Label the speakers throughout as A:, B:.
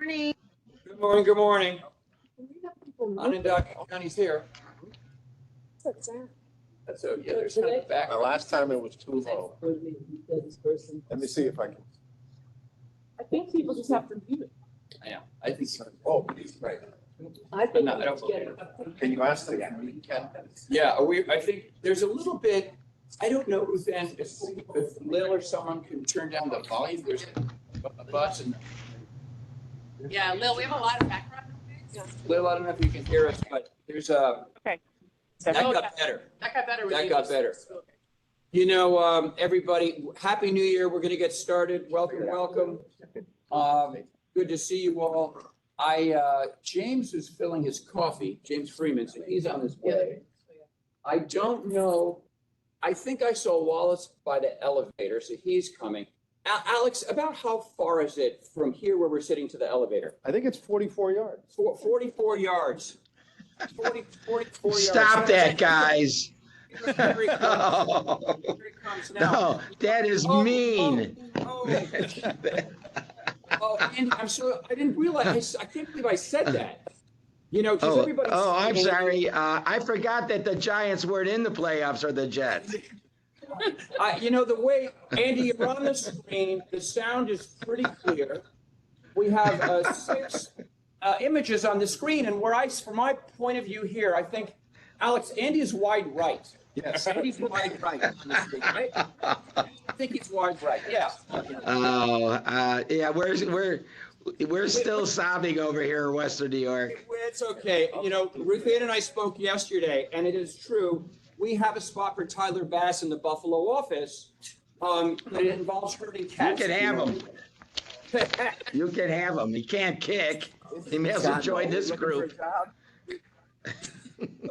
A: Morning.
B: Good morning, good morning. Onondaga County's here.
A: What's that?
B: That's so, yeah, there's kind of back.
C: The last time it was too low. Let me see if I can.
D: I think people just have to view it.
B: I know, I think,
C: Oh, right.
D: I think
B: No, I don't
D: it's getting
B: believe
D: up.
C: Can you ask them?
B: yeah, I think there's a little bit, I don't know who then, if Lil or someone can turn down the volume, there's a bus and.
A: Yeah, Lil, we have a lot of background noise.
B: Lil, I don't know if you can hear us, but there's a.
D: Okay.
B: That
D: Oh,
B: got better.
A: That got better with
B: That
A: you.
B: got better. You know, everybody, Happy New Year. We're gonna get started. Welcome, welcome. Good to see you all. James is filling his coffee, James Freeman, so he's on his way. I don't know, I think I saw Wallace by the elevator, so he's coming. Alex, about how far is it from here where we're sitting to the elevator?
C: I think it's 44 yards.
B: 44 yards. 44 yards.
E: Stop that, guys.
B: Here he comes. Here he comes now.
E: No, that is mean.
B: Oh, Andy, I'm so, I didn't realize, I can't believe I said that. You know, because everybody.
E: I'm sorry. I forgot that the Giants weren't in the playoffs or the Jets.
B: You know, the way, Andy, you're on the screen, the sound is pretty clear. We have 6 images on the screen, and from my point of view here, I think, Alex, Andy is wide right.
C: Yes.
B: Andy's wide right on the screen, right? I think he's wide right, yeah.
E: Yeah, we're still sobbing over here in Western New York.
B: It's okay. You know, Ruth Ann and I spoke yesterday, and it is true. We have a spot for Tyler Bass in the Buffalo office, but it involves herding cats.
E: You can have him. You can have him. He can't kick. He may as well join this group.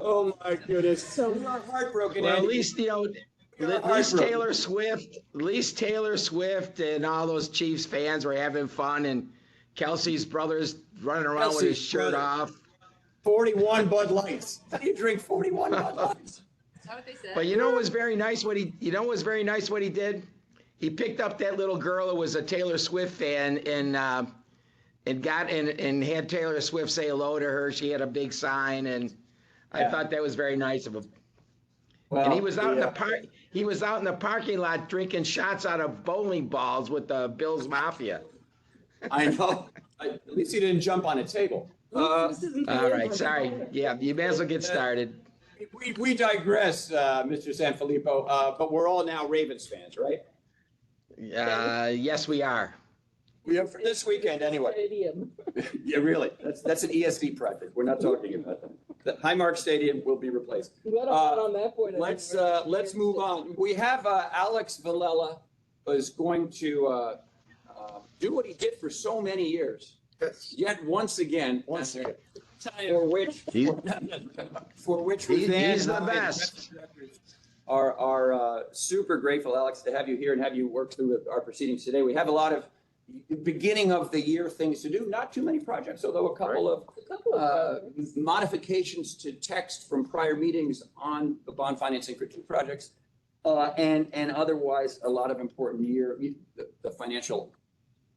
B: Oh my goodness. So we are heartbroken.
E: Well, at
B: Andy.
E: least, you know, at least Taylor Swift and all those Chiefs fans were having fun, and Kelsey's brother's running around with his shirt off.
B: 41 Bud Lights. How do you drink 41 Bud Lights?
A: Is that what they said?
E: But you know what was very nice what he did? He picked up that little girl who was a Taylor Swift fan and had Taylor Swift say hello to her. She had a big sign, and I thought that was very nice of him.
B: Well,
E: And he was out in the park. He was out in the parking lot drinking shots out of bowling balls with the Bills Mafia.
B: I know. At least he didn't jump on a table.
E: All right, sorry. Yeah, you may as well get started.
B: We digress, Mr. Sanfilippo, but we're all now Ravens fans, right?
E: Yes, we are.
B: We have for this weekend anyway.
D: Stadium.
B: Yeah, really. That's an ESV project. We're not talking about that. The Highmark Stadium will be replaced.
D: Let us out on that point.
B: Let's move on. We have Alex Villela is going to do what he did for so many years.
C: Yes.
B: Yet once again, for which
E: He's
B: Ruthann
E: the
B: and I
E: best.
B: are super grateful, Alex, to have you here and have you work through our proceedings today. We have a lot of beginning of the year things to do. Not too many projects, although a couple of modifications to text from prior meetings on the bond financing for 2 projects, and otherwise a lot of important the financial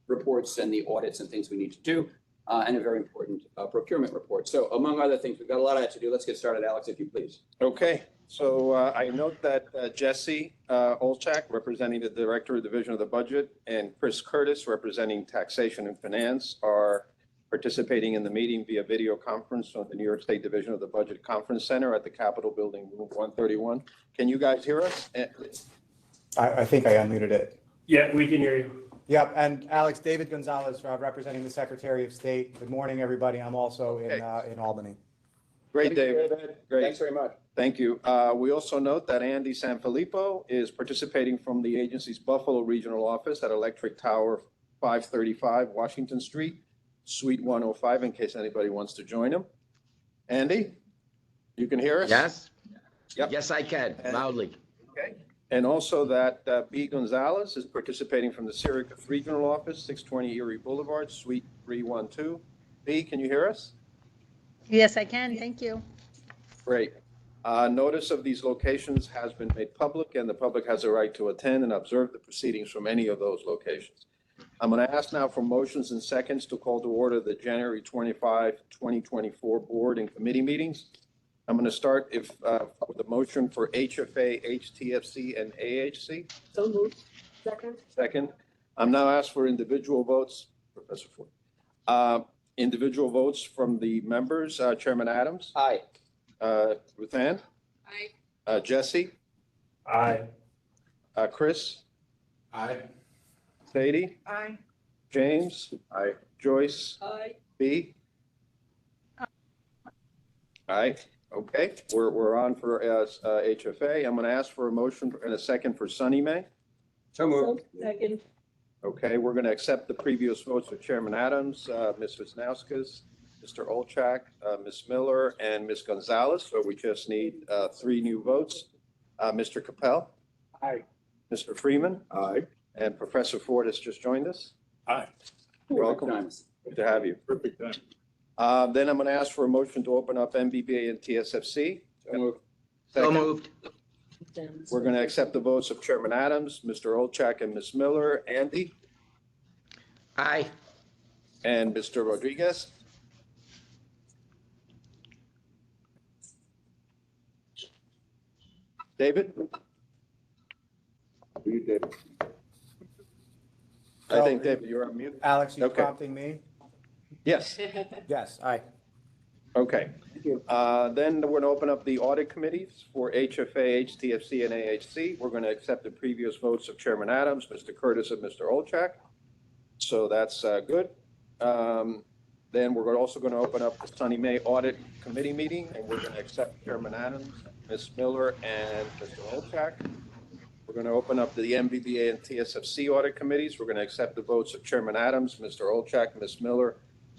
B: reports and the audits and things we need to do, and a very important procurement report. So among other things, we've got a lot of that to do. Let's get started, Alex, if you please.
C: Okay, so I note that Jesse Olchak, representing the Director of Division of the Budget, and Chris Curtis, representing Taxation and Finance, are participating in the meeting via video conference from the New York State Division of the Budget Conference Center at the Capitol Building, room 131. Can you guys hear us?
F: I think I unmuted it.
G: Yeah, we can hear you.
F: Yep, and Alex, David Gonzalez, representing the Secretary of State. Good morning, everybody. I'm also in Albany.
C: Great, David. Great.
B: Thanks very much.
C: Thank you. We also note that Andy Sanfilippo is participating from the agency's Buffalo Regional Office at Electric Tower 535 Washington Street, Suite 105, in case anybody wants to join him. Andy, you can hear us?
E: Yes?
C: Yep.
E: Yes, I can, loudly.
C: Okay. And also that B. Gonzalez is participating from the Syracuse Regional Office, 620 Erie Boulevard, Suite 312. B, can you hear us?
A: Yes, I can. Thank you.
C: Great. Notice of these locations has been made public, and the public has a right to attend and observe the proceedings from any of those locations. I'm going to ask now for motions and seconds to call to order the January 25, 2024 board and committee meetings. I'm going to start with the motion for HFA, HTFC, and AHC.
D: So moved. Second.
C: Second. I'm now asked for individual votes. Professor Ford. Individual votes from the members. Chairman Adams.
B: Aye.
C: Ruth Ann.
A: Aye.
C: Jesse.
F: Aye.
C: Chris.
F: Aye.
C: Sadie.
D: Aye.
C: James. Aye. Joyce.
D: Aye.
C: B. Aye. Okay, we're on for HFA. I'm going to ask for a motion and a second for SONYMA.
B: So moved.
D: Second.
C: Okay, we're going to accept the previous votes of Chairman Adams, Ms. Wisnauskas, Mr. Olchak, Ms. Miller, and Ms. Gonzalez. So we just need 3 new votes. Mr. Capel.
F: Aye.
C: Mr. Freeman.
B: Aye.
C: And Professor Ford has just joined us.
F: Aye.
C: Welcome. Good to have you.
F: Perfect time.
C: Then I'm going to ask for a motion to open up MBBA and TSFC.
B: So moved.
E: So
C: Second.
E: moved.
C: We're going to accept the votes of Chairman Adams, Mr. Olchak, and Ms. Miller. Andy
E: Aye.
C: and Mr. Rodriguez. David?
B: You did.
C: I think, David, you're on mute.
F: Alex, you
C: Okay.
F: prompting me?
C: Yes.
F: Yes, aye.
C: Okay.
B: you.
C: Then we're going to open up the audit committees for HFA, HTFC, and AHC. We're going to accept the previous votes of Chairman Adams, Mr. Curtis, and Mr. Olchak. So that's good. Then we're also going to open up the SONYMA Audit Committee meeting, and we're going to accept Chairman Adams, Ms. Miller, and Mr. Olchak. We're going to open up the MBBA and TSFC audit committees. We're going to accept the votes of Chairman Adams, Mr. Olchak, Ms. Miller,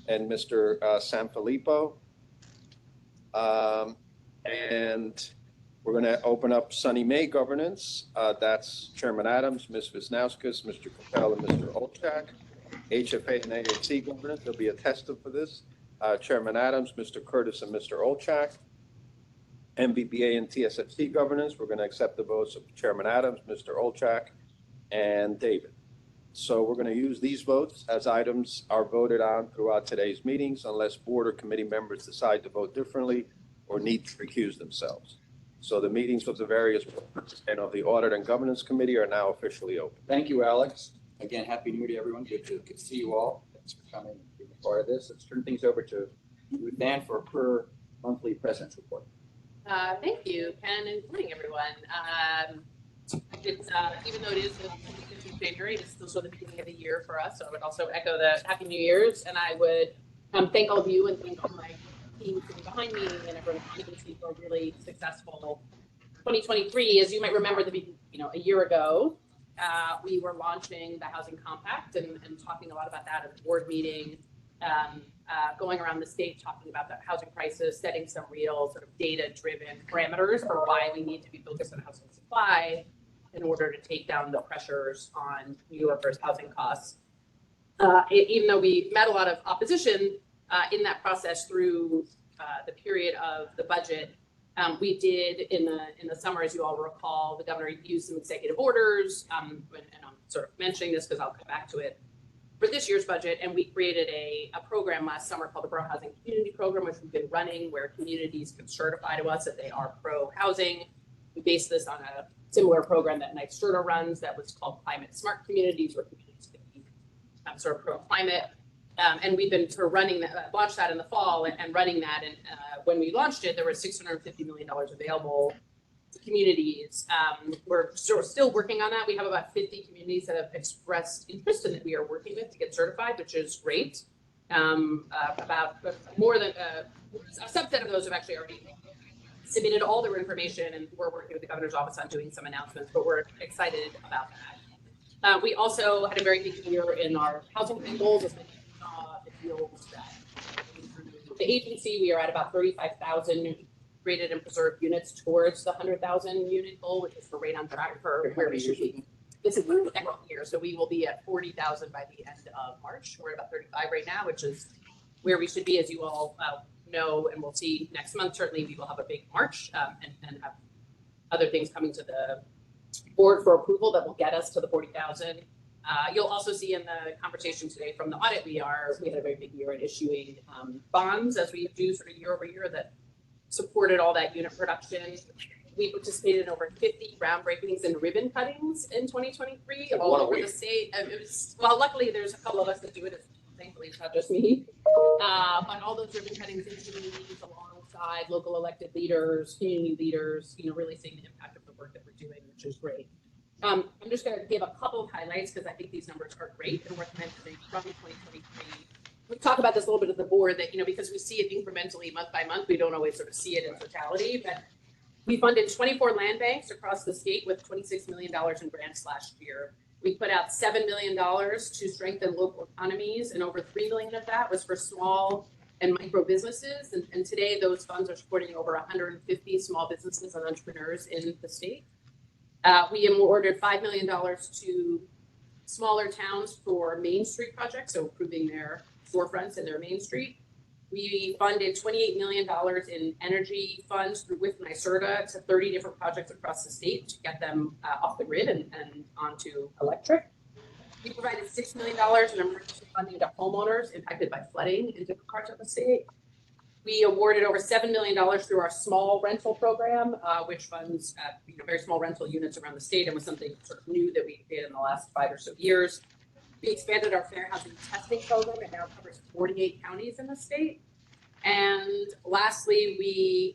C: and Mr. Sanfilippo. And we're going to open up SONYMA governance. That's Chairman Adams, Ms. Wisnauskas, Mr. Capel, and Mr. Olchak. HFA and AHC governance, there'll be a tester for this. Chairman Adams, Mr. Curtis, and Mr. Olchak. MBBA and TSFC governance, we're going to accept the votes of Chairman Adams, Mr. Olchak, and David. So we're going to use these votes as items are voted on throughout today's meetings unless board or committee members decide to vote differently or need to recuse themselves. So the meetings of the various boards and of the Audit and Governance Committee are now officially open.
B: Thank you, Alex. Again, Happy New Year to everyone. Good to see you all. Thanks for coming and being a part of this. Let's turn things over to Ruth Ann for her monthly president's report.
A: Thank you, Ken, and good morning, everyone. It's even though it is the 15th of January, it's still sort of the beginning of the year for us. So I would also echo the Happy New Year's, and I would thank all of you and thank all my team sitting behind me and everyone agency for a really successful 2023. As you might remember, a year ago, we were launching the Housing Compact and talking a lot about that at the board meeting. Going around the state talking about the housing crisis, setting some real sort of data-driven parameters for why we need to be focused on housing supply in order to take down the pressures on New Yorkers' housing costs. Even though we met a lot of opposition in that process through the period of the budget, we did in the summer, as you all recall, the governor used some executive orders, and I'm sort of mentioning this because I'll come back to it, for this year's budget, and we created a program last summer called the Borough Housing Community Program, which we've been running, where communities can certify to us that they are pro-housing. We based this on a similar program that NYSERDA runs that was called Climate Smart Communities, where communities can be sort of pro-climate. And we've been sort of running that, launched that in the fall and running that. And when we launched it, there was $650 million available to communities. We're still working on that. We have about 50 communities that have expressed interest and that we are working with to get certified, which is great. About more than a subset of those have actually already submitted all their information, and we're working with the governor's office on doing some announcements, but we're excited about that. We also had a very big year in our housing goals. As many of you saw the deals that the agency, we are at about 35,000 rated and preserved units towards the 100,000 unit goal, which is for right on track for where we should be. This is the second year, so we will be at 40,000 by the end of March. We're at about 35 right now, which is where we should be, as you all know, and we'll see next month. Certainly, we will have a big March and have other things coming to the board for approval that will get us to the 40,000. You'll also see in the conversation today from the audit, we had a very big year in issuing bonds as we do sort of year over year that supported all that unit production. We participated in over 50 groundbreakings and ribbon cuttings in 2023 all over the state. It was, well, luckily there's a couple of us that do it. Thankfully, it's not just me. But all those ribbon cuttings in communities alongside local elected leaders, community leaders, really seeing the impact of the work that we're doing, which is great. I'm just going to give a couple of highlights because I think these numbers are great and worth mentioning from 2023. We talk about this a little bit at the board that, because we see it incrementally month by month, we don't always sort of see it in totality, but we funded 24 land banks across the state with $26 million in grants last year. We put out $7 million to strengthen local economies, and over $3 million of that was for small and micro businesses. And today, those funds are supporting over 150 small businesses and entrepreneurs in the state. We awarded $5 million to smaller towns for Main Street projects, so improving their storefronts and their Main Street. We funded $28 million in energy funds with NYSERDA to 30 different projects across the state to get them off the grid and onto electric. We provided $6 million in emergency funding to homeowners impacted by flooding in different parts of the state. We awarded over $7 million through our small rental program, which funds very small rental units around the state, and was something sort of new that we did in the last 5 or so years. We expanded our fair housing testing program. It now covers 48 counties in the state. And lastly,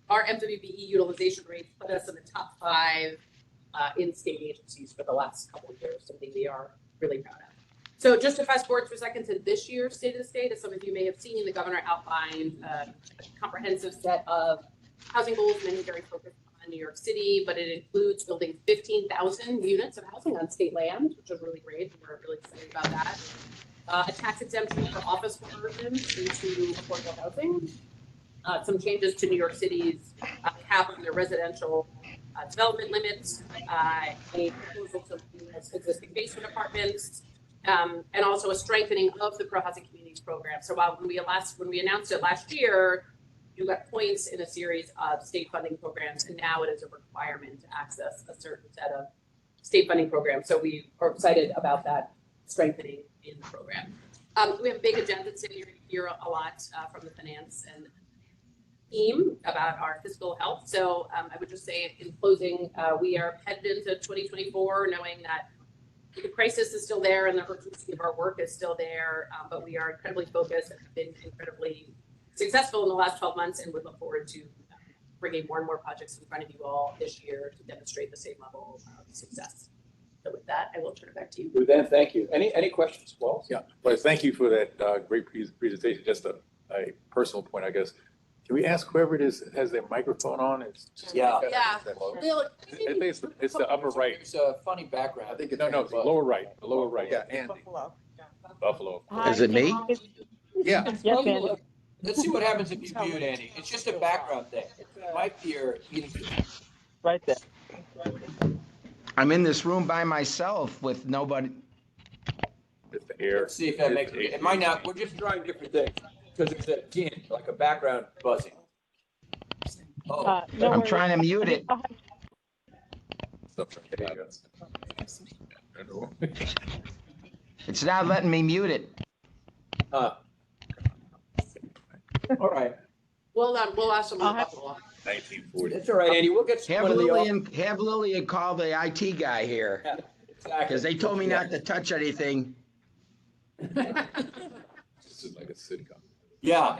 A: our MBBA utilization rate put us in the top 5 in state agencies for the last couple of years, something we are really proud of. So just to fast forward for a second to this year's State of the State, as some of you may have seen, the governor outlined a comprehensive set of housing goals, many very focused on New York City, but it includes building 15,000 units of housing on state land, which is really great. We're really excited about that. A tax exemption for office conversions into affordable housing. Some changes to New York City's cap on their residential development limits. A proposal to existing basement apartments. And also a strengthening of the pro-housing communities program. So while when we announced it last year, you got points in a series of state funding programs, and now it is a requirement to access a certain set of state funding programs. So we are excited about that strengthening in the program. We have a big agenda today. You're going to hear a lot from the finance and team about our fiscal health. So I would just say in closing, we are headed into 2024 knowing that the crisis is still there and the urgency of our work is still there, but we are incredibly focused and have been incredibly successful in the last 12 months, and we look forward to bringing more and more projects in front of you all this year to demonstrate the same level of success. So with that, I will turn it back to you.
B: Ruth Ann, thank you. Any questions? Well,
G: yeah, well, thank you for that great presentation. Just a personal point, I guess. Can we ask whoever it is that has their microphone on? It's just
A: Yeah.
G: It's the upper right.
B: It's a funny background.
C: I think it's
G: No, the lower right. The lower right.
C: Yeah, Andy.
G: Buffalo.
E: Is it me?
C: Yeah.
D: Yes, Andy.
B: Let's see what happens if you mute Andy. It's just a background thing. It might be your eating.
D: Right there.
E: I'm in this room by myself with nobody.
G: It's the air.
B: Let's see if that makes it. It might not. We're just trying different things because it's a ding, like a background buzzing. Oh,
D: No
E: I'm
D: worries.
E: trying to mute it. It's not letting me mute it.
B: all right.
A: We'll ask them.
G: 1940.
B: It's all right, Andy. We'll get
E: Have
B: one of the.
E: Lillian call the IT guy here,
B: Yeah, exactly.
E: because they told me not to touch anything.
G: This is like a sitcom.
B: Yeah.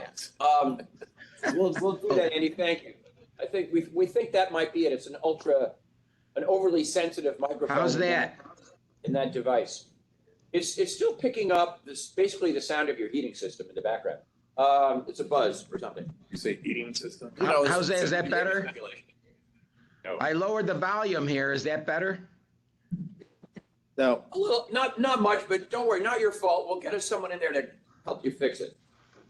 B: We'll do that, Andy. Thank you. I think we think that might be it. It's an overly sensitive microphone.
E: How's that?
B: In that device? It's still picking up basically the sound of your heating system in the background. It's a buzz or something.
G: You say eating system?
E: How's that? Is that better?
G: No.
E: I lowered the volume here. Is that better?
C: Now,
B: A little, not much, but don't worry, not your fault. We'll get us someone in there to help you fix it.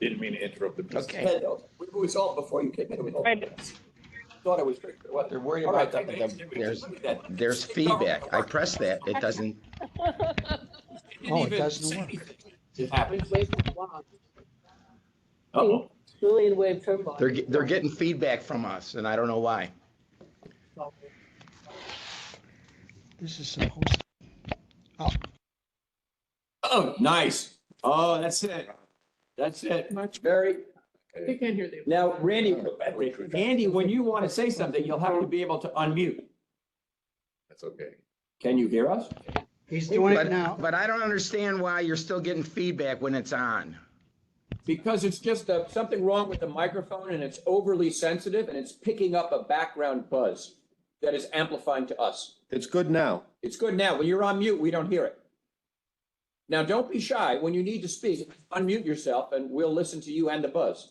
G: Didn't mean to interrupt the presentation.
E: Okay.
B: We resolved before you came in. We thought it was great. What?
E: They're worried
B: All
E: about
B: right,
E: there's feedback. I press that. It doesn't.
B: Oh, it doesn't work. It happens.
D: Uh-oh. Lillian waved her ball.
E: They're getting feedback from us, and I don't know why.
F: This is supposed to. Oh,
B: Oh, nice. Oh, that's it. That's it. Very.
A: They can't hear the.
B: Now, Randy, Andy, when you want to say something, you'll have to be able to unmute.
G: That's okay.
B: Can you hear us?
H: He's doing it
E: But,
H: now.
E: but I don't understand why you're still getting feedback when it's on.
B: Because it's just something wrong with the microphone and it's overly sensitive and it's picking up a background buzz that is amplifying to us.
C: It's good now.
B: It's good now. When you're on mute, we don't hear it. Now, don't be shy. When you need to speak, unmute yourself and we'll listen to you and the buzz.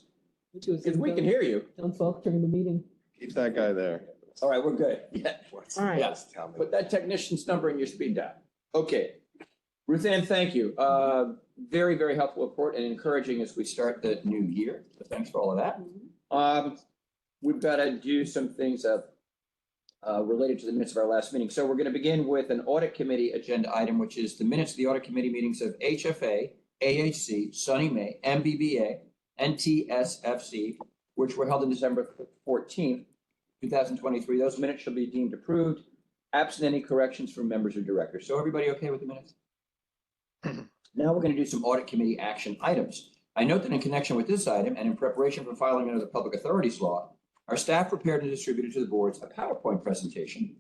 B: Because we can hear you.
D: Don't talk during the meeting.
C: Keep that guy there.
B: All right, we're good. Yeah.
D: All right.
B: Yes. Put that technician's number in your speed dial. Okay. Ruth Ann, thank you. Very, very helpful report and encouraging as we start the new year. So thanks for all of that. We've got to do some things related to the minutes of our last meeting. So we're going to begin with an audit committee agenda item, which is the minutes of the audit committee meetings of HFA, AHC, SONYMA, MBBA, and TSFC, which were held on December 14th, 2023. Those minutes shall be deemed approved, absent any corrections from members or directors. So everybody okay with the minutes? Now we're going to do some audit committee action items. I note that in connection with this item and in preparation for filing under the Public Authorities Law, our staff prepared and distributed to the boards a PowerPoint presentation.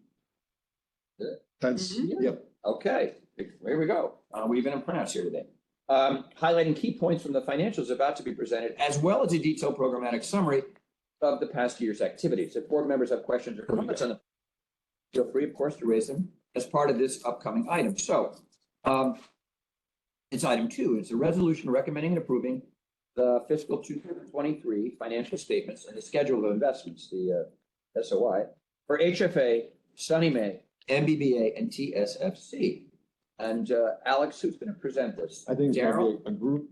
C: That's, yep.
B: Okay, here we go. We're even in printouts here today. Highlighting key points from the financials about to be presented, as well as a detailed programmatic summary of the past year's activities. If board members have questions or comments on the, feel free, of course, to raise them as part of this upcoming item. So it's item 2. It's a resolution recommending and approving the fiscal 2023 financial statements and the schedule of investments, the SOI, for HFA, SONYMA, MBBA, and TSFC. And Alex, who's going to present this?
C: I think it's going
B: Daryl?
C: to be a group,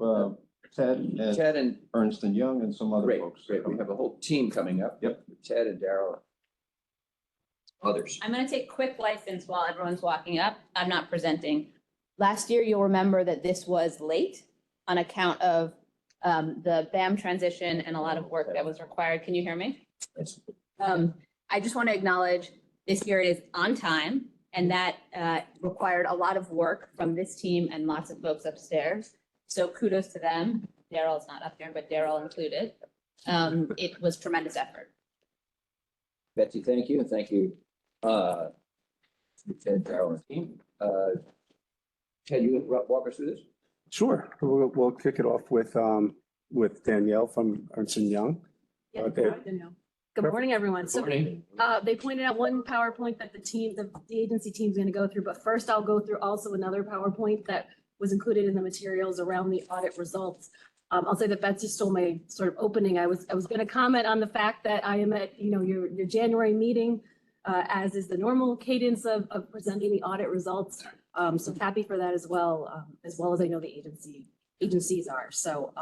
C: Ted and
B: Ted and
C: Ernst and Young and some other
B: great,
C: folks.
B: great. We have a whole team coming up.
C: Yep.
B: Ted and Daryl. Others.
I: I'm going to take quick license while everyone's walking up. I'm not presenting. Last year, you'll remember that this was late on account of the BAM transition and a lot of work that was required. Can you hear me?
B: Yes.
I: I just want to acknowledge this year it is on time, and that required a lot of work from this team and lots of folks upstairs. So kudos to them. Daryl's not up here, but Daryl included. It was tremendous effort.
B: Betsy, thank you. And thank you, Ted, Daryl, and team. Ted, you walk us through this?
H: Sure. We'll kick it off with Danielle from Ernst & Young.
J: Yeah,
H: Okay.
J: Good morning, everyone. So
B: Morning.
J: they pointed out one PowerPoint that the agency team's going to go through, but first I'll go through also another PowerPoint that was included in the materials around the audit results. I'll say that Betsy stole my sort of opening. I was going to comment on the fact that I am at, your January meeting, as is the normal cadence of presenting the audit results. So happy for that as well as I know the agencies are. So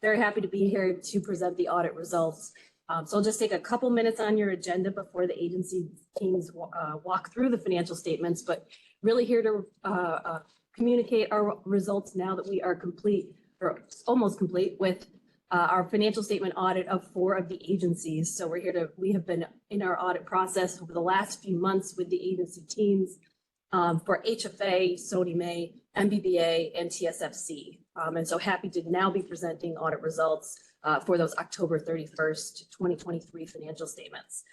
J: very happy to be here to present the audit results. So I'll just take a couple minutes on your agenda before the agency teams walk through the financial statements, but really here to communicate our results now that we are complete or almost complete with our financial statement audit of 4 of the agencies. So we have been in our audit process over the last few months with the agency teams for HFA, SONYMA, MBBA, and TSFC. And so happy to now be presenting audit results for those October 31st, 2023 financial statements.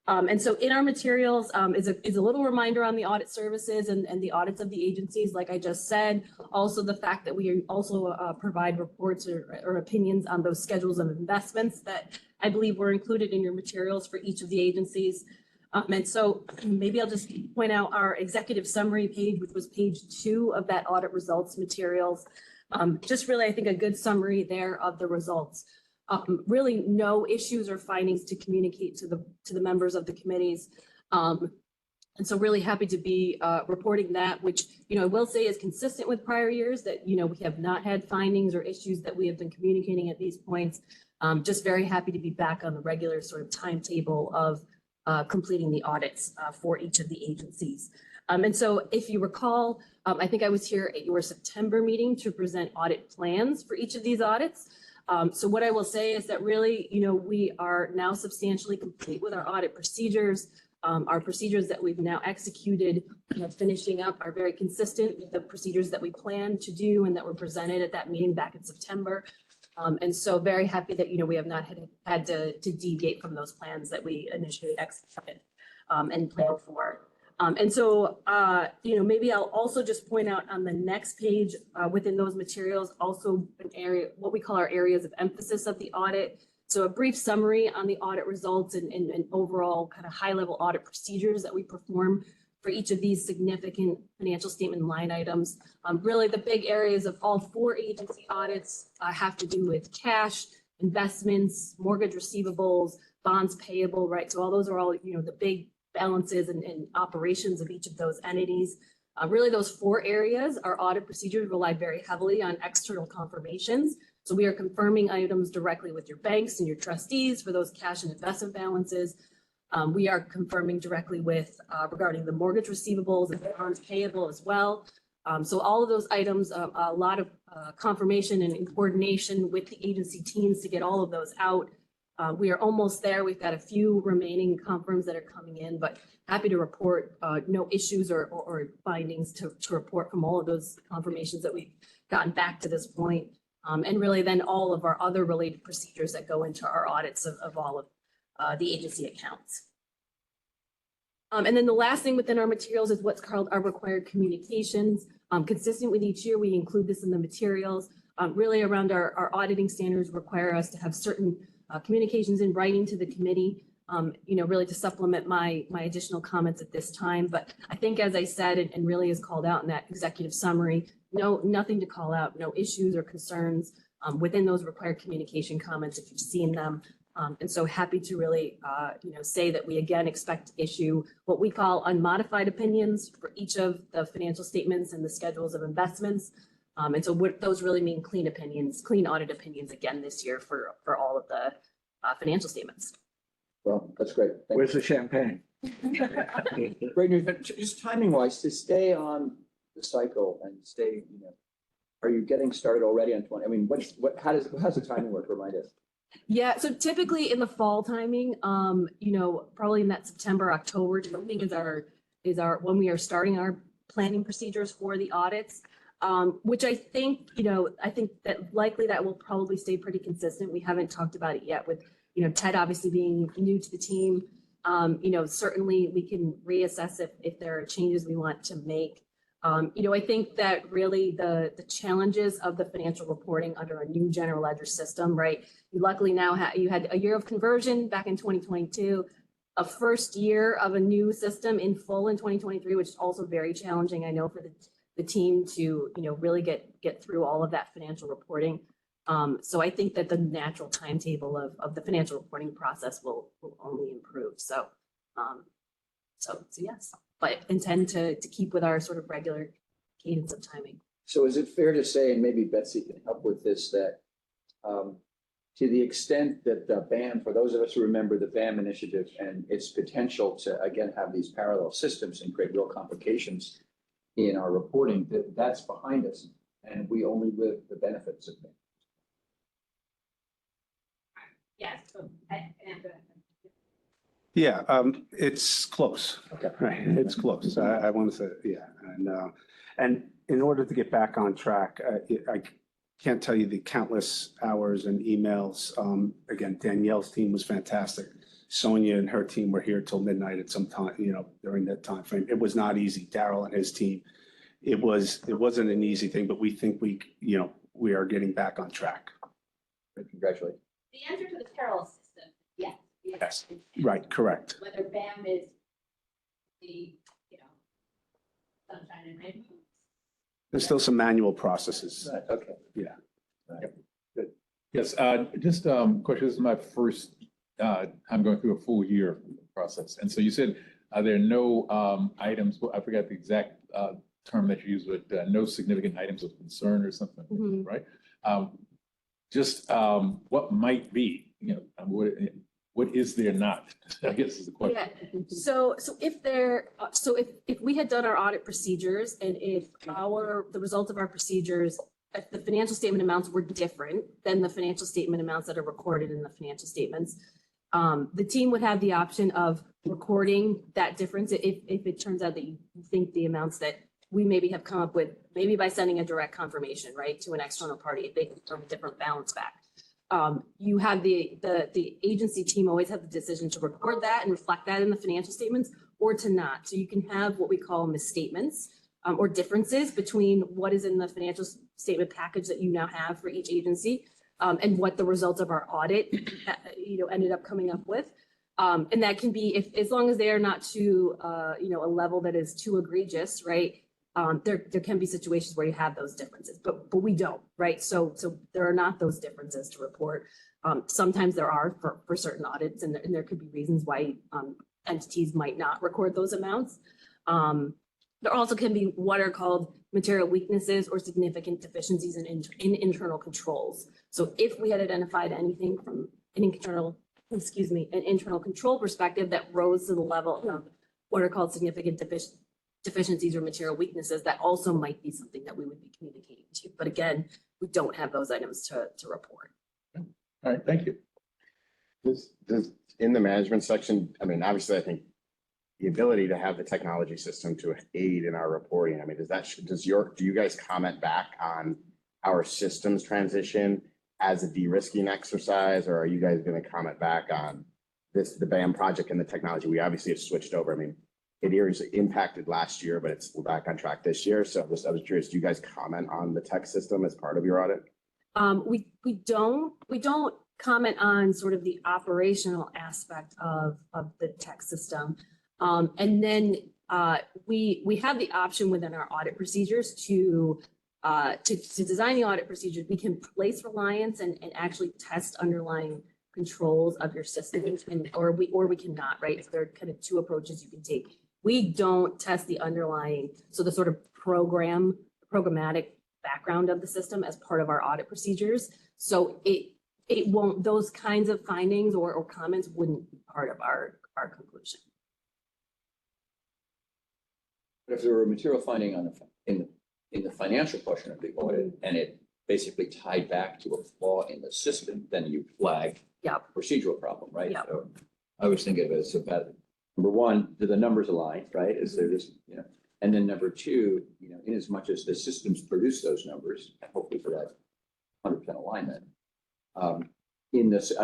J: And so in our materials is a little reminder on the audit services and the audits of the agencies, like I just said. Also the fact that we also provide reports or opinions on those schedules of investments that I believe were included in your materials for each of the agencies. And so maybe I'll just point out our executive summary page, which was page 2 of that audit results materials. Just really, I think, a good summary there of the results. Really no issues or findings to communicate to the members of the committees. And so really happy to be reporting that, which, I will say is consistent with prior years that, we have not had findings or issues that we have been communicating at these points. Just very happy to be back on the regular sort of timetable of completing the audits for each of the agencies. And so if you recall, I think I was here at your September meeting to present audit plans for each of these audits. So what I will say is that really, we are now substantially complete with our audit procedures. Our procedures that we've now executed, finishing up, are very consistent with the procedures that we planned to do and that were presented at that meeting back in September. And so very happy that, we have not had to deviate from those plans that we initially executed and planned for. And so, maybe I'll also just point out on the next page within those materials, also an area, what we call our areas of emphasis of the audit. So a brief summary on the audit results and overall kind of high level audit procedures that we perform for each of these significant financial statement line items. Really the big areas of all 4 agency audits have to do with cash, investments, mortgage receivables, bonds payable, right? So all those are all, the big balances and operations of each of those entities. Really those 4 areas, our audit procedures rely very heavily on external confirmations. So we are confirming items directly with your banks and your trustees for those cash and investment balances. We are confirming directly with regarding the mortgage receivables and bonds payable as well. So all of those items, a lot of confirmation and coordination with the agency teams to get all of those out. We are almost there. We've got a few remaining confirms that are coming in, but happy to report no issues or findings to report from all of those confirmations that we've gotten back to this point. And really then all of our other related procedures that go into our audits of all of the agency accounts. And then the last thing within our materials is what's called our required communications. Consistent with each year, we include this in the materials. Really around our auditing standards require us to have certain communications in writing to the committee, really to supplement my additional comments at this time. But I think, as I said, and really is called out in that executive summary, nothing to call out, no issues or concerns within those required communication comments if you've seen them. And so happy to really, say that we again expect to issue what we call unmodified opinions for each of the financial statements and the schedules of investments. And so what those really mean, clean opinions, clean audit opinions again this year for all of the financial statements.
B: Well, that's great.
H: Where's the champagne?
B: Great news. But just timing wise, to stay on the cycle and stay, are you getting started already on 20? I mean, how's the timing work? Remind us.
J: Yeah, so typically in the fall timing, probably in that September, October timing is our when we are starting our planning procedures for the audits. Which I think, I think that likely that will probably stay pretty consistent. We haven't talked about it yet with, Ted obviously being new to the team. Certainly we can reassess if there are changes we want to make. I think that really the challenges of the financial reporting under a new general ledger system, right? You luckily now you had a year of conversion back in 2022, a first year of a new system in full in 2023, which is also very challenging, I know, for the team to, really get through all of that financial reporting. So I think that the natural timetable of the financial reporting process will only improve. So yes, but intend to keep with our sort of regular cadence of timing.
B: So is it fair to say, and maybe Betsy can help with this, that to the extent that the BAM, for those of us who remember the BAM initiative and its potential to, again, have these parallel systems and create real complications in our reporting, that's behind us and we only live the benefits of it.
I: Yes.
H: Yeah, it's close.
B: Okay.
H: Right, it's close. I want to say, yeah. And in order to get back on track, I can't tell you the countless hours and emails. Again, Danielle's team was fantastic. Sonia and her team were here till midnight at some time, during that time frame. It was not easy. Daryl and his team, it wasn't an easy thing, but we think we are getting back on track.
B: Congratulations.
I: The answer to the parallel system, yes.
H: Yes, right, correct.
I: Whether BAM is the, sunshine and rainbows.
H: There's still some manual processes.
B: Right, okay.
H: Yeah.
B: Right.
H: Good.
G: Yes, just question, this is my first I'm going through a full year process. And so you said there are no items, I forgot the exact term that you used, but no significant items of concern or something,
J: Mhm.
G: right? Just what might be, what is there not? I guess is the question.
J: Yeah, so if we had done our audit procedures and if the results of our procedures, if the financial statement amounts were different than the financial statement amounts that are recorded in the financial statements, the team would have the option of recording that difference if it turns out that you think the amounts that we maybe have come up with, maybe by sending a direct confirmation, right, to an external party, if they confirm a different balance back. You have the agency team always have the decision to record that and reflect that in the financial statements or to not. So you can have what we call misstatements or differences between what is in the financial statement package that you now have for each agency and what the results of our audit, ended up coming up with. And that can be, as long as they are not to, a level that is too egregious, right? There can be situations where you have those differences, but we don't, right? So there are not those differences to report. Sometimes there are for certain audits, and there could be reasons why entities might not record those amounts. There also can be what are called material weaknesses or significant deficiencies in internal controls. So if we had identified anything from an internal control perspective that rose to the level of what are called significant deficiencies or material weaknesses, that also might be something that we would be communicating to. But again, we don't have those items to report.
G: All right, thank you.
K: Does in the management section, I mean, obviously, I think the ability to have the technology system to aid in our reporting, I mean, do you guys comment back on our systems transition as a de-risking exercise, or are you guys going to comment back on the BAM project and the technology? We obviously have switched over. I mean, it is impacted last year, but we're back on track this year. So I was curious, do you guys comment on the tech system as part of your audit?
J: We don't comment on sort of the operational aspect of the tech system. And then we have the option within our audit procedures to design the audit procedures. We can place reliance and actually test underlying controls of your systems, or we cannot, right? So there are kind of two approaches you can take. We don't test the underlying, so the sort of programmatic background of the system as part of our audit procedures. So it won't, those kinds of findings or comments wouldn't be part of our conclusion.
B: But if there were a material finding in the financial portion of the audit, and it basically tied back to a flaw in the system, then you flag procedural problem, right?
J: Yep.
B: So I always think of it as about, number one, do the numbers align, right? Is there just, and then number two, in as much as the systems produce those numbers, hopefully for that 100% alignment, are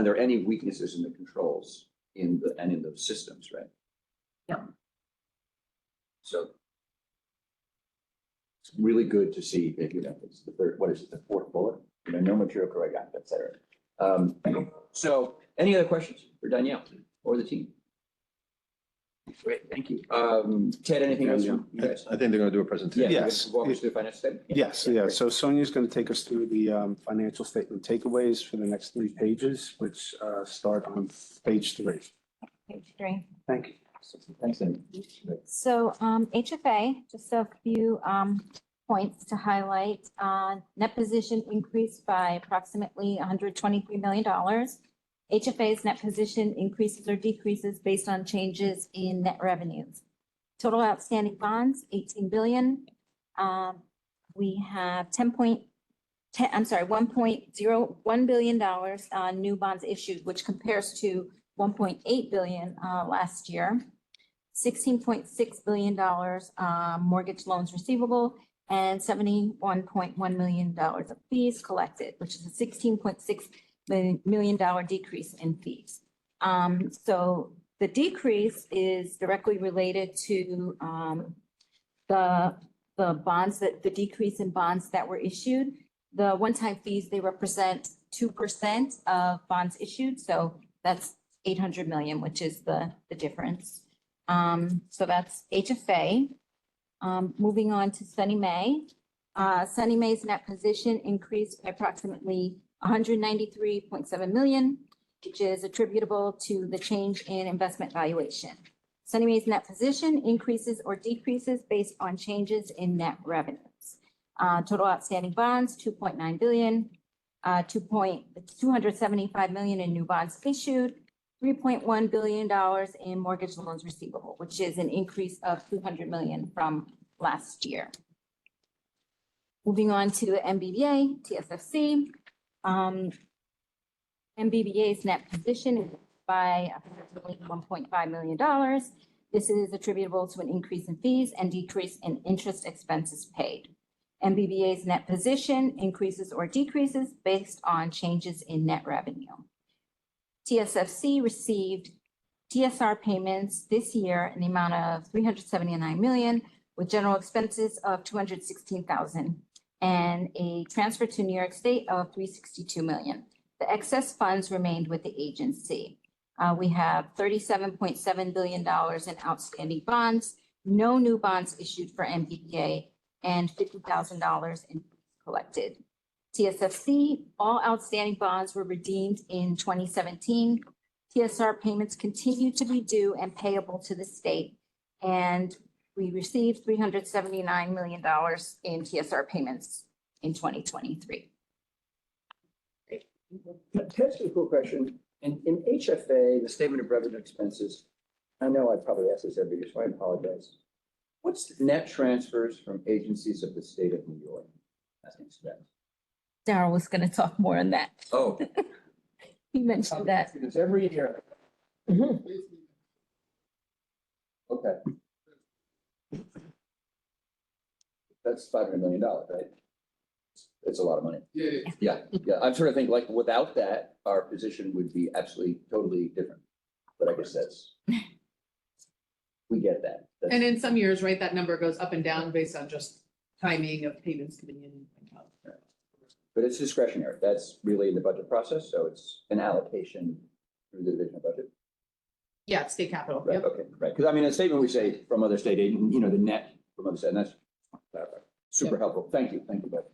B: there any weaknesses in the controls in the systems, right?
J: Yep.
B: So it's really good to see that, it's the third, what is it, the fourth bullet, no material correct, et cetera. So any other questions for Danielle or the team? Great, thank you. Ted, anything else?
C: I think they're going to do a presentation.
H: Yes.
B: Walk us through the financial statement?
H: Yes, yeah. So Sonia's going to take us through the financial statement takeaways for the next 3 pages, which start on page 3.
L: Page 3.
H: Thank you.
B: Thanks, Amy.
L: So HFA, just a few points to highlight. Net position increased by approximately $123 million. HFA's net position increases or decreases based on changes in net revenues. Total outstanding bonds, $18 billion. We have $1.01 billion on new bonds issued, which compares to $1.8 billion last year. $16.6 billion mortgage loans receivable, and $71.1 million of fees collected, which is a $16.6 million decrease in fees. So the decrease is directly related to the bonds, the decrease in bonds that were issued. The one-time fees, they represent 2% of bonds issued. So that's $800 million, which is the difference. So that's HFA. Moving on to SONYMA. SONYMA's net position increased by approximately $193.7 million, which is attributable to the change in investment valuation. SONYMA's net position increases or decreases based on changes in net revenues. Total outstanding bonds, $2.9 billion, $275 million in new bonds issued, $3.1 billion in mortgage loans receivable, which is an increase of $200 million from last year. Moving on to MBBA, TSFC. MBBA's net position by approximately $1.5 million. This is attributable to an increase in fees and decrease in interest expenses paid. MBBA's net position increases or decreases based on changes in net revenue. TSFC received TSR payments this year in the amount of $379 million, with general expenses of $216,000 and a transfer to New York State of $362 million. The excess funds remained with the agency. We have $37.7 billion in outstanding bonds, no new bonds issued for MBBA, and $50,000 in collected. TSFC, all outstanding bonds were redeemed in 2017. TSR payments continue to be due and payable to the state, and we received $379 million in TSR payments in 2023.
B: That's a cool question. In HFA, the statement of revenue expenses, I know I probably asked this every year, so I apologize. What's the net transfers from agencies of the state of New York as an expense?
L: Darryl was going to talk more on that.
B: Oh.
L: He mentioned that.
B: It's every year. Okay. That's $500 million, right? It's a lot of money. Yeah. I'm sort of thinking like without that, our position would be absolutely, totally different. But I guess we get that.
A: And in some years, right, that number goes up and down based on just timing of payments coming in and out.
B: But it's discretionary. That's really in the budget process. So it's an allocation through the division of budget.
A: Yeah, it's state capital.
B: Right.
A: Yep.
B: Okay. Right. Because I mean, a statement we say from other state aid, the net from other state, and that's super helpful. Thank you. Thank you, Beth.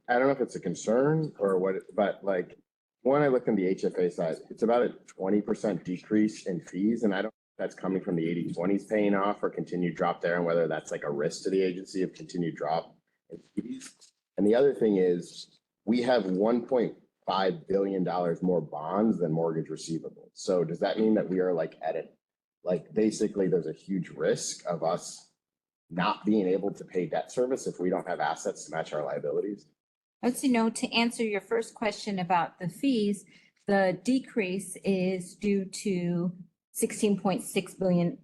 K: I don't know if it's a concern or what, but like, when I look on the HFA side, it's about a 20% decrease in fees, and I don't know if that's coming from the 80/20s paying off or continued drop there, and whether that's like a risk to the agency of continued drop in fees. And the other thing is, we have $1.5 billion more bonds than mortgage receivables. So does that mean that we are like at it, like basically there's a huge risk of us not being able to pay debt service if we don't have assets to match our liabilities?
L: To answer your first question about the fees, the decrease is due to 16.6 billion.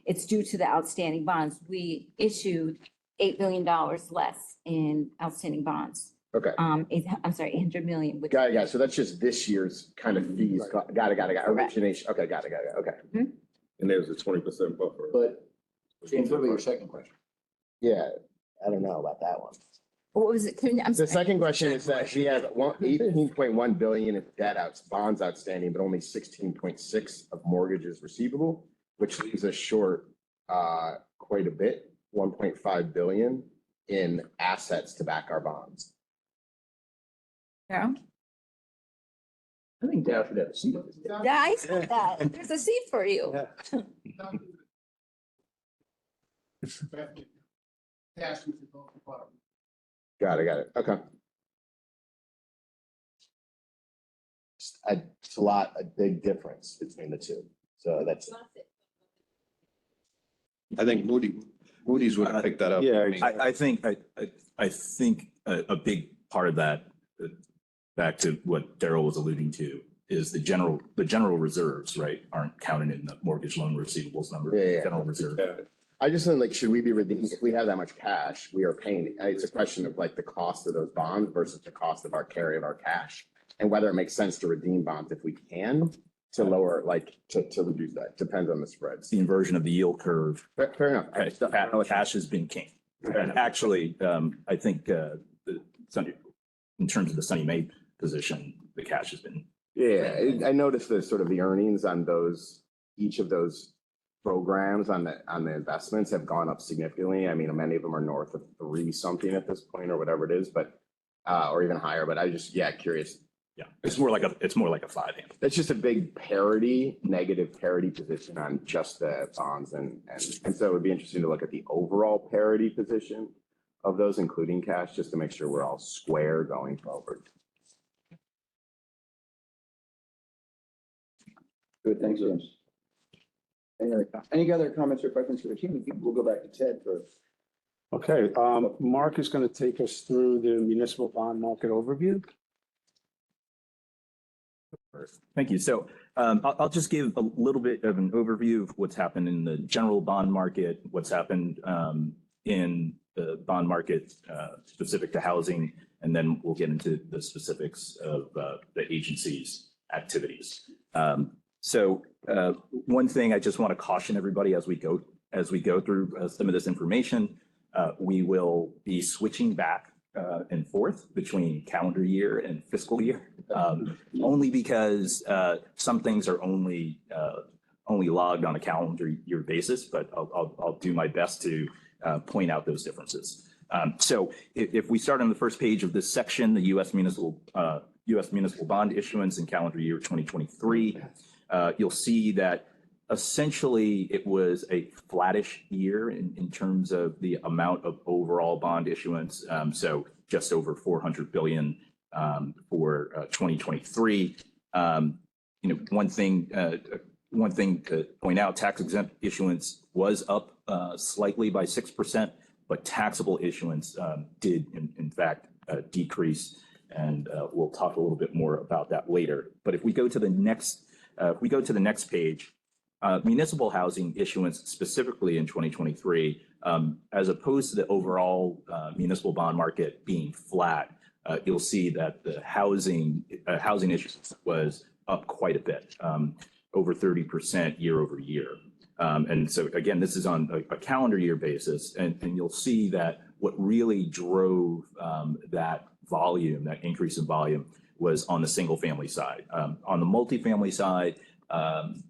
L: It's due to the outstanding bonds. We issued $8 billion less in outstanding bonds.
K: Okay.
L: 800 million.
K: Got it. So that's just this year's kind of fees. Got it. Origination. Okay, got it. Okay.
M: And there's a 20% buffer.
B: But James, what about your second question?
K: Yeah, I don't know about that one.
L: What was it?
K: The second question is that we have 18.1 billion in bonds outstanding, but only 16.6 of mortgages receivable, which leaves us short quite a bit, 1.5 billion in assets to back our bonds.
L: Yeah.
B: I think Dow should have a seat.
L: Yeah, I said that. There's a seat for you.
K: Got it. Okay. It's a big difference between the two. So that's.
M: I think Moody's would have picked that up.
N: Yeah, I think a big part of that, back to what Darryl was alluding to, is the general reserves, right, aren't counted in the mortgage loan receivables number.
K: Yeah.
N: General reserve.
K: Yeah. I just think, like, should we be redeeming, if we have that much cash, we are paying, it's a question of like the cost of those bonds versus the cost of our carry of our cash. And whether it makes sense to redeem bonds if we can to lower, like, to reduce that, depends on the spreads.
N: The inversion of the yield curve.
K: Fair enough.
N: Cash has been king. And actually, I think in terms of the SONYMA position, the cash has been.
K: Yeah, I noticed the sort of the earnings on each of those programs on the investments have gone up significantly. I mean, many of them are north of 3 something at this point or whatever it is, but or even higher. But I just curious.
N: Yeah, it's more like a 5 handle.
K: It's just a big negative parity position on just the bonds, and so it would be interesting to look at the overall parity position of those, including cash, just to make sure we're all square going forward.
B: Good, thanks, James. Any other comments or questions for the team? We'll go back to Ted for.
H: Okay, Mark is going to take us through the municipal bond market overview.
N: Thank you. So I'll just give a little bit of an overview of what's happened in the general bond market, what's happened in the bond market specific to housing, and then we'll get into the specifics of the agency's activities. So one thing I just want to caution everybody as we go through some of this information, we will be switching back and forth between calendar year and fiscal year, only because some things are only logged on a calendar year basis, but I'll do my best to point out those differences. So if we start on the first page of this section, the U.S. municipal bond issuance in calendar year 2023, you'll see that essentially it was a flattish year in terms of the amount of overall bond issuance. So just over 400 billion for 2023. One thing to point out, tax exempt issuance was up slightly by 6%, but taxable issuance did in fact decrease, and we'll talk a little bit more about that later. But if we go to the next page, municipal housing issuance specifically in 2023, as opposed to the overall municipal bond market being flat, you'll see that the housing issuance was up quite a bit, over 30% year over year. And so again, this is on a calendar year basis, and you'll see that what really drove that increase in volume was on the single family side. On the multifamily side,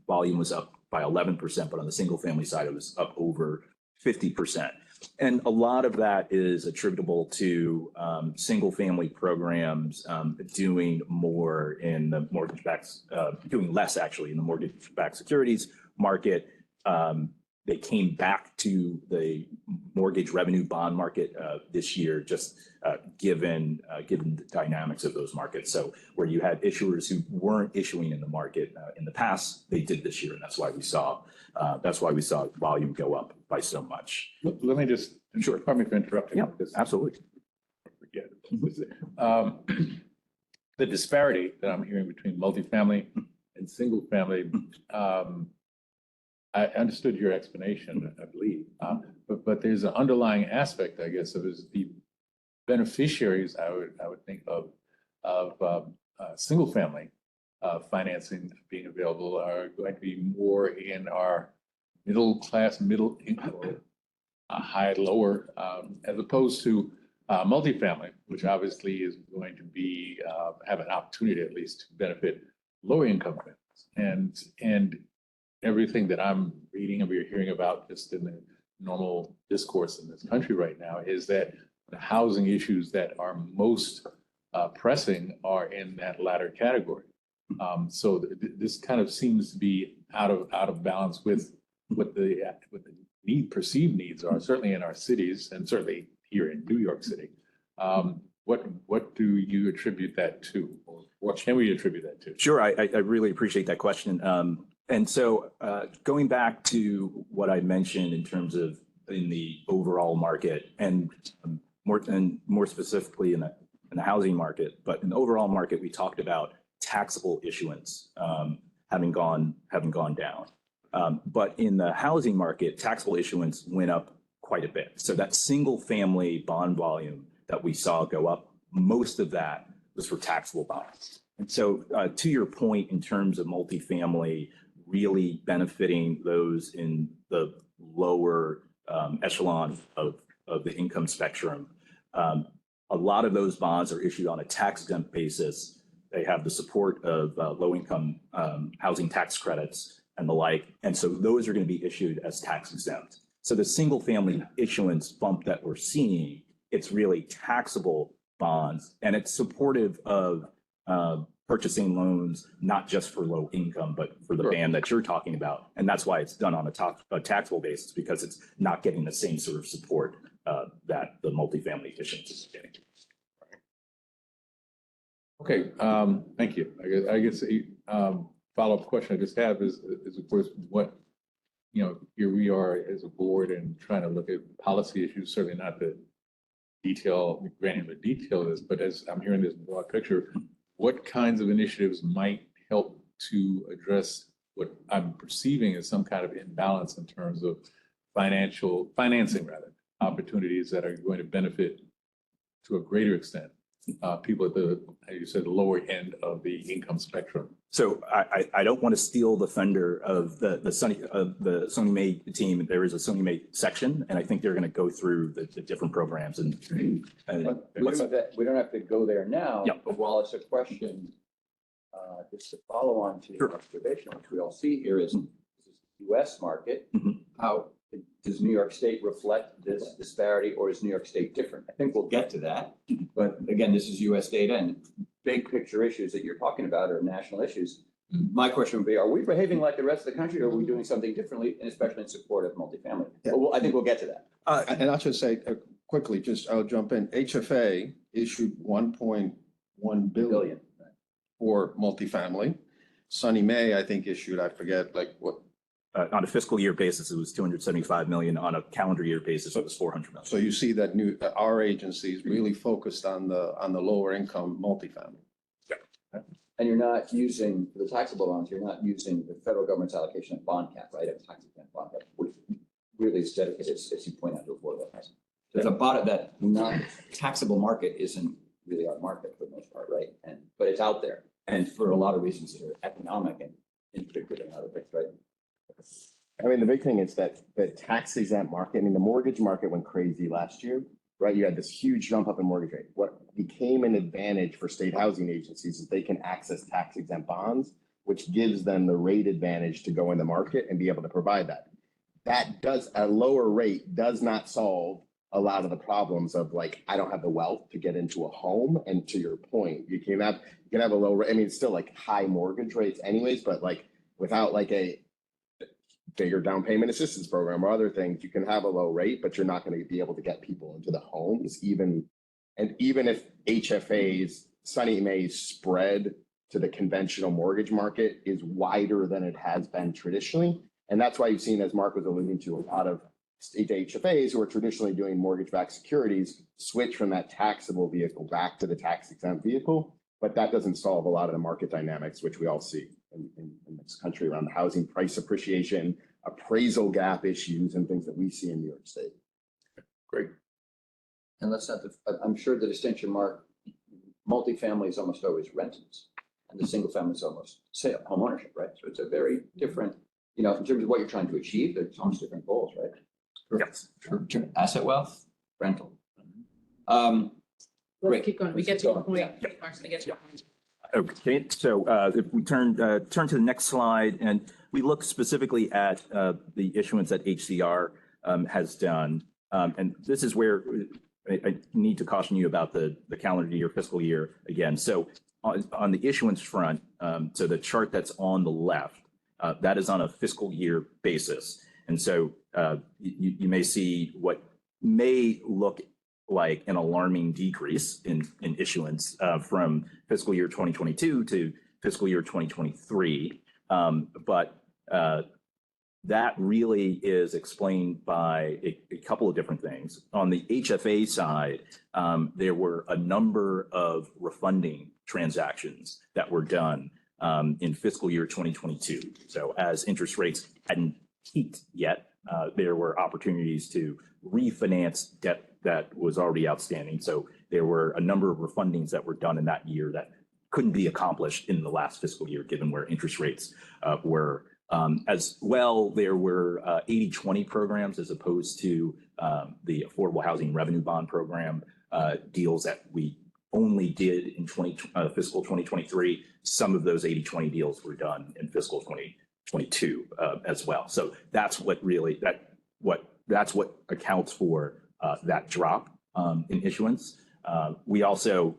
N: volume was up by 11%, but on the single family side, it was up over 50%. And a lot of that is attributable to single family programs doing more in the doing less actually in the mortgage-backed securities market. They came back to the mortgage revenue bond market this year, just given the dynamics of those markets. So where you had issuers who weren't issuing in the market in the past, they did this year, and that's why we saw volume go up by so much.
G: Let me just, sure, pardon me for interrupting.
N: Yeah, absolutely.
G: Forget the disparity that I'm hearing between multifamily and single family. I understood your explanation, I believe, but there's an underlying aspect, I guess, of the beneficiaries. I would think of single family financing being available are going to be more in our middle class, middle income, high, lower, as opposed to multifamily, which obviously is going to be have an opportunity at least to benefit lower income families. And everything that I'm reading and we're hearing about just in the normal discourse in this country right now is that the housing issues that are most pressing are in that latter category. So this kind of seems to be out of balance with what the perceived needs are, certainly in our cities and certainly here in New York City. What do you attribute that to? Or what can we attribute that to?
N: Sure, I really appreciate that question. And so going back to what I mentioned in terms of in the overall market and more specifically in the housing market, but in the overall market, we talked about taxable issuance having gone down. But in the housing market, taxable issuance went up quite a bit. So that single family bond volume that we saw go up, most of that was for taxable bonds. And so to your point, in terms of multifamily really benefiting those in the lower echelon of the income spectrum, a lot of those bonds are issued on a tax exempt basis. They have the support of low income housing tax credits and the like. And so those are going to be issued as tax exempt. So the single family issuance bump that we're seeing, it's really taxable bonds, and it's supportive of purchasing loans, not just for low income, but for the band that you're talking about. And that's why it's done on a taxable basis, because it's not getting the same sort of support that the multifamily issuance is getting.
G: Okay, thank you. I guess a follow-up question I just have is of course, what, here we are as a board and trying to look at policy issues, certainly not the granular detail of this, but as I'm hearing this broad picture, what kinds of initiatives might help to address what I'm perceiving as some kind of imbalance in terms of financing rather, opportunities that are going to benefit to a greater extent people at the, as you said, the lower end of the income spectrum.
N: So I don't want to steal the thunder of the SONYMA team. There is a SONYMA section, and I think they're going to go through the different programs and
B: we don't have to go there now.
N: Yeah.
B: But while it's a question, just to follow on to your observation, which we all see here is U.S. market.
N: Mhm.
B: How does New York State reflect this disparity, or is New York State different? I think we'll get to that. But again, this is U.S. data, and big picture issues that you're talking about are national issues. My question would be, are we behaving like the rest of the country, or are we doing something differently, and especially in support of multifamily?
C: Yeah.
B: Well, I think we'll get to that.
C: And I'll just say quickly, I'll jump in. HFA issued 1.1 billion for multifamily. SONYMA, I think, issued, I forget, like what.
N: on a fiscal year basis, it was 275 million. On a calendar year basis, it was 400 million.
C: So you see that our agencies really focused on the lower income multifamily.
B: And you're not using, for the taxable bonds, you're not using the federal government's allocation of bond cap, right? Of tax exempt bond cap, which really is dedicated, as you point out, to affordable housing. There's a bot that non-taxable market isn't really our market for the most part, right? But it's out there, and for a lot of reasons that are economic and in particular and other things, right?
K: I mean, the big thing is that the tax exempt market, I mean, the mortgage market went crazy last year, right? You had this huge jump up in mortgage rate. What became an advantage for state housing agencies is they can access tax exempt bonds, which gives them the rate advantage to go in the market and be able to provide that. That does, a lower rate does not solve a lot of the problems of like, I don't have the wealth to get into a home. And to your point, you can have a low rate. I mean, it's still like high mortgage rates anyways, but like without like a bigger down payment assistance program or other things, you can have a low rate, but you're not going to be able to get people into the homes even if HFA's, SONYMA's spread to the conventional mortgage market is wider than it has been traditionally. And that's why you've seen, as Mark was alluding to, a lot of state HFAs who are traditionally doing mortgage-backed securities switch from that taxable vehicle back to the tax-exempt vehicle. But that doesn't solve a lot of the market dynamics, which we all see in this country around the housing price appreciation, appraisal gap issues, and things that we see in New York State.
B: Great. And let's not, I'm sure the distinction, Mark, multifamily is almost always rentals, and the single family is almost sale, home ownership, right? So it's a very different, in terms of what you're trying to achieve, there's almost different goals, right?
N: Yes.
B: Sure. Asset wealth, rental.
A: Let's keep going. We get to a point. Mark's gonna get to a point.
N: Okay, so if we turn to the next slide, and we look specifically at the issuance that HCR has done, and this is where I need to caution you about the calendar year, fiscal year again. So on the issuance front, so the chart that's on the left, that is on a fiscal year basis, and so you may see what may look like an alarming decrease in issuance from fiscal year 2022 to fiscal year 2023. But that really is explained by a couple of different things. On the HFA side, there were a number of refunding transactions that were done in fiscal year 2022. So as interest rates hadn't peaked yet, there were opportunities to refinance debt that was already outstanding. So there were a number of refundings that were done in that year that couldn't be accomplished in the last fiscal year, given where interest rates were. As well, there were 80-20 programs as opposed to the Affordable Housing Revenue Bond Program deals that we only did in fiscal 2023. Some of those 80-20 deals were done in fiscal 2022 as well. So that's what really that's what accounts for that drop in issuance. We also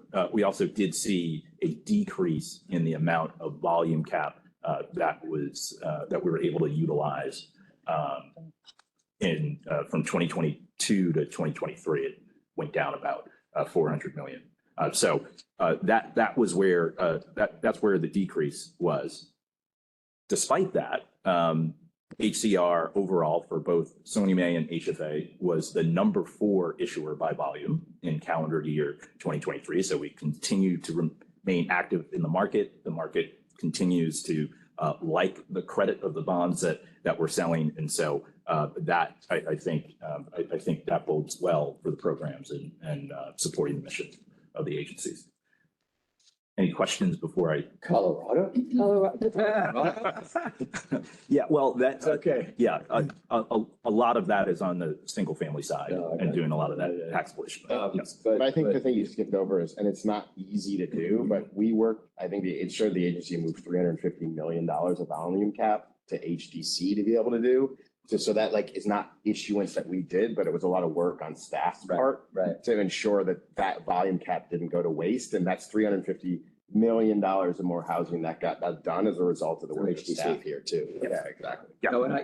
N: did see a decrease in the amount of volume cap that we were able to utilize from 2022 to 2023. It went down about 400 million. So that was where that's where the decrease was. Despite that, HCR overall for both SONYMA and HFA was the number 4 issuer by volume in calendar year 2023. So we continue to remain active in the market. The market continues to like the credit of the bonds that we're selling. And so that I think that bodes well for the programs and supporting the mission of the agencies. Any questions before I?
B: Colorado?
N: Yeah, well, that's
H: Okay.
N: yeah, a lot of that is on the single family side and doing a lot of that taxation.
K: But I think the thing you skipped over is, and it's not easy to do, but we work, I think it showed the agency moved $350 million of volume cap to HTC to be able to do. So that like is not issuance that we did, but it was a lot of work on staff's part to ensure that that volume cap didn't go to waste. And that's $350 million of more housing that got done as a result of the work of staff here too.
B: Yeah, exactly. No, and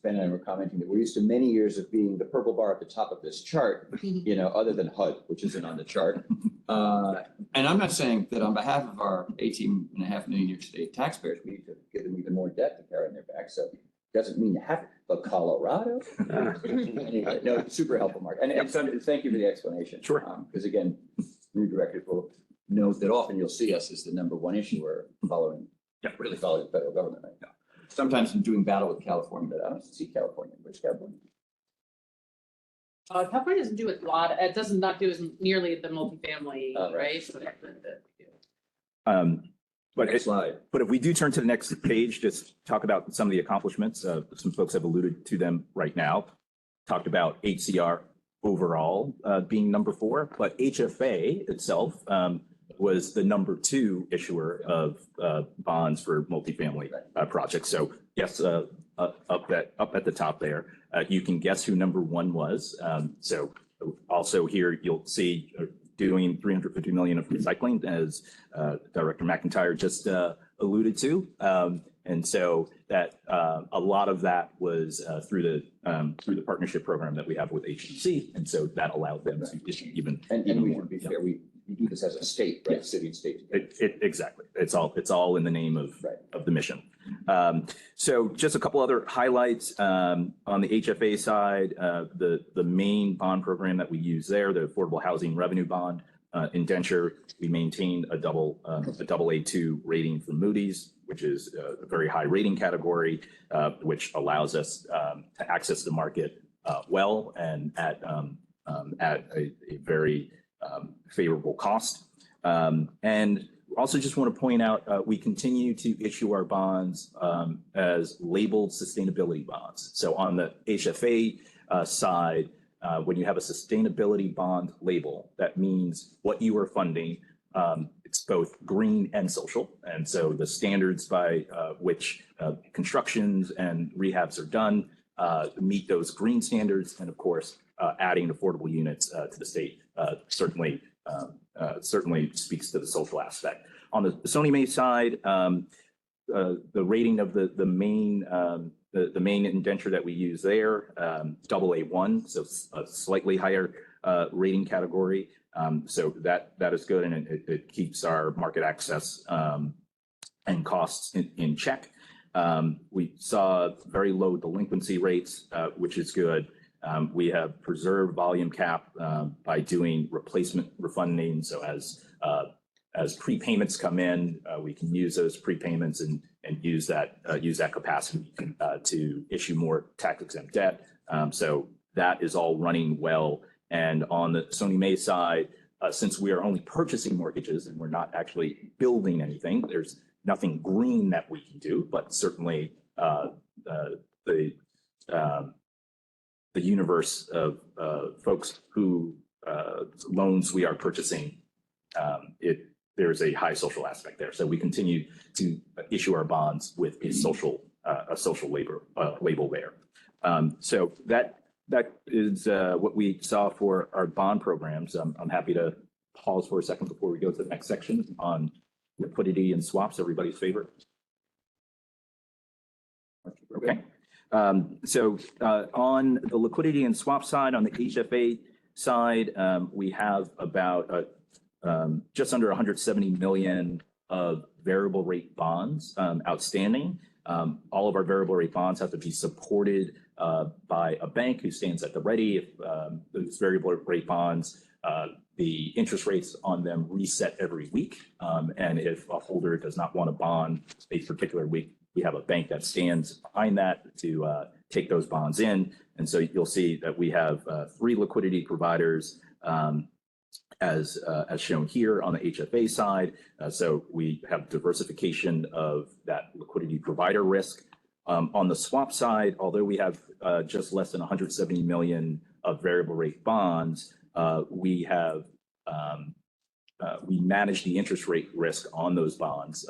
B: Ben and I were commenting that we're used to many years of being the purple bar at the top of this chart, other than HUD, which isn't on the chart. And I'm not saying that on behalf of our 18.5 million New York State taxpayers, we need to give them even more debt to carry on their back. So it doesn't mean to have it, but Colorado. Anyway, no, super helpful, Mark. And so thank you for the explanation.
N: Sure.
B: Because again, new directors will know that often you'll see us as the number one issuer really following the federal government right now. Sometimes I'm doing battle with California, but I don't see California. Where's California?
A: California doesn't do a lot. It does not do as nearly the multifamily, right? So
N: but if we do turn to the next page, just talk about some of the accomplishments. Some folks have alluded to them right now. Talked about HCR overall being number 4, but HFA itself was the number 2 issuer of bonds for multifamily projects. So yes, up at the top there. You can guess who number 1 was. So also here you'll see doing $350 million of recycling, as Director McIntyre just alluded to. And so that a lot of that was through the partnership program that we have with HTFC, and so that allowed them to issue even
B: we
N: more.
B: should be fair, we do this as a state, right? City and state.
N: Exactly. It's all in the name of the mission. So just a couple other highlights on the HFA side. The main bond program that we use there, the Affordable Housing Revenue Bond indenture, we maintained a double A2 rating from Moody's, which is a very high rating category, which allows us to access the market well and at a very favorable cost. And also just want to point out, we continue to issue our bonds as labeled sustainability bonds. So on the HFA side, when you have a sustainability bond label, that means what you are funding, it's both green and social. And so the standards by which constructions and rehabs are done meet those green standards. And of course, adding affordable units to the state certainly speaks to the social aspect. On the SONYMA side, the rating of the main indenture that we use there, AA1, so a slightly higher rating category. So that is good, and it keeps our market access and costs in check. We saw very low delinquency rates, which is good. We have preserved volume cap by doing replacement refunding. So as prepayments come in, we can use those prepayments and use that capacity to issue more tax exempt debt. So that is all running well. And on the SONYMA side, since we are only purchasing mortgages and we're not actually building anything, there's nothing green that we can do, but certainly the universe of folks who loans we are purchasing, there's a high social aspect there. So we continue to issue our bonds with a social label there. So that is what we saw for our bond programs. I'm happy to pause for a second before we go to the next section on liquidity and swaps, everybody's favorite. Okay. So on the liquidity and swap side, on the HFA side, we have about just under 170 million of variable rate bonds outstanding. All of our variable rate bonds have to be supported by a bank who stands at the ready if those variable rate bonds the interest rates on them reset every week. And if a holder does not want a bond a particular week, we have a bank that stands behind that to take those bonds in. And so you'll see that we have 3 liquidity providers as shown here on the HFA side. So we have diversification of that liquidity provider risk. On the swap side, although we have just less than 170 million of variable rate bonds, we manage the interest rate risk on those bonds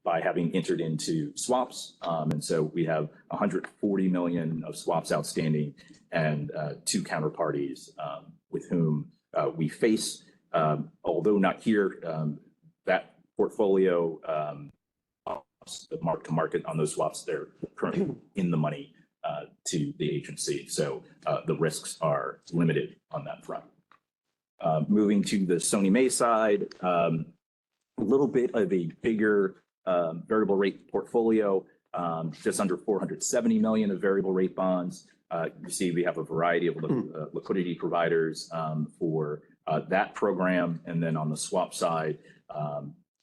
N: by having entered into swaps. And so we have 140 million of swaps outstanding and 2 counterparties with whom we face, although not here, that portfolio, the mark to market on those swaps, they're currently in the money to the agency. So the risks are limited on that front. Moving to the SONYMA side, a little bit of a bigger variable rate portfolio, just under 470 million of variable rate bonds. You see we have a variety of liquidity providers for that program. And then on the swap side,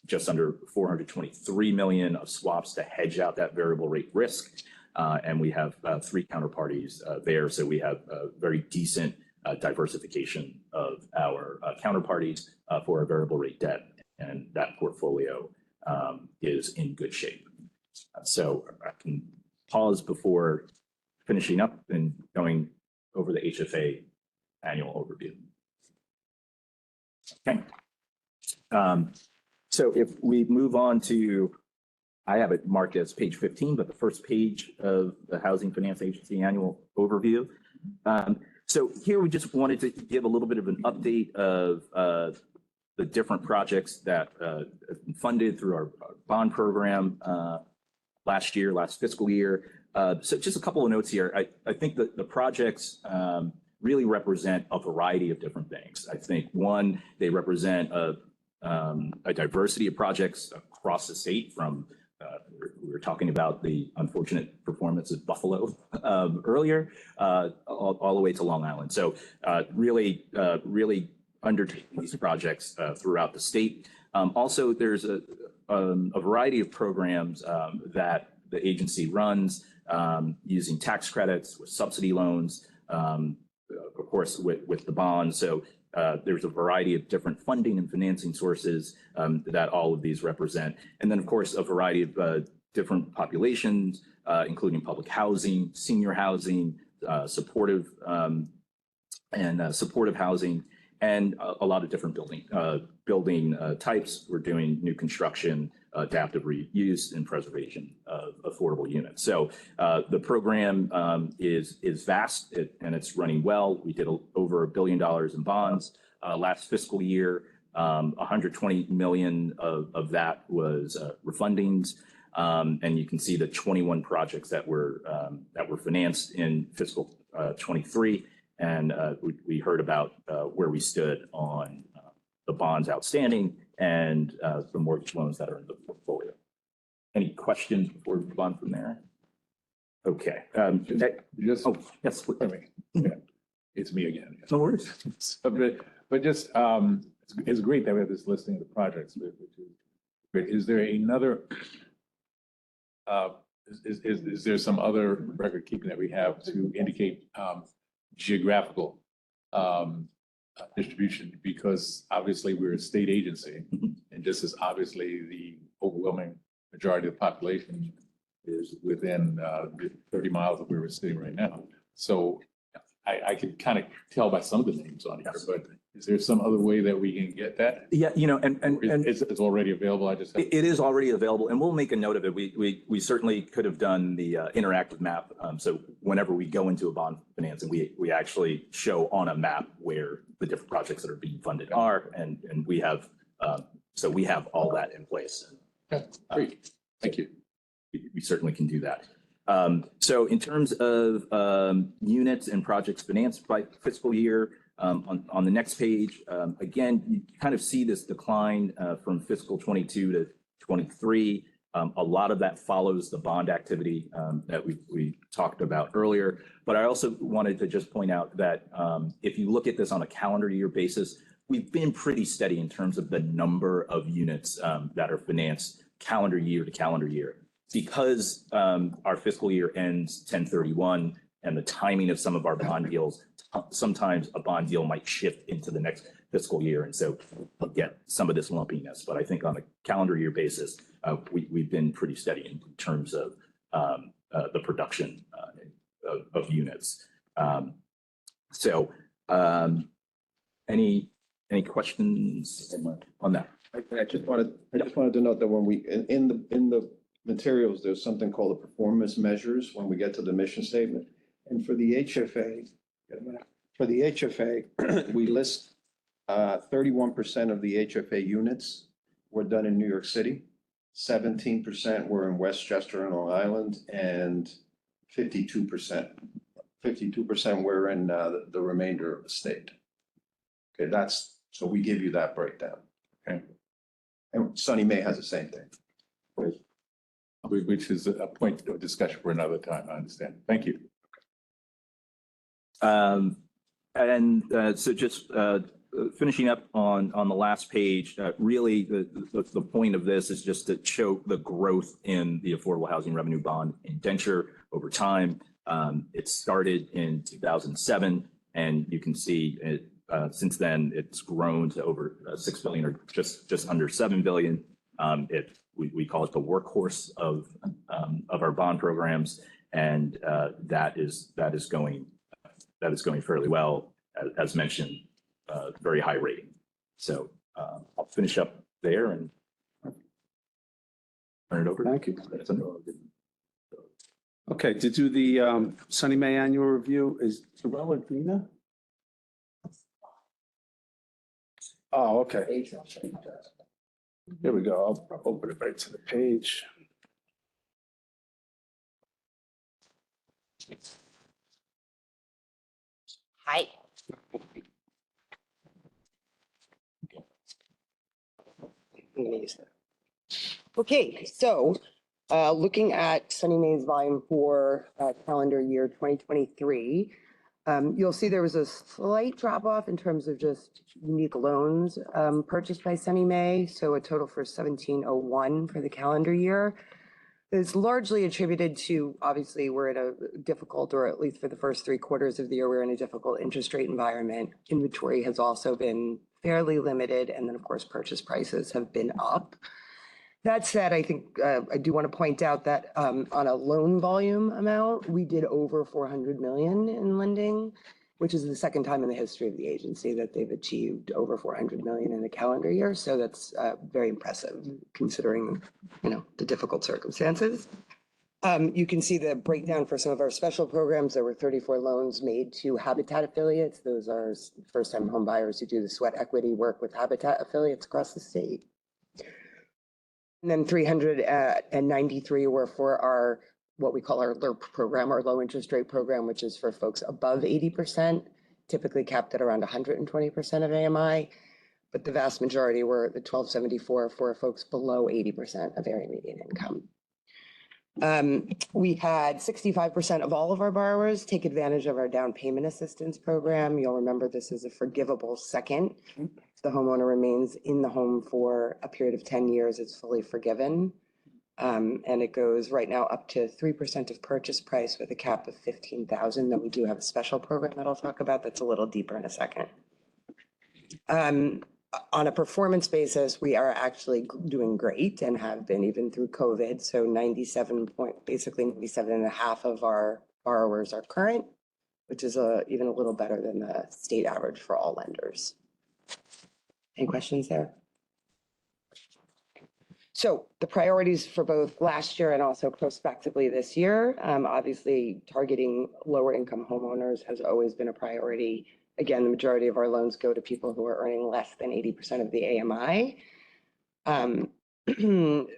N: just under 423 million of swaps to hedge out that variable rate risk. And we have 3 counterparties there. So we have a very decent diversification of our counterparties for our variable rate debt. And that portfolio is in good shape. So I can pause before finishing up and going over the HFA annual overview. Okay. So if we move on to, I have it marked as page 15, but the first page of the Housing Finance Agency annual overview. So here we just wanted to give a little bit of an update of the different projects that have been funded through our bond program last fiscal year. So just a couple of notes here. I think that the projects really represent a variety of different things. I think one, they represent a diversity of projects across the state from, we were talking about the unfortunate performance of Buffalo earlier, all the way to Long Island. So really undertaking these projects throughout the state. Also, there's a variety of programs that the agency runs using tax credits with subsidy loans, of course, with the bonds. So there's a variety of different funding and financing sources that all of these represent. And then, of course, a variety of different populations, including public housing, senior housing, supportive housing, and a lot of different building types. We're doing new construction, adaptive reuse, and preservation of affordable units. So the program is vast and it's running well. We did over $1 billion in bonds last fiscal year. 120 million of that was refundings. And you can see the 21 projects that were financed in fiscal 23. And we heard about where we stood on the bonds outstanding and the mortgage loans that are in the portfolio. Any questions before we move on from there? Okay.
G: Just,
N: oh, yes.
G: Yeah, it's me again.
N: No worries.
G: But just, it's great that we have this listing of the projects. Is there another, is there some other record keeping that we have to indicate geographical distribution? Because obviously we're a state agency, and just as obviously the overwhelming majority of the population is within 30 miles of where we're sitting right now. So I can kind of tell by some of the names on here, but is there some other way that we can get that?
N: Yeah, you know, and
G: it's already available.
N: It is already available, and we'll make a note of it. We certainly could have done the interactive map. So whenever we go into a bond financing, we actually show on a map where the different projects that are being funded are, and we have so we have all that in place.
G: Okay, great. Thank you.
N: We certainly can do that. So in terms of units and projects financed by fiscal year, on the next page, again, you kind of see this decline from fiscal 22 to 23. A lot of that follows the bond activity that we talked about earlier. But I also wanted to just point out that if you look at this on a calendar year basis, we've been pretty steady in terms of the number of units that are financed calendar year to calendar year. Because our fiscal year ends 10/31 and the timing of some of our bond deals, sometimes a bond deal might shift into the next fiscal year. And so we'll get some of this lumpiness. But I think on a calendar year basis, we've been pretty steady in terms of the production of units. Any questions on that?
C: I just wanted to note that when we, in the materials, there's something called the performance measures when we get to the mission statement. And for the HFA, we list 31% of the HFA units were done in New York City, 17% were in Westchester and Long Island, and 52% were in the remainder of the state. Okay, so we give you that breakdown. Okay. And Sunny May has the same thing.
G: Which is a point of discussion for another time, I understand. Thank you.
N: So just finishing up on the last page, really the point of this is just to show the growth in the affordable housing revenue bond indenture over time. It started in 2007, and you can see it, since then it's grown to over 6 billion, or just under 7 billion. We call it the workhorse of our bond programs, and that is going fairly well, as mentioned, very high rating. So I'll finish up there and turn it over.
H: Thank you. Okay, to do the Sunny May annual review is Terrell and Dina? Oh, okay. Here we go. I'll open it right to the page.
O: Hi. Okay, so looking at Sunny May's volume for calendar year 2023, you'll see there was a slight drop off in terms of just unique loans purchased by Sunny May. So a total for 1701 for the calendar year. It's largely attributed to, obviously, we're in a difficult, or at least for the first 3 quarters of the year, we're in a difficult interest rate environment. Inventory has also been fairly limited. And then, of course, purchase prices have been up. That said, I think I do want to point out that on a loan volume amount, we did over 400 million in lending, which is the second time in the history of the agency that they've achieved over 400 million in a calendar year. So that's very impressive considering, the difficult circumstances. You can see the breakdown for some of our special programs. There were 34 loans made to Habitat affiliates. Those are first-time home buyers who do the sweat equity work with Habitat affiliates across the state. And then 393 were for our, what we call our LIRP program, our low interest rate program, which is for folks above 80%, typically capped at around 120% of AMI. But the vast majority were the 1274 for folks below 80% of area median income. We had 65% of all of our borrowers take advantage of our down payment assistance program. You'll remember this is a forgivable second. If the homeowner remains in the home for a period of 10 years, it's fully forgiven. And it goes right now up to 3% of purchase price with a cap of 15,000. Then we do have a special program that I'll talk about that's a little deeper in a second. On a performance basis, we are actually doing great and have been even through COVID. So 97.5 of our borrowers are current, which is even a little better than the state average for all lenders. Any questions there? So the priorities for both last year and also prospectively this year, obviously targeting lower income homeowners has always been a priority. Again, the majority of our loans go to people who are earning less than 80% of the AMI.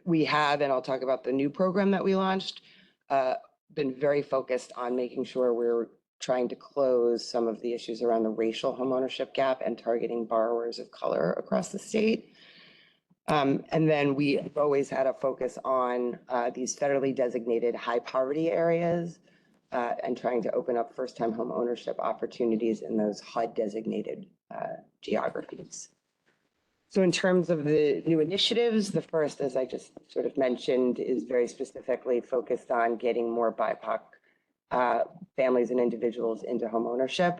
O: We have, and I'll talk about the new program that we launched, been very focused on making sure we're trying to close some of the issues around the racial homeownership gap and targeting borrowers of color across the state. And then we have always had a focus on these federally designated high poverty areas and trying to open up first-time home ownership opportunities in those HUD designated geographies. So in terms of the new initiatives, the first, as I just sort of mentioned, is very specifically focused on getting more BIPOC families and individuals into homeownership.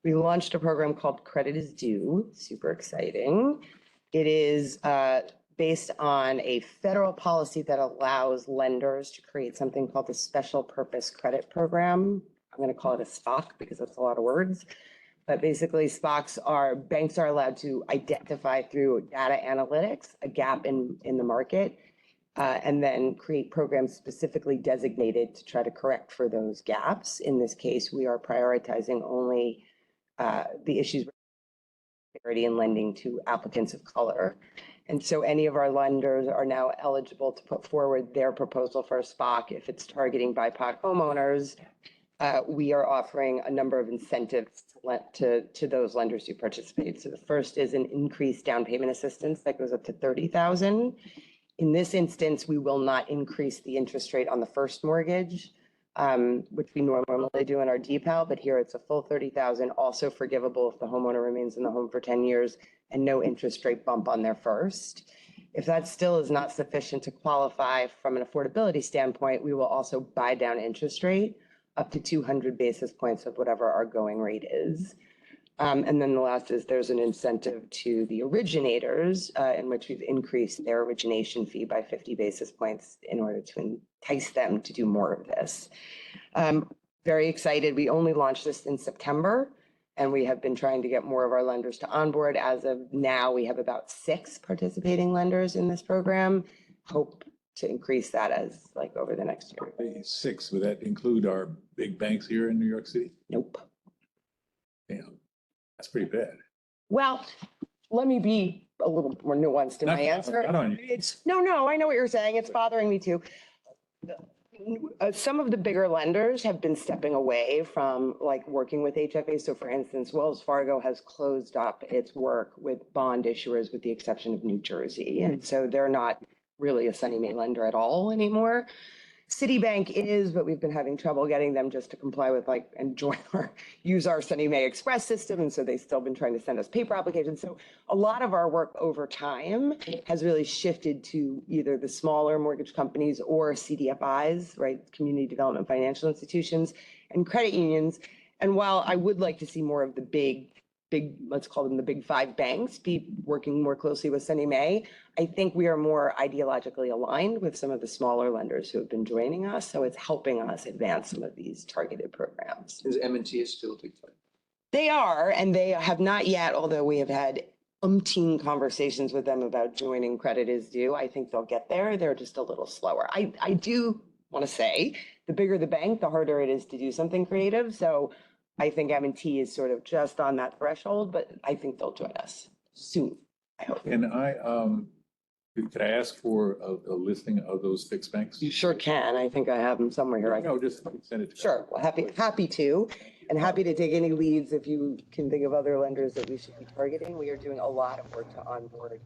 O: We launched a program called Credit is Due, super exciting. It is based on a federal policy that allows lenders to create something called the Special Purpose Credit Program. I'm going to call it a SPOC because that's a lot of words. But basically, SPOCs are, banks are allowed to identify through data analytics a gap in the market, and then create programs specifically designated to try to correct for those gaps. In this case, we are prioritizing only the issues in lending to applicants of color. And so any of our lenders are now eligible to put forward their proposal for a SPOC. If it's targeting BIPOC homeowners, we are offering a number of incentives to those lenders who participate. So the first is an increased down payment assistance that goes up to $30,000. In this instance, we will not increase the interest rate on the first mortgage, which we normally do in our DPAL, but here it's a full $30,000, also forgivable if the homeowner remains in the home for 10 years, and no interest rate bump on their first. If that still is not sufficient to qualify from an affordability standpoint, we will also buy down interest rate up to 200 basis points of whatever our going rate is. And then the last is there's an incentive to the originators in which we've increased their origination fee by 50 basis points in order to entice them to do more of this. Very excited. We only launched this in September, and we have been trying to get more of our lenders to onboard. As of now, we have about 6 participating lenders in this program. Hope to increase that as like over the next year.
G: 6, would that include our big banks here in New York City?
O: Nope.
G: Damn, that's pretty bad.
O: Well, let me be a little more nuanced in my answer.
G: I don't.
O: No, I know what you're saying. It's bothering me too. Some of the bigger lenders have been stepping away from like working with HFA. So for instance, Wells Fargo has closed up its work with bond issuers with the exception of New Jersey. And so they're not really a Sunny Mae lender at all anymore. Citibank is, but we've been having trouble getting them just to comply with like and join or use our Sunny Mae Express system. And so they've still been trying to send us paper applications. So a lot of our work over time has really shifted to either the smaller mortgage companies or CDFIs, right? Community Development Financial Institutions and credit unions. And while I would like to see more of the big, let's call them the big 5 banks, be working more closely with Sunny Mae, I think we are more ideologically aligned with some of the smaller lenders who have been joining us. So it's helping us advance some of these targeted programs.
B: Is M&T still a big fan?
O: They are, and they have not yet, although we have had umpteen conversations with them about joining Credit is Due. I think they'll get there. They're just a little slower. I do want to say the bigger the bank, the harder it is to do something creative. So I think M&T is sort of just on that threshold, but I think they'll join us soon, I hope.
G: And could I ask for a listing of those fixed banks?
O: You sure can. I think I have them somewhere here.
G: No, just send it to me.
O: Sure, well, happy to, and happy to take any leads if you can think of other lenders that we should be targeting. We are doing a lot of work to onboard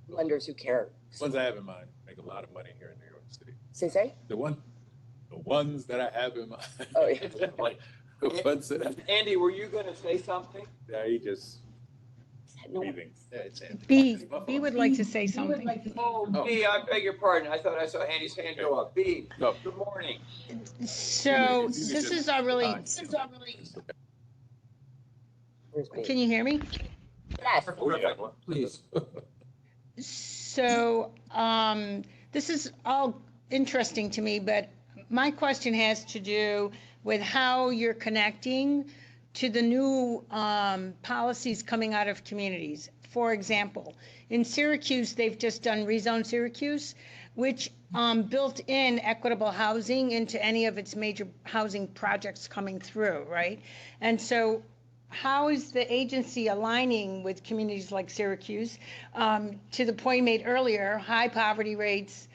O: lenders who care.
G: The ones I have in mind make a lot of money here in New York City.
O: Say?
G: The ones that I have in mind.
O: Oh, yeah.
G: Like, the ones that
B: Andy, were you going to say something?
G: Yeah, he just breathing. Yeah, it's Andy.
P: B would like to say something.
B: Oh, B, I beg your pardon. I thought I saw Andy's hand go up. B, good morning.
P: So this is our really. Can you hear me?
O: Yes.
B: Please.
P: So this is all interesting to me, but my question has to do with how you're connecting to the new policies coming out of communities. For example, in Syracuse, they've just done Rezone Syracuse, which built in equitable housing into any of its major housing projects coming through, right? And so how is the agency aligning with communities like Syracuse? To the point made earlier, high poverty rates,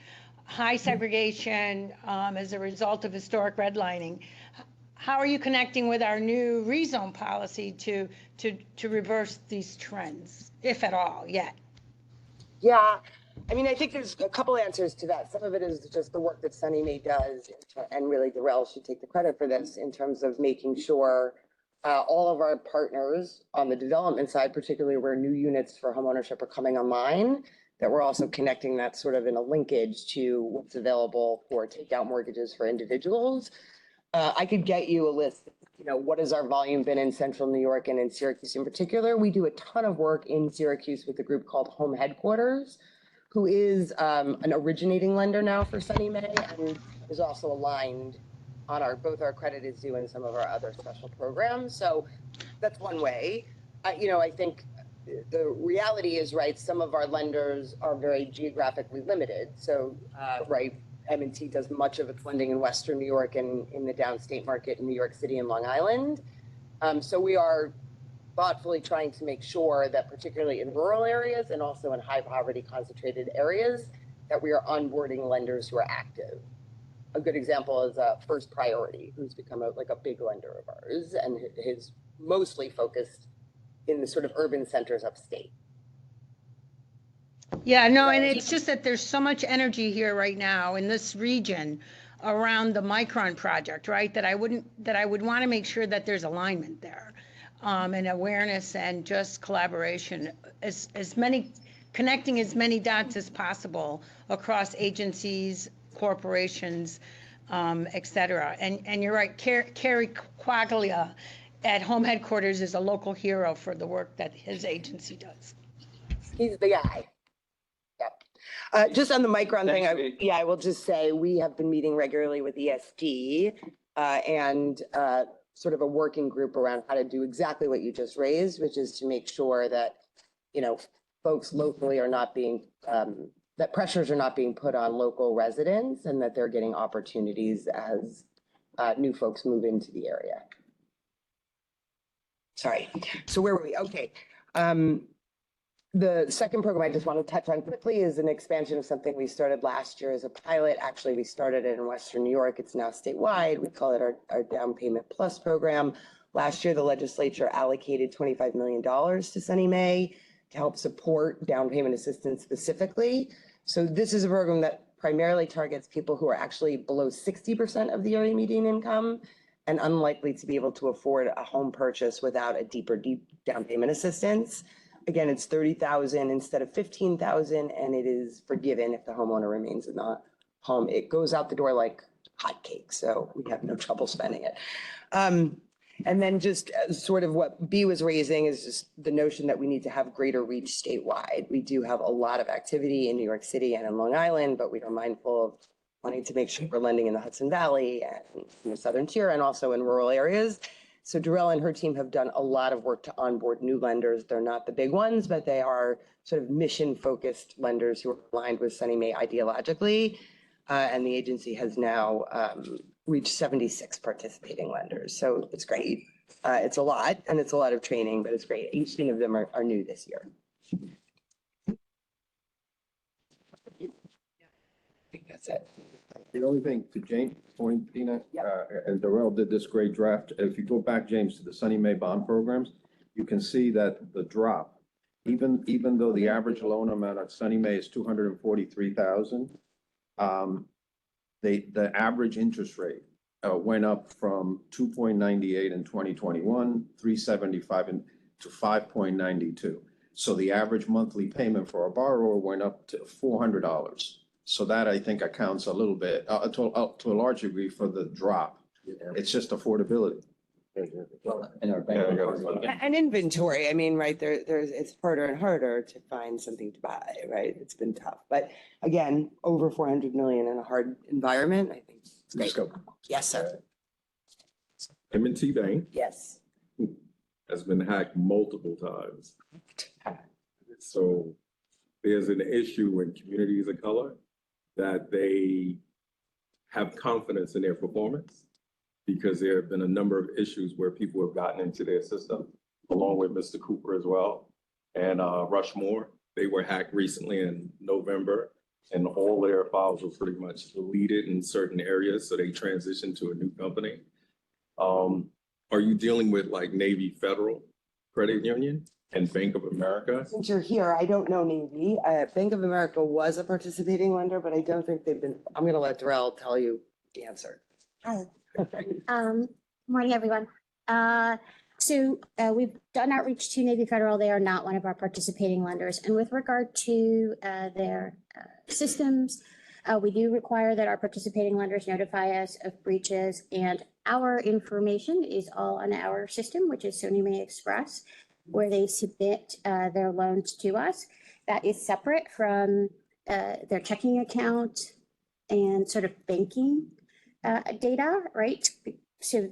P: high segregation as a result of historic redlining. How are you connecting with our new rezone policy to reverse these trends, if at all, yet?
O: Yeah, I mean, I think there's a couple answers to that. Some of it is just the work that Sunny Mae does, and really Darrell should take the credit for this in terms of making sure all of our partners on the development side, particularly where new units for homeownership are coming online, that we're also connecting that sort of in a linkage to what's available for takeout mortgages for individuals. I could get you a list, what has our volume been in central New York and in Syracuse in particular? We do a ton of work in Syracuse with a group called Home Headquarters, who is an originating lender now for SONYMA and is also aligned on both our credit is due and some of our other special programs. So that's one way. I think the reality is, right, some of our lenders are very geographically limited. So, right, M&T does much of its lending in Western New York and in the downstate market in New York City and Long Island. So we are thoughtfully trying to make sure that particularly in rural areas and also in high poverty concentrated areas, that we are onboarding lenders who are active. A good example is First Priority, who's become a big lender of ours and is mostly focused in the sort of urban centers upstate.
P: Yeah, no, and it's just that there's so much energy here right now in this region around the Micron project, right? That I would want to make sure that there's alignment there, and awareness and just collaboration, connecting as many dots as possible across agencies, corporations, et cetera. And you're right, Kerry Quaglia at Home Headquarters is a local hero for the work that his agency does.
O: He's the guy. Yep. Just on the Micron thing, I will just say we have been meeting regularly with ESD and sort of a working group around how to do exactly what you just raised, which is to make sure that, folks locally are not being, that pressures are not being put on local residents and that they're getting opportunities as new folks move into the area. Sorry. So where were we? Okay. The second program I just want to touch on quickly is an expansion of something we started last year as a pilot. Actually, we started it in Western New York. It's now statewide. We call it our Down Payment Plus program. Last year, the legislature allocated $25 million to SONYMA to help support down payment assistance specifically. So this is a program that primarily targets people who are actually below 60% of the area median income and unlikely to be able to afford a home purchase without a deep down payment assistance. Again, it's $30,000 instead of $15,000, and it is forgiven if the homeowner remains in the home. It goes out the door like hotcakes, so we have no trouble spending it. And then just sort of what B was raising is just the notion that we need to have greater reach statewide. We do have a lot of activity in New York City and in Long Island, but we are mindful of wanting to make sure we're lending in the Hudson Valley and in the Southern Tier and also in rural areas. So Darrell and her team have done a lot of work to onboard new lenders. They're not the big ones, but they are sort of mission-focused lenders who are aligned with SONYMA ideologically. And the agency has now reached 76 participating lenders. So it's great. It's a lot, and it's a lot of training, but it's great. 18 of them are new this year. I think that's it.
C: The only thing to James' point, Dina, and Darrell did this great draft. If you go back, James, to the SONYMA bond programs, you can see that the drop, even though the average loan amount at SONYMA is $243,000, the average interest rate went up from 2.98 in 2021, 3.75 to 5.92. So the average monthly payment for a borrower went up to $400. So that I think accounts a little bit, to a large degree, for the drop. It's just affordability.
O: And inventory. I mean, right, it's harder and harder to find something to buy, right? It's been tough. But again, over 400 million in a hard environment, I think it's great. Yes, sir.
M: M&T Bank.
O: Yes.
M: Has been hacked multiple times. So there's an issue in communities of color that they have confidence in their performance, because there have been a number of issues where people have gotten into their system, along with Mr. Cooper as well, and Rushmore. They were hacked recently in November, and all their files were pretty much deleted in certain areas, so they transitioned to a new company. Are you dealing with like Navy Federal Credit Union and Bank of America?
O: Since you're here, I don't know Navy. Bank of America was a participating lender, but I don't think they've been. I'm going to let Darrell tell you the answer.
Q: Morning, everyone. So we've done outreach to Navy Federal. They are not one of our participating lenders. And with regard to their systems, we do require that our participating lenders notify us of breaches, and our information is all on our system, which is SONYMA Express, where they submit their loans to us. That is separate from their checking account and sort of banking data, right? So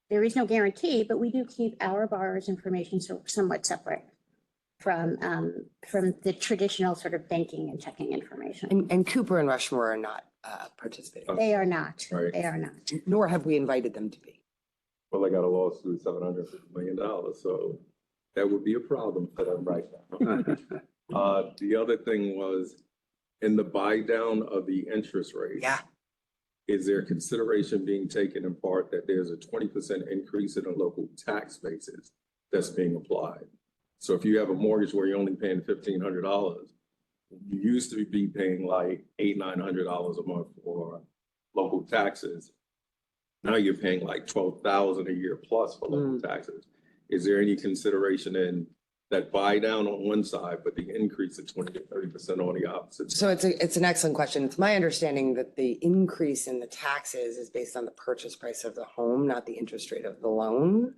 Q: there is no guarantee, but we do keep our borrowers' information somewhat separate from the traditional sort of banking and checking information.
O: And Cooper and Rushmore are not participating.
Q: They are not.
M: Right.
Q: They are not.
O: Nor have we invited them to be.
M: Well, they got a lawsuit, $750 million, so that would be a problem for them right now. The other thing was, in the buy down of the interest rate.
O: Yeah.
M: Is there consideration being taken in part that there's a 20% increase in the local tax basis that's being applied? So if you have a mortgage where you're only paying $1,500, you used to be paying like $800-900 a month for local taxes. Now you're paying like $12,000 a year plus for local taxes. Is there any consideration in that buy down on one side, but the increase of 20 to 30% on the opposite?
O: So it's an excellent question. It's my understanding that the increase in the taxes is based on the purchase price of the home, not the interest rate of the loan.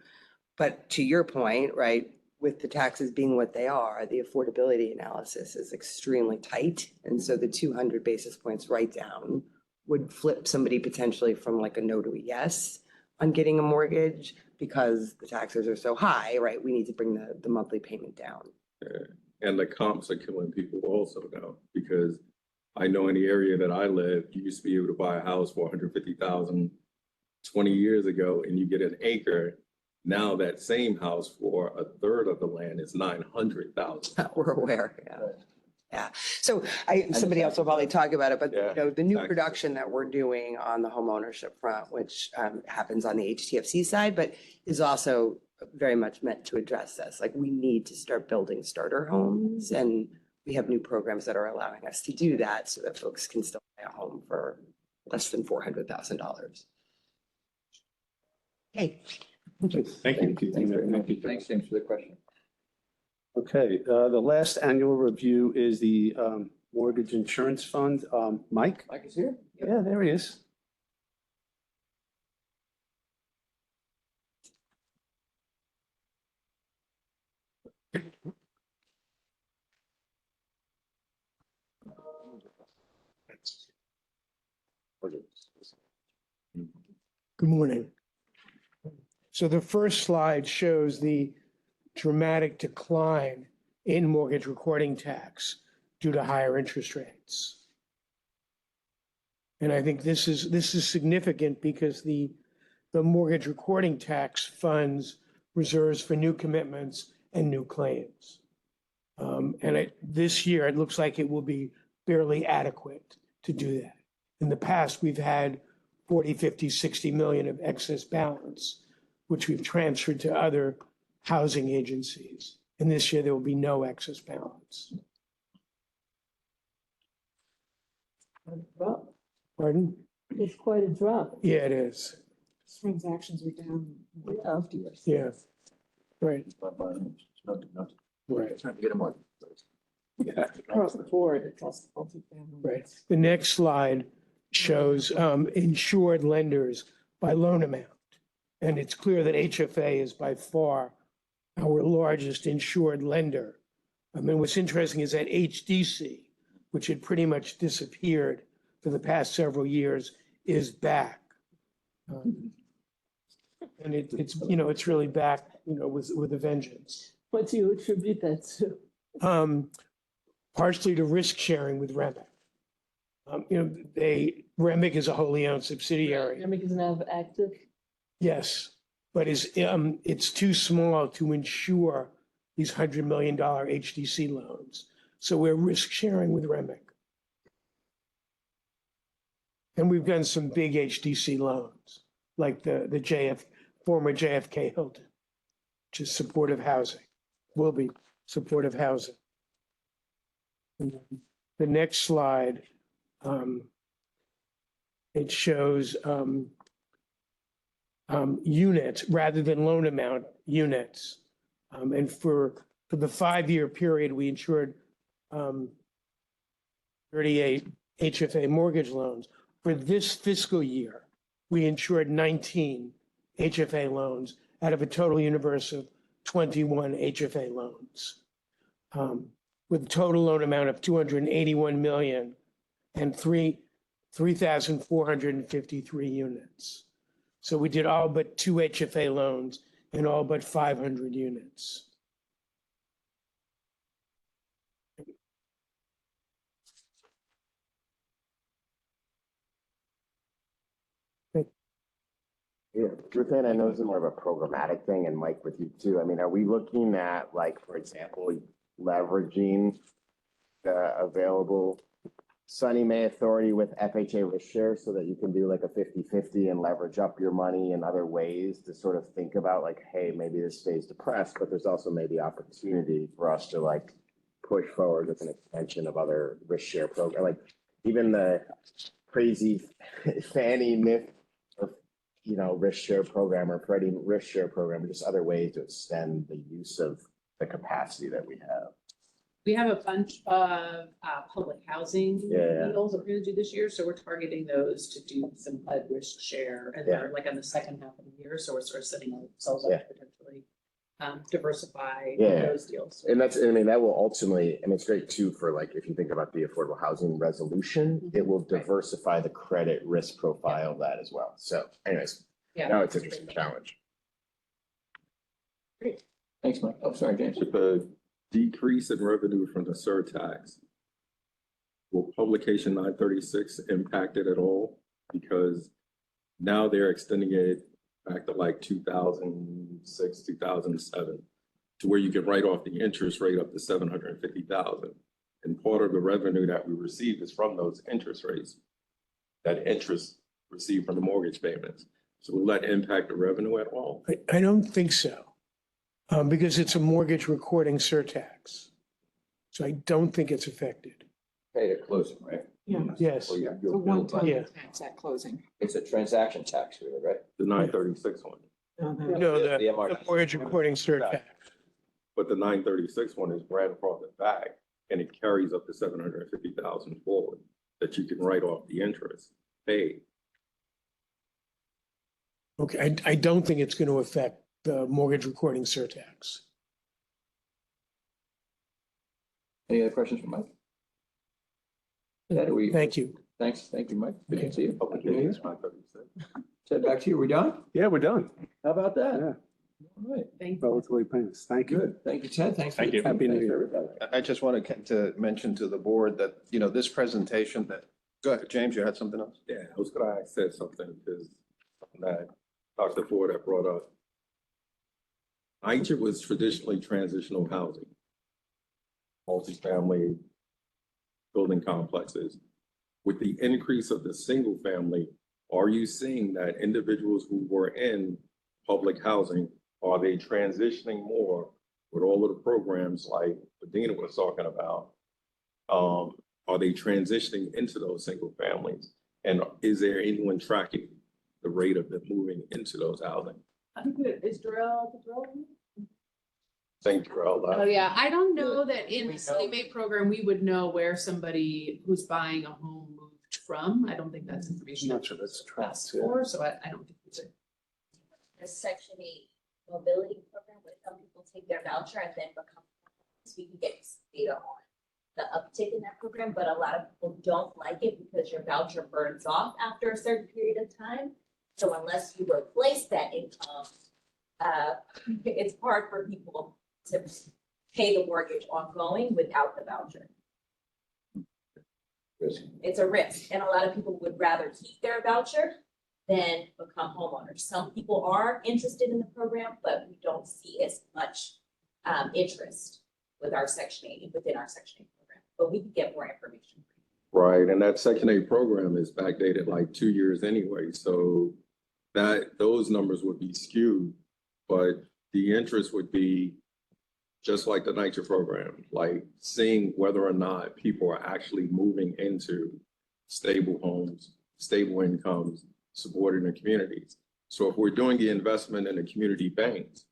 O: But to your point, right, with the taxes being what they are, the affordability analysis is extremely tight. And so the 200 basis points write down would flip somebody potentially from like a no to a yes on getting a mortgage, because the taxes are so high, right? We need to bring the monthly payment down.
M: And the comps are killing people also now, because I know in the area that I live, you used to be able to buy a house for 150,000 20 years ago, and you get an acre. Now that same house for a third of the land is 900,000.
O: We're aware, yeah. Yeah, so somebody else will probably talk about it, but you know, the new production that we're doing on the home ownership front, which happens on the HTFC side, but is also very much meant to address this. Like, we need to start building starter homes, and we have new programs that are allowing us to do that so that folks can still buy a home for less than $400,000. Okay.
H: Thank you.
B: Thank you. Thanks, James, for the question.
H: Okay, the last annual review is the Mortgage Insurance Fund. Mike?
B: Mike is here?
H: Yeah, there he is.
R: Good morning. So the first slide shows the dramatic decline in mortgage recording tax due to higher interest rates. And I think this is significant because the mortgage recording tax funds reserves for new commitments and new claims. This year, it looks like it will be barely adequate to do that. In the past, we've had 40, 50, 60 million of excess balance, which we've transferred to other housing agencies. And this year, there will be no excess balance. Pardon?
D: It's quite a drop.
R: Yeah, it is.
D: Transactions are down after years.
R: Yeah, right. Right.
B: Trying to get them on.
R: Yeah.
D: Across the board, across the multifamily.
R: Right. The next slide shows insured lenders by loan amount. And it's clear that HFA is by far our largest insured lender. I mean, what's interesting is that HDC, which had pretty much disappeared for the past several years, is back. And it's really back, with a vengeance.
D: What do you attribute that to?
R: Partially to risk sharing with REMIC. REMIC is a wholly owned subsidiary.
D: REMIC is now active?
R: Yes, but it's too small to insure these $100 million HDC loans. So we're risk sharing with REMIC. And we've done some big HDC loans, like the former JFK Hilton, which is supportive housing, will be supportive housing. And the next slide, it shows units rather than loan amount units. And for the 5-year period, we insured 38 HFA mortgage loans. For this fiscal year, we insured 19 HFA loans out of a total universe of 21 HFA loans, with a total loan amount of 281 million and 3,453 units. So we did all but 2 HFA loans and all but 500 units.
K: Yeah, Ruthann, I know this is more of a programmatic thing, and Mike with you too. I mean, are we looking at, like, for example, leveraging the available SONYMA authority with FHA risk share so that you can do like a 50-50 and leverage up your money in other ways to sort of think about like, hey, maybe this stays depressed, but there's also maybe opportunity for us to like push forward with an extension of other risk share program, like even the crazy Fannie NIF or, you know, risk share program or Freddie risk share program, or just other ways to extend the use of the capacity that we have.
A: We have a bunch of public housing
K: Yeah.
A: deals that we're gonna do this year, so we're targeting those to do some HUD risk share, and they're like on the second half of the year, so we're sort of setting ourselves up to potentially diversify those deals.
K: And that's, I mean, that will ultimately, I mean, it's great too for like, if you think about the affordable housing resolution, it will diversify the credit risk profile of that as well. So anyways, now it's an interesting challenge.
B: Great. Thanks, Mike. Oh, sorry, James.
M: The decrease in revenue from the surtax, will publication 936 impact it at all? Because now they're extending it back to like 2006, 2007, to where you can write off the interest rate up to 750,000. And part of the revenue that we receive is from those interest rates, that interest received from the mortgage payments. So will that impact the revenue at all?
R: I don't think so, because it's a mortgage recording surtax. So I don't think it's affected.
B: Paid at closing, right?
D: Yeah.
R: Yes.
B: Well,
D: It's a
B: you're billed
D: one-time
B: on-
D: tax at closing.
B: It's a transaction tax, really, right?
M: The 936 one.
R: No,
B: The
R: the
B: MR.
R: mortgage recording surtax.
M: But the 936 one is grandfathered back, and it carries up to 750,000 forward that you can write off the interest paid.
R: Okay, I don't think it's going to affect the mortgage recording surtax.
B: Any other questions for Mike? Ted, are we?
R: Thank you.
B: Thanks. Thank you, Mike. Good to see you.
M: Publication is 936.
B: Ted, back to you. Are we done?
H: Yeah, we're done.
B: How about that?
H: Yeah.
B: All right.
A: Thank
H: Relatively painless. Thank you.
B: Good. Thank you, Ted. Thanks.
C: Thank you.
H: Happy New
B: Thanks,
H: Year.
B: everybody.
C: I just wanted to mention to the board that, you know, this presentation that, go ahead, James, you had something else?
M: Yeah, I was gonna say something because that Dr. Ford had brought up. NYCHA was traditionally transitional housing, multifamily building complexes. With the increase of the single family, are you seeing that individuals who were in public housing, are they transitioning more with all of the programs like Dina was talking about? Are they transitioning into those single families? And is there anyone tracking the rate of them moving into those housing?
A: I think that is Darrell.
M: Thank you, Darrell.
A: Oh, yeah. I don't know that in the SONYMA program, we would know where somebody who's buying a home moved from. I don't think that's information.
H: Not sure that's
A: asked for, so I don't think it's a.
I: The Section 8 mobility program, where some people take their voucher and then become, so we can get data on the uptick in that program, but a lot of people don't like it because your voucher burns off after a certain period of time. So unless you replace that income, it's hard for people to pay the mortgage ongoing without the voucher. It's a risk, and a lot of people would rather keep their voucher than become homeowners. Some people are interested in the program, but we don't see as much interest with our Section 8, within our Section 8 program, but we can get more information.
M: Right, and that Section 8 program is backdated like 2 years anyway, so that those numbers would be skewed, but the interest would be just like the NYCHA program, like seeing whether or not people are actually moving into stable homes, stable incomes, supporting their communities. So if we're doing the investment in the community banks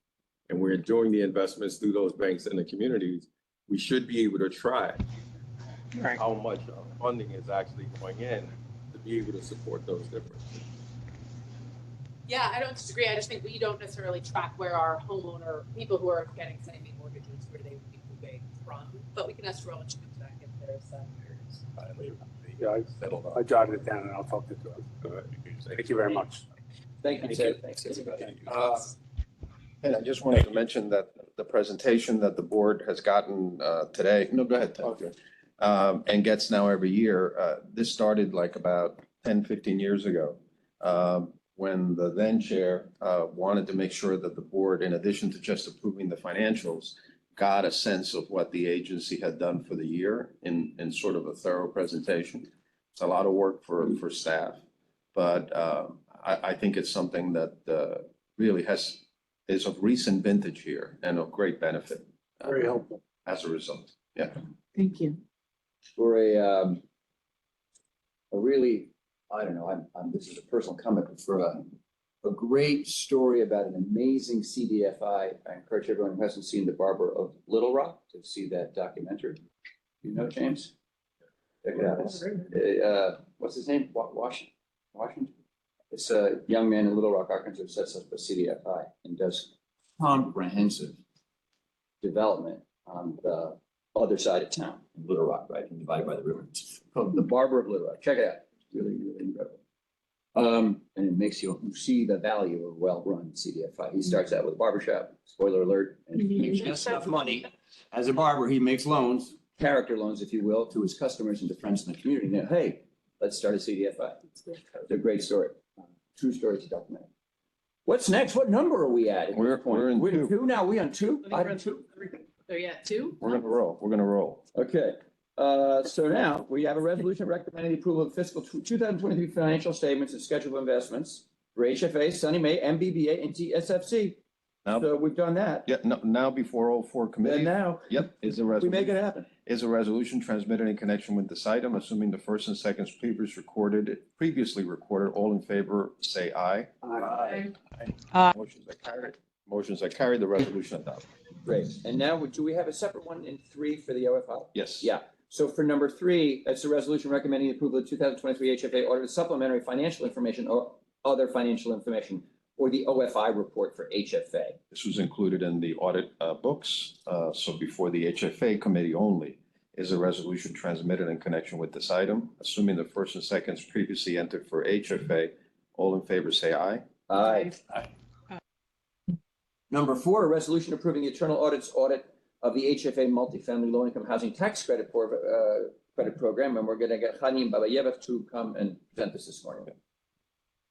M: and we're doing the investments through those banks in the communities, we should be able to track how much funding is actually going in to be able to support those differences.
A: Yeah, I don't disagree. I just think we don't necessarily track where our homeowner, people who are getting Fannie mortgages, where they would be moving from, but we can ask Roland to come back if there's
H: Yeah, I jotted it down and I'll talk to you. Thank you very much.
B: Thank you, Ted. Thanks, everybody.
C: And I just wanted to mention that the presentation that the board has gotten today, no, go ahead, Ted. And gets now every year, this started like about 10, 15 years ago, when the then chair wanted to make sure that the board, in addition to just approving the financials, got a sense of what the agency had done for the year in sort of a thorough presentation. It's a lot of work for staff, but I think it's something that really is of recent vintage here and of great benefit.
H: Very helpful.
C: As a result, yeah.
D: Thank you.
B: For a really, I don't know, this is a personal comment, but for a great story about an amazing CDFI. I encourage everyone who hasn't seen The Barber of Little Rock to see that documentary. You know, James? Check it out. What's his name? Washington? It's a young man in Little Rock, Arkansas, who sets up a CDFI and does comprehensive development on the other side of town, in Little Rock, right, and divided by the river. It's called The Barber of Little Rock. Check it out. It's really, really incredible. And it makes you see the value of a well-run CDFI. He starts out with a barbershop, spoiler alert, and he makes just enough money. As a barber, he makes loans, character loans, if you will, to his customers and to friends in the community. Now, hey, let's start a CDFI. It's a great story. True story to document. What's next? What number are we at?
C: We're in two.
B: Now, we on two?
A: Item two? So yeah, two?
C: We're gonna roll.
B: Okay. So now we have a resolution recommending the approval of fiscal 2023 financial statements and schedule of investments for HFA, SONYMA, MBBA, and TSFC.
C: Now,
B: So we've done that.
C: yeah, now before all four committees.
B: And now
C: Yep, is a
B: we
C: resolution.
B: make it happen.
C: Is a resolution transmitted in connection with this item, assuming the first and second previously recorded, all in favor, say aye.
B: Aye.
C: Motions are carried, the resolution adopted.
B: Great. And now do we have a separate one in 3 for the OFI?
C: Yes.
B: Yeah. So for number 3, that's a resolution recommending the approval of 2023 HFA audit of supplementary financial information or other financial information, or the OFI report for HFA.
C: This was included in the audit books. So before the HFA committee only is a resolution transmitted in connection with this item, assuming the first and seconds previously entered for HFA. All in favor, say aye.
B: Aye. Number 4, a resolution approving the internal audit of the HFA multifamily low-income housing tax credit program, and we're going to get Hanim Babayeva to come and present this morning.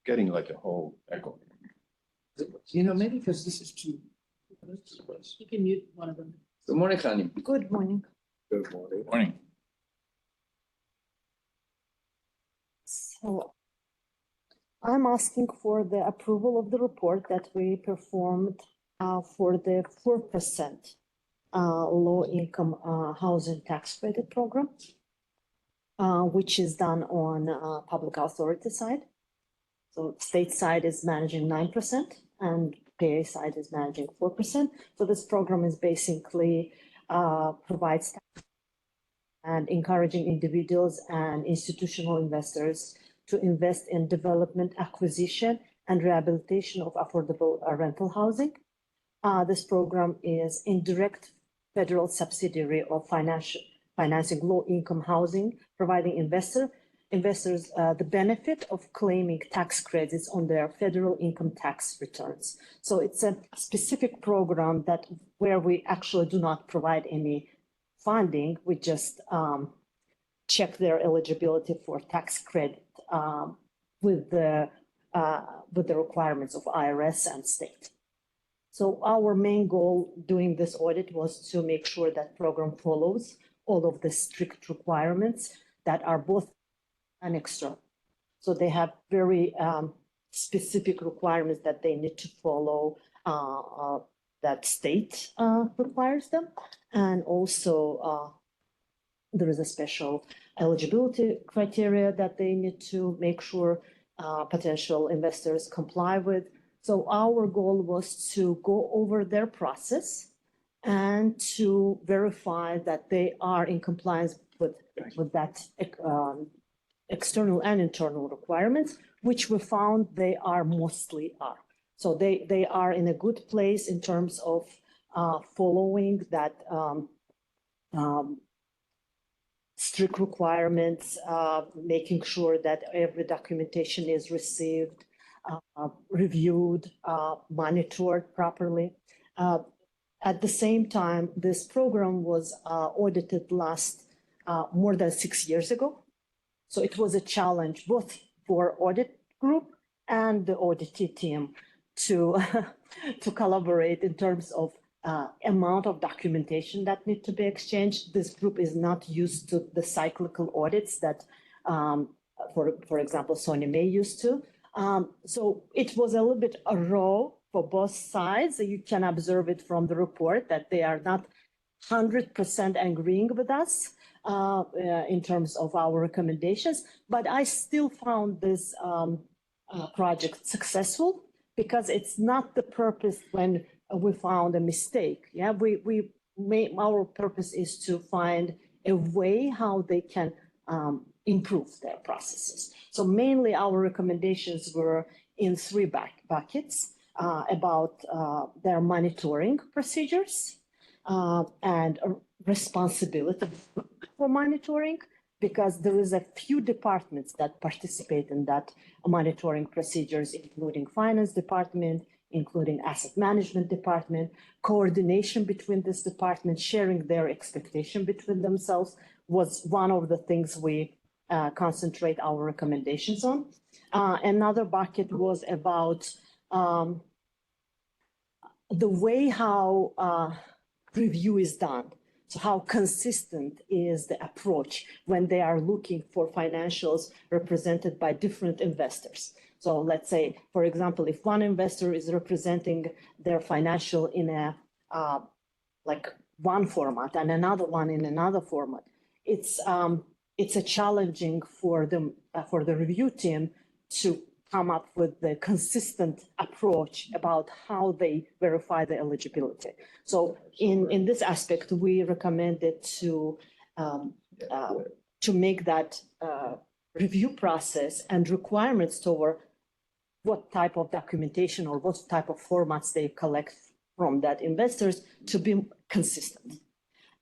C: Getting like a whole echo.
B: You know, maybe because this is too.
J: You can mute one of them.
B: Good morning, Hanim.
D: Good morning.
B: Good morning.
G: Morning.
D: So I'm asking for the approval of the report that we performed for the 4% low-income housing tax credit program, which is done on public authority side. So state side is managing 9% and PA side is managing 4%. So this program is basically provides and encouraging individuals and institutional investors to invest in development, acquisition, and rehabilitation of affordable rental housing. This program is indirect federal subsidiary of financing low-income housing, providing investors the benefit of claiming tax credits on their federal income tax returns. So it's a specific program where we actually do not provide any funding. We just check their eligibility for tax credit with the requirements of IRS and state. So our main goal doing this audit was to make sure that program follows all of the strict requirements that are both and external. So they have very specific requirements that they need to follow that state requires them. And also there is a special eligibility criteria that they need to make sure potential investors comply with. So our goal was to go over their process and to verify that they are in compliance with that external and internal requirements, which we found they are mostly are. So they are in a good place in terms of following that strict requirements, making sure that every documentation is received, reviewed, monitored properly. At the same time, this program was audited more than 6 years ago. So it was a challenge both for audit group and the auditee team to collaborate in terms of amount of documentation that need to be exchanged. This group is not used to the cyclical audits that, for example, SONYMA used to. So it was a little bit a raw for both sides. You can observe it from the report that they are not 100% agreeing with us in terms of our recommendations. But I still found this project successful because it's not the purpose when we found a mistake. Yeah, our purpose is to find a way how they can improve their processes. So mainly our recommendations were in 3 buckets about their monitoring procedures and responsibility for monitoring, because there is a few departments that participate in that monitoring procedures, including finance department, including asset management department. Coordination between this department, sharing their expectation between themselves was one of the things we concentrate our recommendations on. Another bucket was about the way how review is done. So how consistent is the approach when they are looking for financials represented by different investors? So let's say, for example, if one investor is representing their financial in a like one format and another one in another format, it's a challenging for the review team to come up with the consistent approach about how they verify the eligibility. So in this aspect, we recommended to make that review process and requirements toward what type of documentation or what type of formats they collect from that investors to be consistent.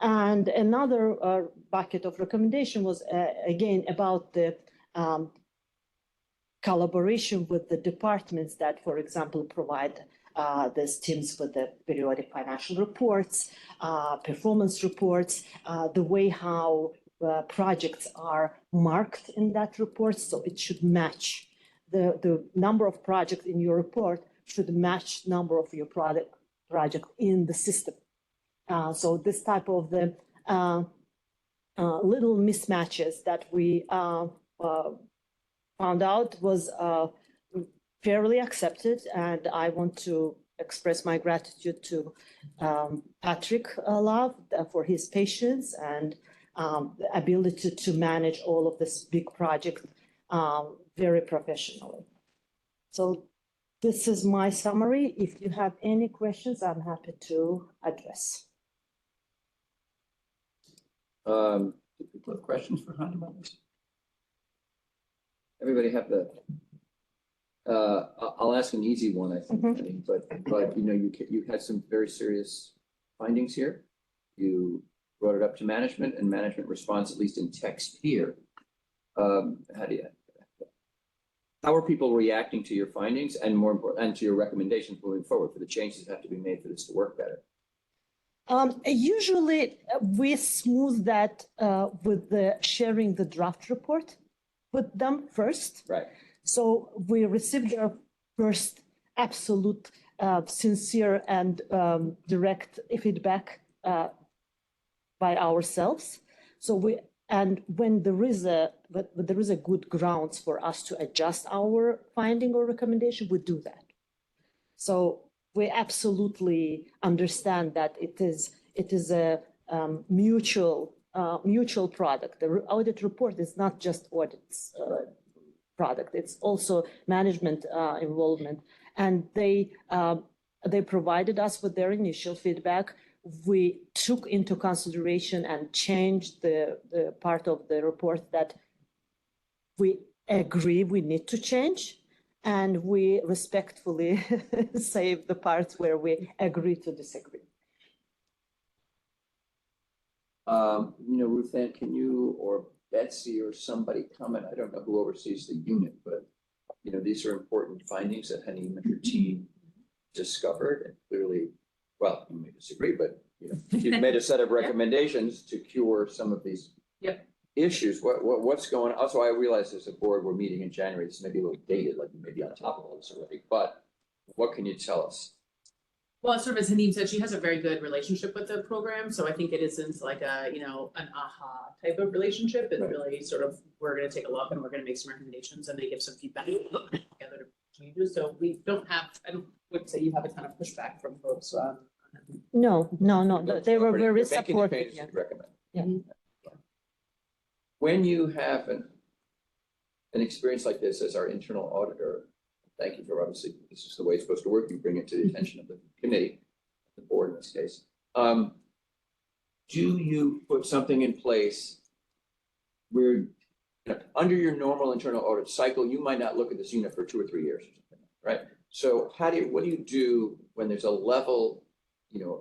D: And another bucket of recommendation was again about the collaboration with the departments that, for example, provide these teams with the periodic financial reports, performance reports, the way how projects are marked in that report. So it should match the number of projects in your report should match number of your project in the system. So this type of the little mismatches that we found out was fairly accepted, and I want to express my gratitude to Patrick Love for his patience and the ability to manage all of this big project very professionally. So this is my summary. If you have any questions, I'm happy to address.
B: People have questions for Hannah about this? Everybody have the, I'll ask an easy one, I think, but you know, you had some very serious findings here. You brought it up to management, and management response, at least in text here. How are people reacting to your findings, and more important, and to your recommendations moving forward for the changes that have to be made for this to work better?
D: Usually we smooth that with the sharing the draft report with them first.
B: Right.
D: So we received their first absolute, sincere and direct feedback by ourselves. So when there is a good grounds for us to adjust our finding or recommendation, we do that. So we absolutely understand that it is a mutual product. The audit report is not just audits. product. It's also management involvement. And they provided us with their initial feedback. We took into consideration and changed the part of the report that we agree we need to change. And we respectfully save the parts where we agree to disagree.
B: Ruth Ann, can you or Betsy or somebody comment? I don't know who oversees the unit, but these are important findings that Honey and her team discovered, and clearly, well, you may disagree, but you've made a set of recommendations to cure some of these issues. What's going on? Also, I realize as a board, we're meeting in January. This may be a little dated, like you may be on top of all this already, but what can you tell us?
A: Well, sort of as Haneem said, she has a very good relationship with the program. So I think it isn't like an aha type of relationship. It's really sort of, we're going to take a look and we're going to make some recommendations and they give some feedback together to changes. So we don't have, I would say you have a ton of pushback from folks.
D: No, they were very
B: Making the
D: supportive.
B: changes
D: Yeah.
B: you recommend.
D: Yeah.
B: When you have an experience like this as our internal auditor, thank you for obviously, this is the way it's supposed to work. You bring it to the attention of the committee, the board in this case. Do you put something in place where under your normal internal audit cycle, you might not look at this unit for 2 or 3 years, or something, right? So what do you do when there's a level,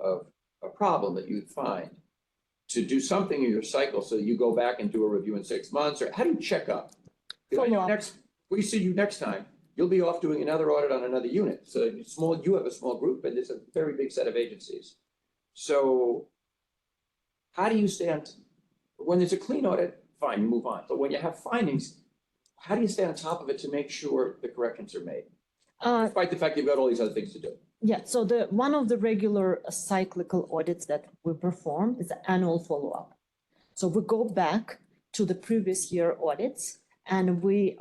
B: of a problem that you find to do something in your cycle so that you go back and do a review in 6 months, or how do you check up? We see you next time. You'll be off doing another audit on another unit. So you have a small group, and there's a very big set of agencies. So how do you stay on, when there's a clean audit, fine, you move on. But when you have findings, how do you stay on top of it to make sure the corrections are made? Despite the fact you've got all these other things to do.
D: Yeah, so one of the regular cyclical audits that we perform is the annual follow-up. So we go back to the previous year audits and we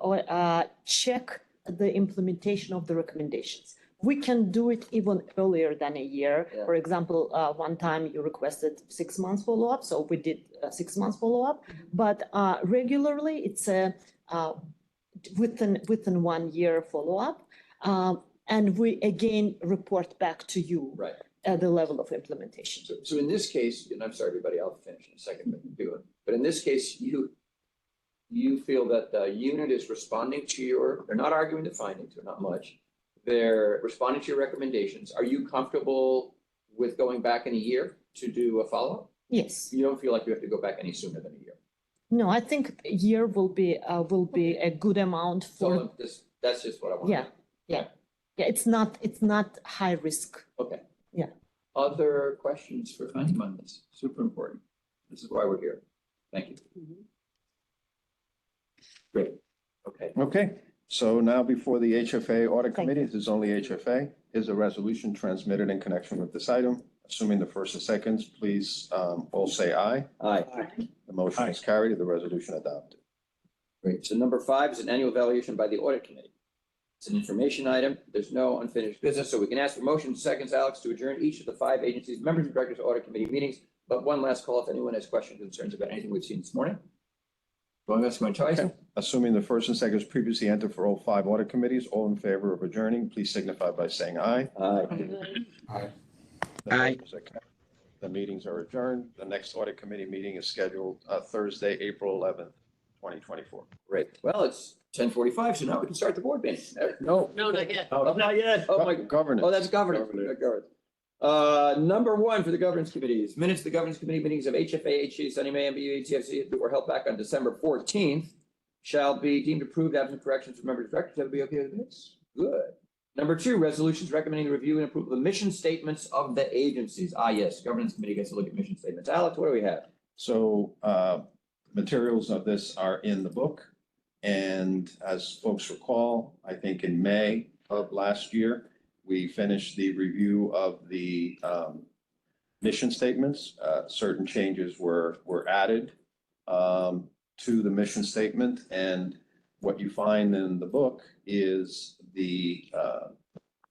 D: check the implementation of the recommendations. We can do it even earlier than a year.
B: Yeah.
D: For example, one time you requested 6 months follow-up, so we did 6 months follow-up. But regularly, it's within 1 year follow-up. And we again report back to you at the level of implementation.
B: So in this case, and I'm sorry, everybody, I'll finish in a second, but in this case, you feel that the unit is responding to they're not arguing the findings, they're not much. They're responding to your recommendations. Are you comfortable with going back in a year to do a follow-up?
D: Yes.
B: You don't feel like you have to go back any sooner than a year?
D: No, I think a year will be a good amount for.
B: So that's just what I want.
D: Yeah, it's not high risk.
B: Okay.
D: Yeah.
B: Other questions for Honeyman on this? Super important. This is why we're here. Thank you. Great. Okay.
C: Okay, so now before the HFA Audit Committee, this is only HFA, is a resolution transmitted in connection with this item. Assuming the first and seconds, please all say aye.
B: Aye.
C: The motion is carried, the resolution adopted.
B: Great. So number 5 is an annual evaluation by the Audit Committee. It's an information item. There's no unfinished business, so we can ask for motion seconds, Alex, to adjourn each of the 5 agencies, members and directors of Audit Committee meetings. But one last call if anyone has questions or concerns about anything we've seen this morning. Going once, going twice.
C: Okay. Assuming the first and seconds previously entered for all 5 audit committees, all in favor of adjourning, please signify by saying aye.
B: Aye.
C: Aye.
E: Aye.
C: The meetings are adjourned. The next audit committee meeting is scheduled Thursday, April 11th, 2024.
B: Great. Well, it's 10:45, so now we can start the board meeting.
C: No.
A: No, not yet.
B: Oh, not yet. Oh, my.
C: Governance.
B: Oh, that's governance. Number 1 for the governance committees. Minutes of the governance committee meetings of HFA, HC, SONYMA, MBBA, TSFC that were held back on December 14th shall be deemed approved absent corrections from members and directors. That would be okay with minutes? Good. Number 2, resolutions recommending the review and approval of the mission statements of the agencies. Yes, governance committee gets to look at mission statements. Alex, what do we have?
C: So materials of this are in the book. And as folks recall, I think in May of last year, we finished the review of the mission statements. Certain changes were added to the mission statement. And what you find in the book is the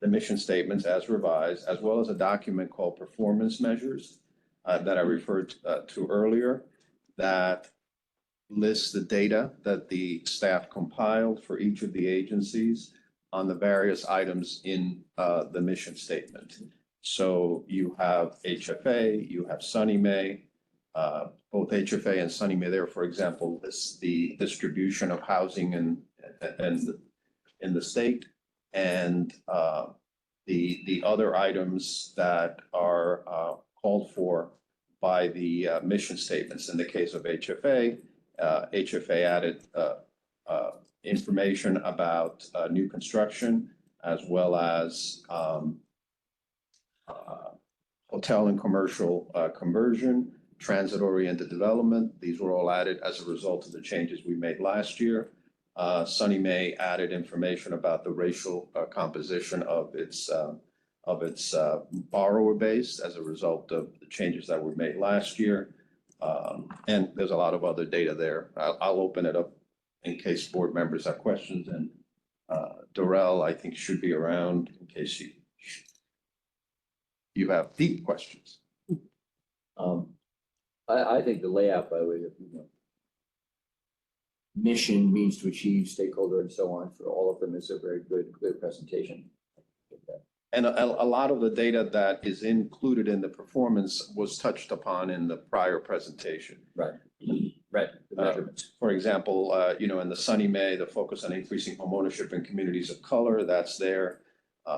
C: mission statements as revised, as well as a document called performance measures that I referred to earlier, that lists the data that the staff compiled for each of the agencies on the various items in the mission statement. So you have HFA, you have SONYMA, both HFA and SONYMA there, for example, lists the distribution of housing in the state, and the other items that are called for by the mission statements. In the case of HFA, HFA added information about new construction as well as hotel and commercial conversion, transit-oriented development. These were all added as a result of the changes we made last year. SONYMA added information about the racial composition of its borrower base as a result of the changes that were made last year. And there's a lot of other data there. I'll open it up in case board members have questions, and Darrell, I think, should be around in case you have deep questions.
B: I think the layout, by the way, of, mission means to achieve, stakeholder, and so on, for all of them is a very good, clear presentation.
C: And a lot of the data that is included in the performance was touched upon in the prior presentation.
B: Right. Right. The measurements.
C: For example, in the SONYMA, the focus on increasing homeownership in communities of color, that's there.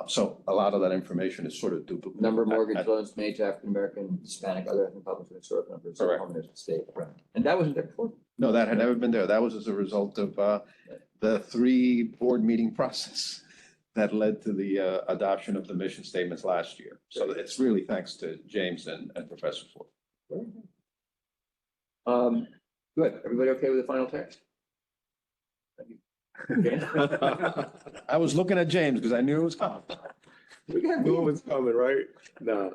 C: So a lot of that information is sort of duplicate.
B: Number of mortgage loans made to African American, Hispanic, other ethnic publics, and historic numbers of homeowners in the state. Right. And that wasn't there before?
C: No, that had never been there. That was as a result of the 3 board meeting process that led to the adoption of the mission statements last year. So it's really thanks to James and Professor Ford.
B: Good. Everybody okay with the final text?
C: I was looking at James because I knew it was coming.
M: Knew it was coming, right? Now,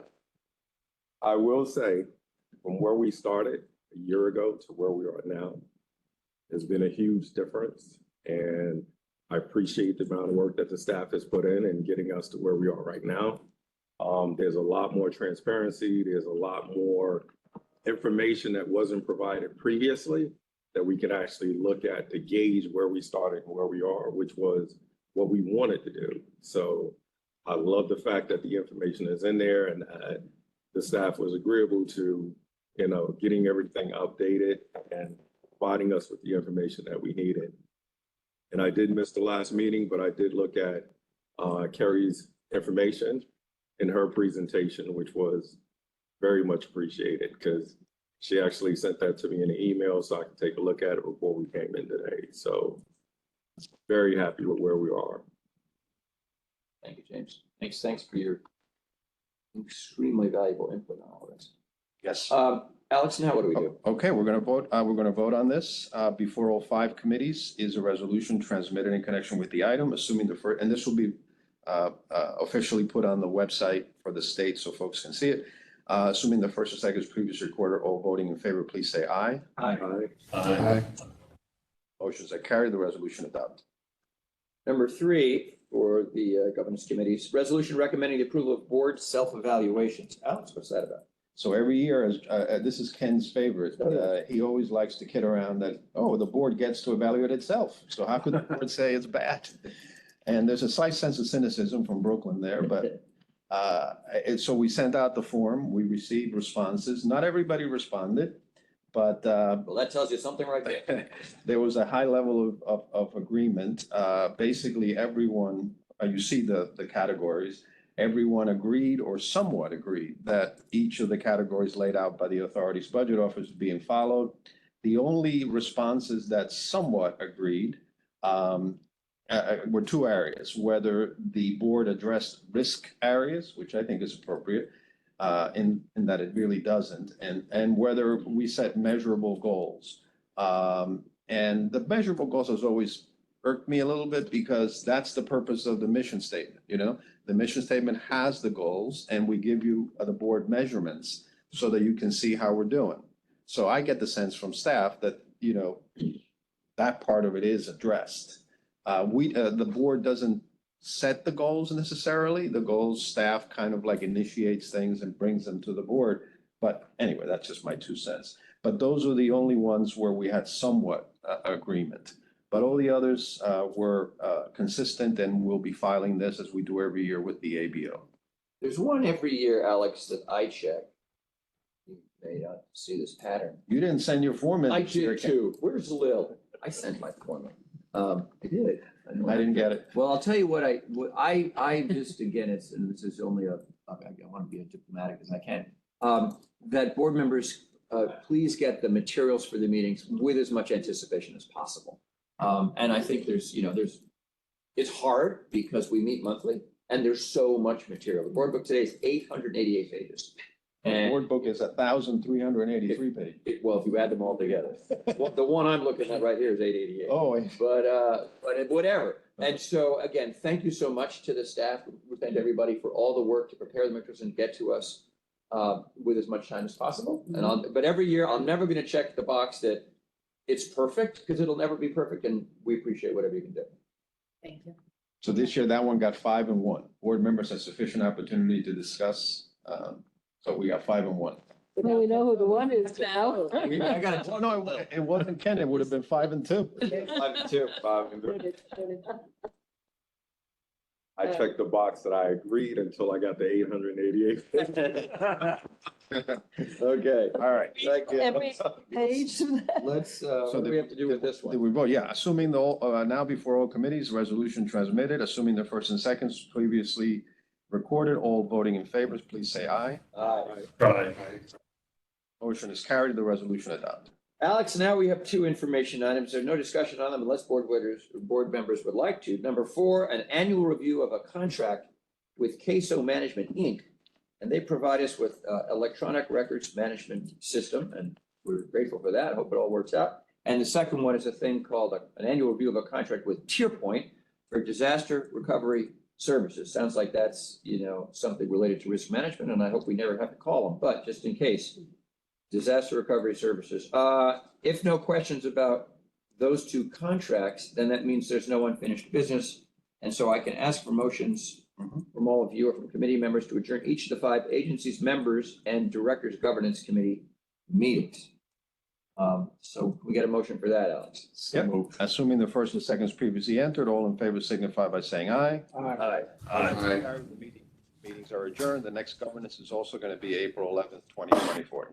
M: I will say, from where we started a year ago to where we are now, has been a huge difference. And I appreciate the amount of work that the staff has put in getting us to where we are right now. There's a lot more transparency. There's a lot more information that wasn't provided previously that we could actually look at to gauge where we started and where we are, which was what we wanted to do. So I love the fact that the information is in there and the staff was agreeable to, getting everything updated and providing us with the information that we needed. And I did miss the last meeting, but I did look at Carrie's information in her presentation, which was very much appreciated because she actually sent that to me in an email so I could take a look at it before we came in today. So very happy with where we are.
B: Thank you, James. Thanks for your extremely valuable input on all this.
C: Yes.
B: Alex, now what do we do?
C: Okay, we're going to vote. We're going to vote on this. Before all 5 committees is a resolution transmitted in connection with the item, assuming the first, and this will be officially put on the website for the state so folks can see it. Assuming the first and second is previously recorded, all voting in favor, please say aye.
M: Aye.
C: Aye. Motions are carried. The resolution adopted.
B: Number 3 for the governance committees, resolution recommending the approval of board self-evaluations. Alex, what's that about?
C: So every year, as this is Ken's favorite, he always likes to kid around that, the board gets to evaluate itself. So how could the board say it's bad? And there's a slight sense of cynicism from Brooklyn there, but so we sent out the form. We received responses. Not everybody responded, but
B: well, that tells you something right there.
C: There was a high level of agreement. Basically, everyone, you see the categories. Everyone agreed or somewhat agreed that each of the categories laid out by the authority's budget office is being followed. The only responses that somewhat agreed were 2 areas, whether the board addressed risk areas, which I think is appropriate, in that it really doesn't, and whether we set measurable goals. And the measurable goals has always irked me a little bit because that's the purpose of the mission statement, The mission statement has the goals and we give you the board measurements so that you can see how we're doing. So I get the sense from staff that, that part of it is addressed. The board doesn't set the goals necessarily. The goals, staff kind of like initiates things and brings them to the board. But anyway, that's just my 2 cents. But those are the only ones where we had somewhat agreement. But all the others were consistent, and we'll be filing this as we do every year with the ABO.
B: There's one every year, Alex, that I check. You may not see this pattern.
C: You didn't send your form in.
B: I did too. Where's Lil? I sent my form in. I did.
C: I didn't get it.
B: Well, I'll tell you what I just, again, and this is only I want to be as diplomatic as I can. That board members, please get the materials for the meetings with as much anticipation as possible. And I think it's hard because we meet monthly and there's so much material. The board book today is 888 pages.
C: The board book is 1,383 pages.
B: Well, if you add them all together. Well, the one I'm looking at right here is 888.
C: Oh.
B: But whatever. And so, again, thank you so much to the staff. We thank everybody for all the work to prepare the materials and get to us with as much time as possible. But every year, I'm never going to check the box that it's perfect, because it'll never be perfect, and we appreciate whatever you can do.
J: Thank you.
C: So this year, that one got 5 and 1. Board members had sufficient opportunity to discuss. So we got 5 and 1.
S: Well, we know who the one is now.
C: I got it. Oh, no, it wasn't Ken. It would have been 5 and 2.
M: 5 and 2. I checked the box that I agreed until I got the 888.
B: Okay.
C: All right.
B: Thank you.
S: Every page of that.
B: Let's, what do we have to do with this one?
C: Did we vote? Yeah, assuming now before all committees, resolution transmitted, assuming the first and seconds previously recorded, all voting in favor, please say aye.
B: Aye.
C: Motion is carried, the resolution adopted.
B: Alex, now we have 2 information items. There's no discussion on them unless board members would like to. Number 4, an annual review of a contract with Queso Management, Inc. And they provide us with electronic records management system, and we're grateful for that. I hope it all works out. And the second one is a thing called an annual review of a contract with TierPoint for disaster recovery services. Sounds like that's, something related to risk management, and I hope we never have to call them, but just in case. Disaster recovery services. If no questions about those 2 contracts, then that means there's no unfinished business. And so I can ask for motions from all of you or from committee members to adjourn each of the 5 agencies, members, and directors governance committee meetings. So we get a motion for that, Alex.
C: Yep. Assuming the first and seconds previously entered, all in favor signify by saying aye.
B: Aye.
C: The meetings are adjourned. The next governance is also going to be April 11th, 2024.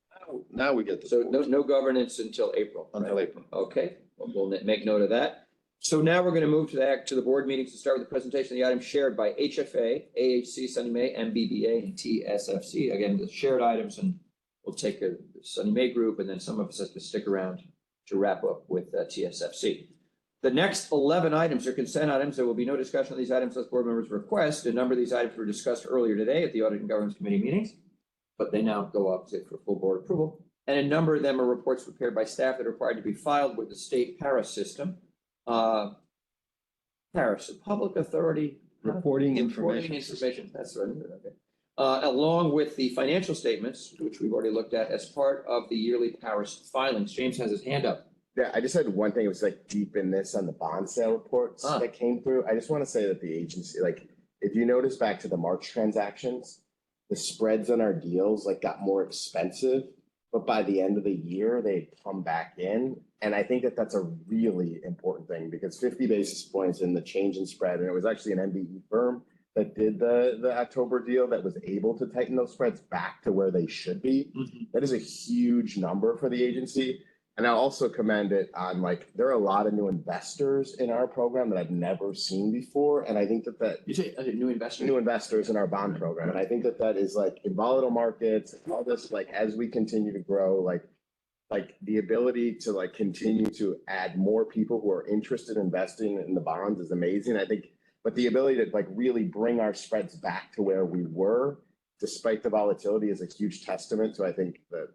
C: Now we get
B: So no governance until April.
C: Until April.
B: Okay, we'll make note of that. So now we're going to move to the board meetings to start with the presentation of the items shared by HFA, AHC, SONYMA, MBBA, and TSFC. Again, the shared items, and we'll take the SONYMA group, and then some of us have to stick around to wrap up with TSFC. The next 11 items are consent items. There will be no discussion of these items unless board members request. A number of these items were discussed earlier today at the Audit and Governance Committee meetings, but they now go up for full board approval. And a number of them are reports prepared by staff that are required to be filed with the state PARIS system. PARIS, a public authority
C: reporting information.
B: That's right. Okay. Along with the financial statements, which we've already looked at as part of the yearly PARIS filings. James has his hand up.
K: Yeah, I just had one thing. It was like deep in this on the bond sale reports that came through. I just want to say that the agency, if you notice back to the March transactions, the spreads on our deals got more expensive, but by the end of the year, they come back in. And I think that that's a really important thing because 50 basis points in the change in spread, and it was actually an MBE firm that did the October deal that was able to tighten those spreads back to where they should be. That is a huge number for the agency. And I'll also commend it on there are a lot of new investors in our program that I've never seen before. And I think that
B: you say new investors?
K: New investors in our bond program. And I think that is in volatile markets, and all this, as we continue to grow, the ability to continue to add more people who are interested in investing in the bonds is amazing. I think, but the ability to really bring our spreads back to where we were, despite the volatility, is a huge testament to, I think, the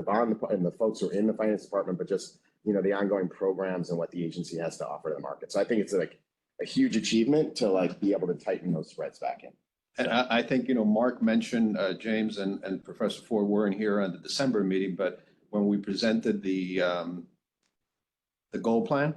K: bond and the folks who are in the finance department, but just, the ongoing programs and what the agency has to offer to the market. So I think it's a huge achievement to be able to tighten those spreads back in.
C: And I think, Mark mentioned, James and Professor Ford weren't here on the December meeting, but when we presented the goal plan,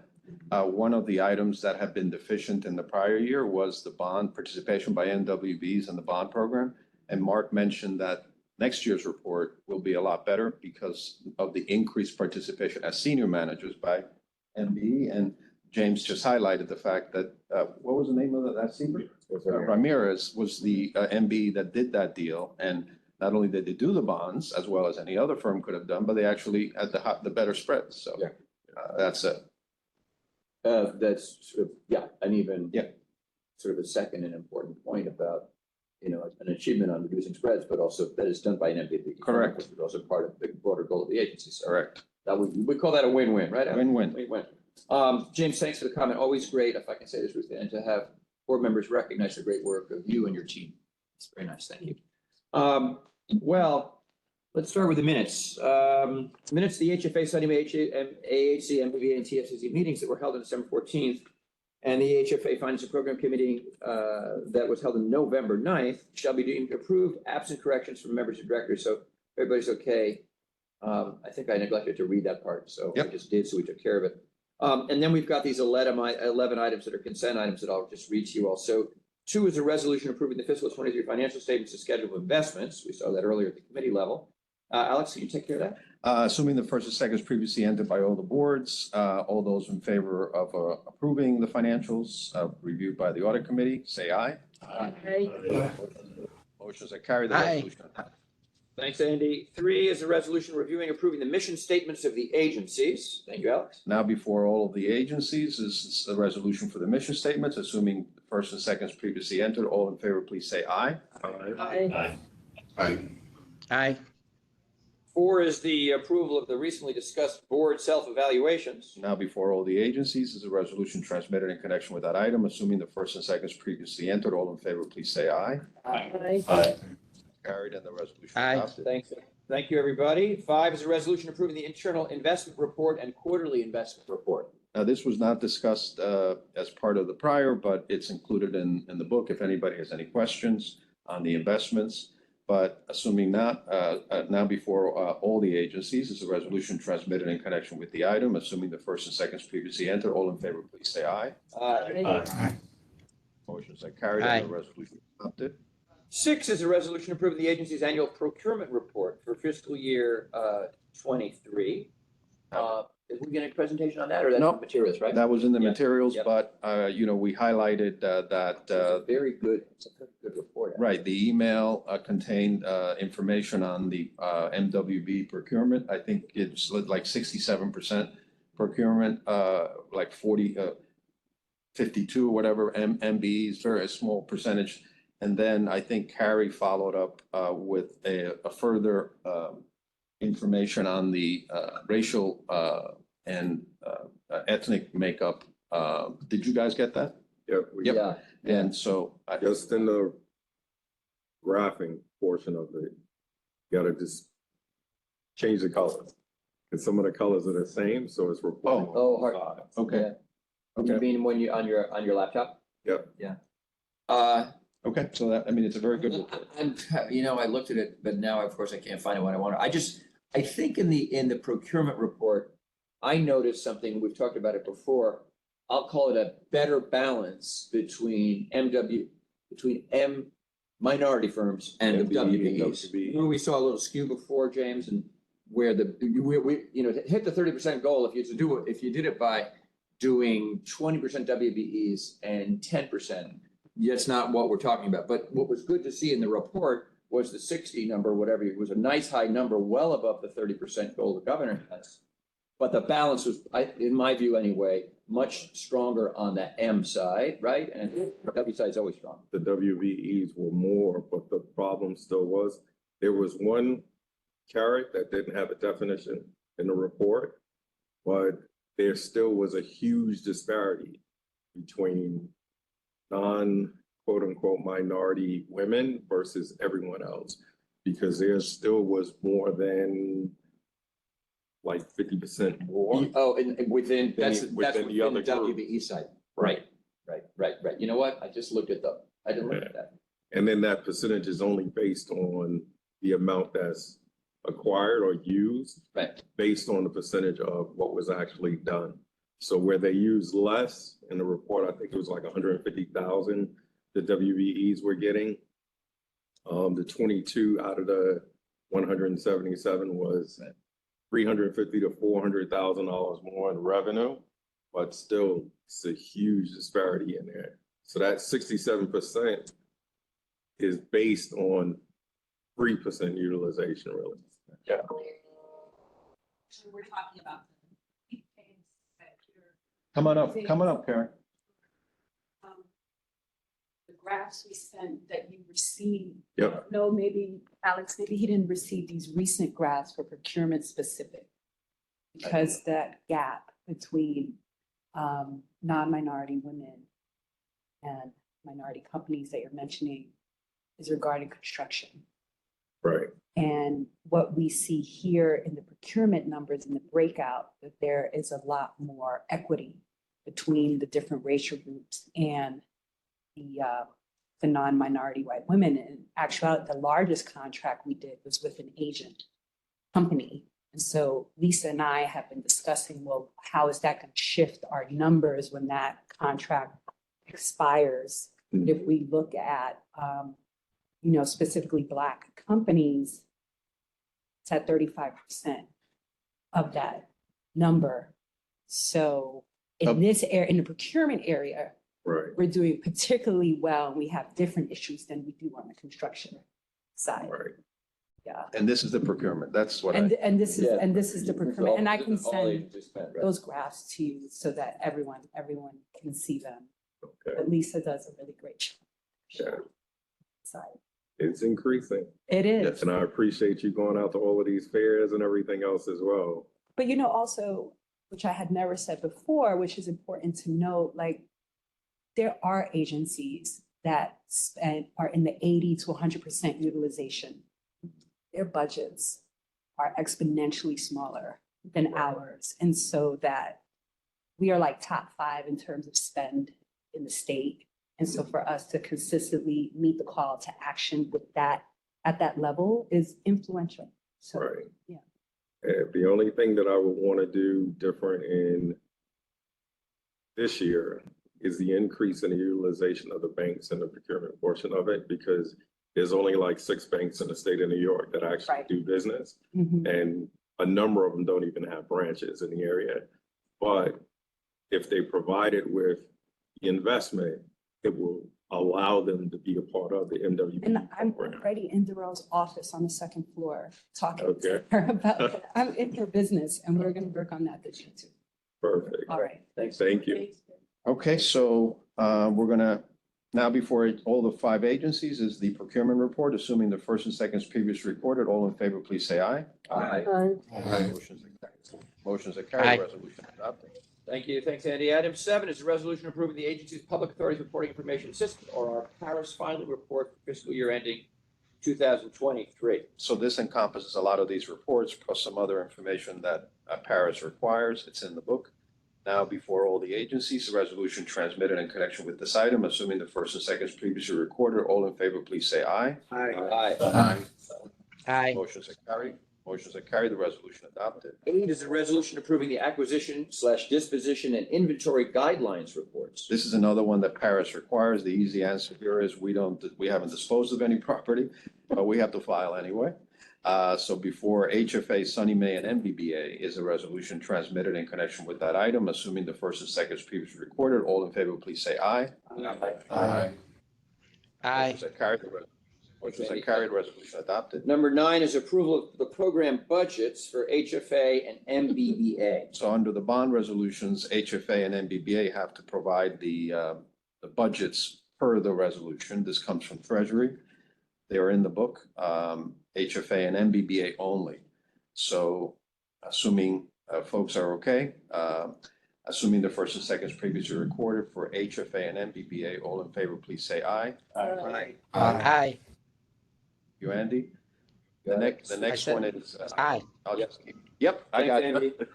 C: one of the items that had been deficient in the prior year was the bond participation by NWBs in the bond program. And Mark mentioned that next year's report will be a lot better because of the increased participation as senior managers by MB. And James just highlighted the fact that, what was the name of that senior? Ramirez was the MB that did that deal. And not only did they do the bonds as well as any other firm could have done, but they actually had the better spreads. So that's it.
B: That's sort of, and even sort of a second and important point about, an achievement on reducing spreads, but also that is done by an MBBA.
C: Correct.
B: Which is also part of the broader goal of the agency. So
C: Correct.
B: That we call that a win-win, right?
C: Win-win.
B: Win-win. James, thanks for the comment. Always great, if I can say this, Ruth, and to have board members recognize the great work of you and your team. It's very nice. Thank you. Well, let's start with the minutes. Minutes of the HFA, SONYMA, AHC, MBBA, and TSFC meetings that were held on December 14th, and the HFA Finance and Program Committee that was held on November 9th shall be deemed approved, absent corrections from members and directors. So everybody's okay. I think I neglected to read that part, so I just did, so we took care of it. And then we've got these 11 items that are consent items that I'll just read to you all. So 2 is a resolution approving the fiscal 23 financial statements and schedule of investments. We saw that earlier at the committee level. Alex, can you take care of that?
C: Assuming the first and second is previously entered by all the boards, all those in favor of approving the financials reviewed by the audit committee, say aye.
S: Aye.
C: Motions are carried. The resolution.
B: Thanks, Andy. 3 is a resolution reviewing, approving the mission statements of the agencies. Thank you, Alex.
C: Now before all of the agencies is the resolution for the mission statements, assuming the first and second is previously entered. All in favor, please say aye.
S: Aye.
K: Aye.
E: Aye.
B: 4 is the approval of the recently discussed board self-evaluations.
C: Now before all the agencies is a resolution transmitted in connection with that item, assuming the first and second is previously entered. All in favor, please say aye.
S: Aye.
C: Aye. Carried and the resolution adopted.
B: Thanks. Thank you, everybody. 5 is a resolution approving the internal investment report and quarterly investment report.
C: Now, this was not discussed as part of the prior, but it's included in the book if anybody has any questions on the investments. But assuming not, now before all the agencies is a resolution transmitted in connection with the item, assuming the first and second is previously entered. All in favor, please say aye.
B: Aye.
C: Motions are carried and the resolution adopted.
B: 6 is a resolution approving the agency's annual procurement report for fiscal year 23. Is we getting a presentation on that, or that's
C: No.
B: the materials, right?
C: That was in the
B: Yeah.
C: materials,
B: Yep.
C: but, we highlighted that.
B: It's a very good report.
C: Right, the email contained information on the MWB procurement. I think it's like 67% procurement, like 52 or whatever, MBEs, very small percentage. And then I think Carrie followed up with a further information on the racial and ethnic makeup. Did you guys get that?
M: Yep.
B: Yeah.
C: And so.
M: Just in the graphing portion of it, you gotta just change the colors. And some of the colors are the same, so it's reporting.
B: Oh, hard.
C: Okay.
B: Yeah.
C: Okay.
B: You mean when you on your laptop?
M: Yep.
B: Yeah.
C: Okay, so that, I mean, it's a very good report.
B: I looked at it, but now, of course, I can't find it when I want it. I think in the procurement report, I noticed something, we've talked about it before. I'll call it a better balance between minority firms and the WBEs. Remember we saw a little skew before, James, and where we hit the 30% goal if you did it by doing 20% WBEs and 10%. That's not what we're talking about. But what was good to see in the report was the 60 number, whatever. It was a nice high number, well above the 30% goal the governor has. But the balance was, in my view anyway, much stronger on the M side, right? And the W side is always strong.
M: The WVEs were more, but the problem still was, there was one carrot that didn't have a definition in the report, but there still was a huge disparity between non-quote unquote minority women versus everyone else, because there still was more than like 50% more.
B: Oh, and within that's
M: within
B: within
M: the other
B: the WBE side. Right. You know what? I just looked at I didn't look at that.
M: And then that percentage is only based on the amount that's acquired or used, based on the percentage of what was actually done. So where they use less in the report, I think it was like 150,000 the WBEs were getting. The 22 out of the 177 was $350 to $400,000 more in revenue, but still it's a huge disparity in there. So that 67% is based on 3% utilization, really.
C: Yeah.
I: We're talking about.
C: Come on up, Karen.
T: The graphs we sent that you received.
M: Yep.
T: No, maybe Alex, maybe he didn't receive these recent graphs for procurement specific. Because that gap between non-minority women and minority companies that you're mentioning is regarding construction.
M: Right.
T: And what we see here in the procurement numbers in the breakout, that there is a lot more equity between the different racial groups and the non-minority white women. In actuality, the largest contract we did was with an Asian company. And so Lisa and I have been discussing, well, how is that going to shift our numbers when that contract expires? But if we look at, specifically Black companies, it's at 35% of that number. So in this area, in the procurement area,
M: right,
T: we're doing particularly well. We have different issues than we do on the construction side.
M: Right.
T: Yeah.
C: And this is the procurement. That's what
T: And this is the procurement, and I can
B: All
T: send
B: agencies spent, right?
T: those graphs to you so that everyone can see them.
M: Okay.
T: But Lisa does a really great job.
M: Yeah.
T: Side.
M: It's increasing.
T: It is.
M: And I appreciate you going out to all of these fairs and everything else as well.
T: But also, which I had never said before, which is important to note, like there are agencies that are in the 80 to 100% utilization. Their budgets are exponentially smaller than ours. And so that we are like top 5 in terms of spend in the state. And so for us to consistently meet the call to action with that at that level is influential. So,
M: right.
T: Yeah.
M: The only thing that I would want to do different in this year is the increase in the utilization of the banks and the procurement portion of it, because there's only like 6 banks in the state of New York that actually do business.
T: Mhm.
M: And a number of them don't even have branches in the area. But if they provide it with the investment, it will allow them to be a part of the MWB
T: And I'm
M: program.
T: already in Darrell's office on the second floor talking to
M: Okay.
T: her about that. I'm in her business and we're going to work on that this year too.
M: Perfect.
T: All right.
B: Thanks.
M: Thank you.
C: Okay, so we're gonna, now before all the 5 agencies is the procurement report, assuming the first and second is previously recorded. All in favor, please say aye.
B: Aye.
C: Motions are carried, resolution adopted.
B: Thank you. Thanks, Andy. Item 7 is a resolution approving the agency's public authorities reporting information system, or our Paris final report for fiscal year ending 2023.
C: So this encompasses a lot of these reports, plus some other information that Paris requires. It's in the book. Now, before all the agencies, the resolution transmitted in connection with this item, assuming the first and second is previously recorded. All in favor, please say aye.
B: Aye.
C: Aye. Motions are carried. Motions are carried. The resolution adopted.
B: 8 is a resolution approving the acquisition/disposition and inventory guidelines reports.
C: This is another one that Paris requires. The easy answer here is we haven't disposed of any property, but we have to file anyway. So before HFA, SONYMA, and MBBA is a resolution transmitted in connection with that item, assuming the first and second is previously recorded. All in favor, please say aye.
B: Aye.
C: Motions are carried. Motions are carried. Resolution adopted.
B: Number 9 is approval of the program budgets for HFA and MBBA.
C: So under the bond resolutions, HFA and MBBA have to provide the budgets per the resolution. This comes from Treasury. They are in the book, HFA and MBBA only. So assuming folks are okay, assuming the first and second is previously recorded for HFA and MBBA, all in favor, please say aye.
E: Aye.
C: Aye. You, Andy? The next one is.
E: Aye.
C: I'll just keep. Yep, I got
B: Thanks,
C: it.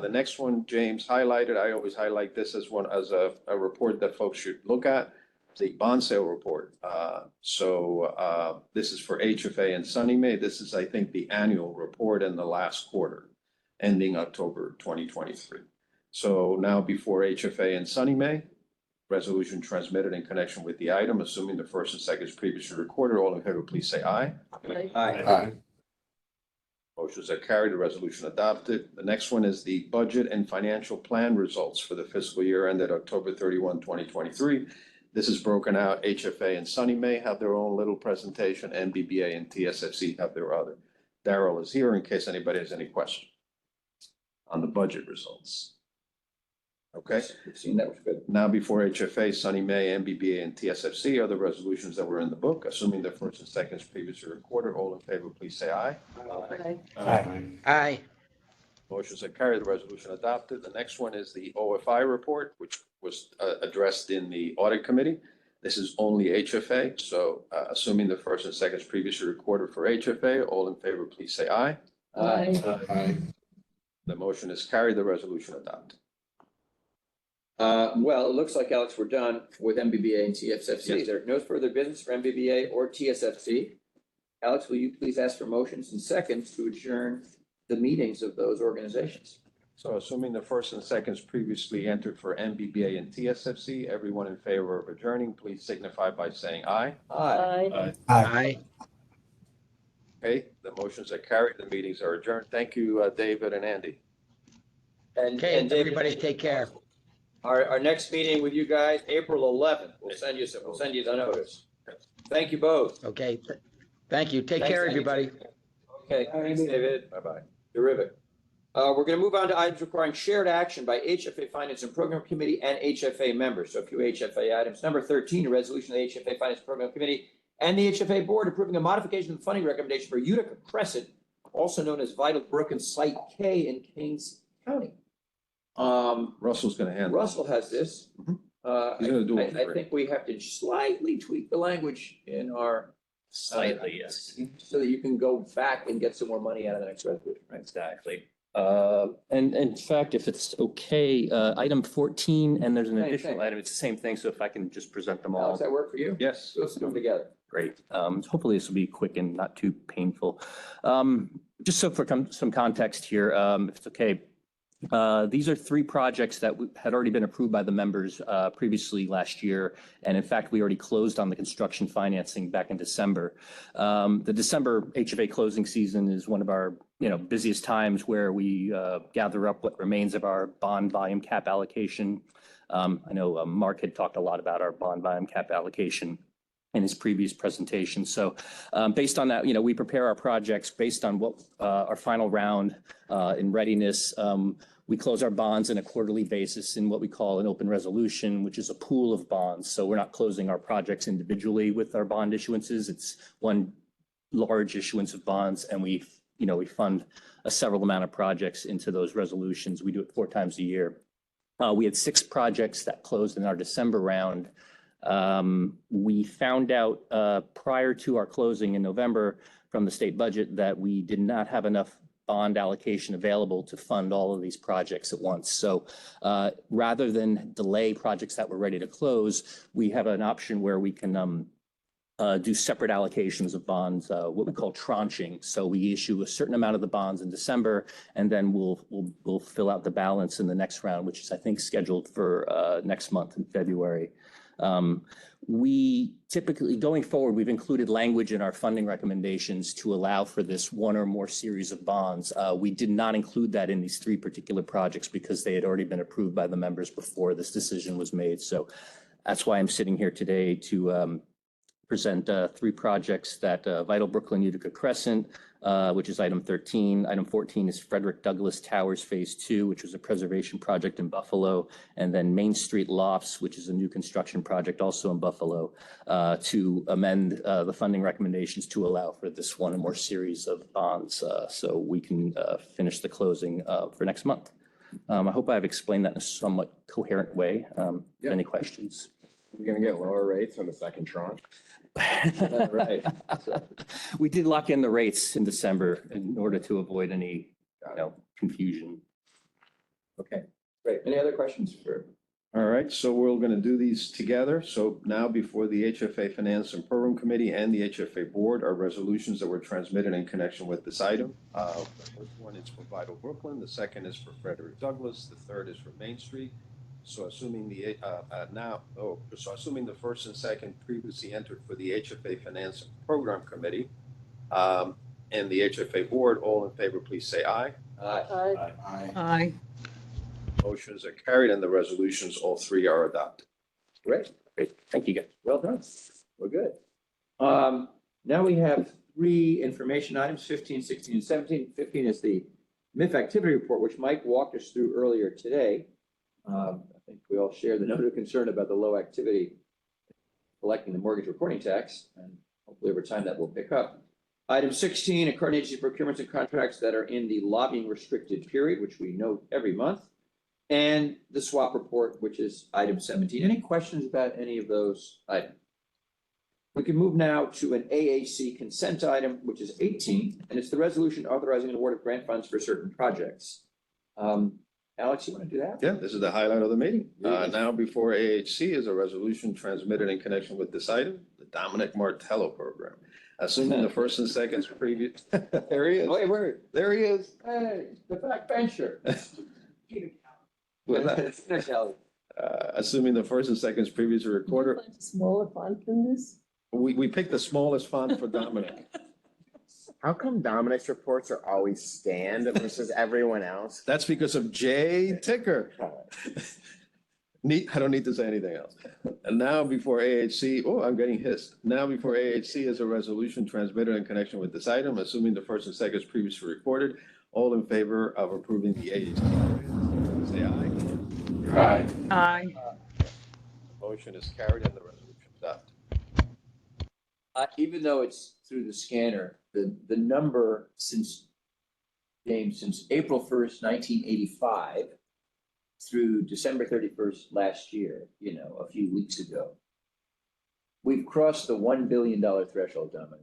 C: The next one, James highlighted. I always highlight this as a report that folks should look at. The bond sale report. This is for HFA and SONYMA. This is, I think, the annual report in the last quarter, ending October 2023. So now before HFA and SONYMA, resolution transmitted in connection with the item, assuming the first and second is previously recorded. All in favor, please say aye.
B: Aye.
C: Motions are carried, the resolution adopted. The next one is the budget and financial plan results for the fiscal year ended October 31, 2023. This is broken out. HFA and SONYMA have their own little presentation. MBBA and TSFC have their other. Daryl is here in case anybody has any questions on the budget results. Okay.
B: We've seen that was good.
C: Now before HFA, SONYMA, MBBA, and TSFC are the resolutions that were in the book. Assuming the first and second is previously recorded, all in favor, please say aye.
E: Aye.
C: Motions are carried, the resolution adopted. The next one is the OFI report, which was addressed in the audit committee. This is only HFA, so assuming the first and second is previously recorded for HFA, all in favor, please say aye.
B: Aye.
C: The motion is carried, the resolution adopted.
B: Well, it looks like, Alex, we're done with MBBA and TSFC.
C: Yes.
B: There no further business for MBBA or TSFC. Alex, will you please ask for motions and seconds to adjourn the meetings of those organizations?
C: So assuming the first and second is previously entered for MBBA and TSFC, everyone in favor of adjourning, please signify by saying aye.
B: Aye.
E: Aye.
C: Okay, the motions are carried, the meetings are adjourned. Thank you, David and Andy.
E: Okay,
B: David,
E: everybody take care.
B: Our next meeting with you guys, April 11th. We'll send you the notice. Thank you both.
E: Okay, thank you. Take
B: Thanks,
E: care,
B: Andy.
E: everybody.
B: Okay, thanks, David.
C: Bye-bye.
B: Terrific. We're going to move on to items requiring shared action by HFA Finance and Program Committee and HFA members. So a few HFA items. Number 13, a resolution of the HFA Finance Program Committee and the HFA Board approving a modification of the funding recommendation for Utica Crescent, also known as Vital Brook and Site K in Kings County.
C: Russell's going to handle it.
B: Russell has this.
C: He's going to do it.
B: I think we have to slightly tweak the language in our.
U: Slightly, yes.
B: So that you can go back and get some more money out of the next resolution.
U: Exactly. And in fact, if it's okay, item 14, and there's an
B: Same
U: additional
B: thing.
U: item, it's the same thing, so if I can just present them
B: Does
U: all.
B: that work for you?
C: Yes.
B: Let's do them together.
U: Great. Hopefully this will be quick and not too painful. Just so for some context here, if it's okay. These are three projects that had already been approved by the members previously last year. And in fact, we already closed on the construction financing back in December. The December HFA closing season is one of our busiest times where we gather up what remains of our bond volume cap allocation. I know Mark had talked a lot about our bond volume cap allocation in his previous presentation. So based on that, we prepare our projects based on what our final round in readiness. We close our bonds on a quarterly basis in what we call an open resolution, which is a pool of bonds. So we're not closing our projects individually with our bond issuances. It's one large issuance of bonds, and we fund a several amount of projects into those resolutions. We do it 4 times a year. We had 6 projects that closed in our December round. We found out prior to our closing in November from the state budget that we did not have enough bond allocation available to fund all of these projects at once. So rather than delay projects that were ready to close, we have an option where we can do separate allocations of bonds, what we call tranching. So we issue a certain amount of the bonds in December, and then we'll fill out the balance in the next round, which is I think scheduled for next month in February. We typically, going forward, we've included language in our funding recommendations to allow for this one or more series of bonds. We did not include that in these 3 particular projects because they had already been approved by the members before this decision was made. So that's why I'm sitting here today to present 3 projects that Vital Brooklyn Utica Crescent, which is item 13. Item 14 is Frederick Douglass Towers Phase 2, which was a preservation project in Buffalo. And then Main Street Lofts, which is a new construction project also in Buffalo, to amend the funding recommendations to allow for this one or more series of bonds so we can finish the closing for next month. I hope I've explained that in a somewhat coherent way. Any questions?
K: You're going to get lower rates on the second tranche?
U: Right. We did lock in the rates in December in order to avoid any, confusion.
B: Okay, great. Any other questions for?
C: All right, so we're going to do these together. So now before the HFA Finance and Program Committee and the HFA Board are resolutions that were transmitted in connection with this item. The first one is for Vital Brooklyn. The second is for Frederick Douglass. The third is for Main Street. So assuming the assuming the first and second previously entered for the HFA Finance and Program Committee, and the HFA board. All in favor, please say aye.
B: Aye.
P: Aye.
C: Motions are carried and the resolutions, all three are adopted.
B: Great. Thank you, guys. Well done. We're good. Now we have three information items, 15, 16, and 17. 15 is the MIF activity report, which Mike walked us through earlier today. I think we all share the note of concern about the low activity collecting the mortgage reporting tax, and hopefully over time that will pick up. Item 16, are current agency procurements and contracts that are in the lobbying restricted period, which we note every month. And the swap report, which is item 17. Any questions about any of those items? We can move now to an AHC consent item, which is 18, and it's the resolution authorizing an award of grant funds for certain projects. Alex, you want to do that?
C: Yeah, this is the highlight of the meeting. Now before AHC is a resolution transmitted in connection with this item, the Dominic Martello program. Assuming the first and second previous, there he is.
B: Wait.
C: There he is.
B: Hey, the backbencher.
C: Assuming the first and second is previously recorded,
J: Smaller font than this?
C: we picked the smallest font for Dominic.
K: How come Dominic's reports are always scanned versus everyone else?
C: That's because of Jay Ticker. I don't need to say anything else. And now before AHC, I'm getting hissed. Now before AHC is a resolution transmitted in connection with this item, assuming the first and second is previously recorded. All in favor of approving the AHC, say aye.
B: Aye.
P: Aye.
C: Motion is carried and the resolution adopted.
B: Even though it's through the scanner, the number since April 1st, 1985 through December 31st last year, a few weeks ago, we've crossed the $1 billion threshold, Dominic.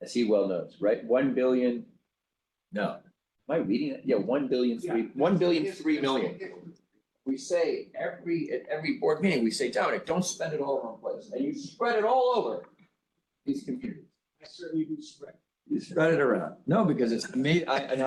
B: As he well knows, right? 1 billion. No, am I reading it? Yeah, 1 billion, 3 million. We say at every board meeting, we say, Dominic, don't spend it all in one place. And you spread it all over these communities.
R: I certainly do spread.
B: You spread it around. No, because it's me, I
C: don't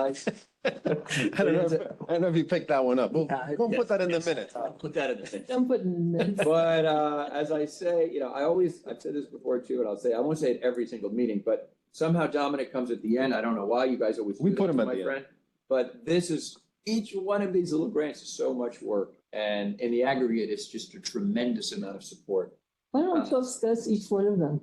C: know if you picked that one up. We'll put that in the minutes.
B: Put that in the minutes.
J: Don't put in minutes.
B: But as I say, I've said this before too, and I'll say, I won't say it every single meeting, but somehow Dominic comes at the end. I don't know why you guys always.
C: We put him at
B: my
C: the
B: friend. But this is, each one of these little grants is so much work. And in the aggregate, it's just a tremendous amount of support.
J: Why don't you discuss each one of them?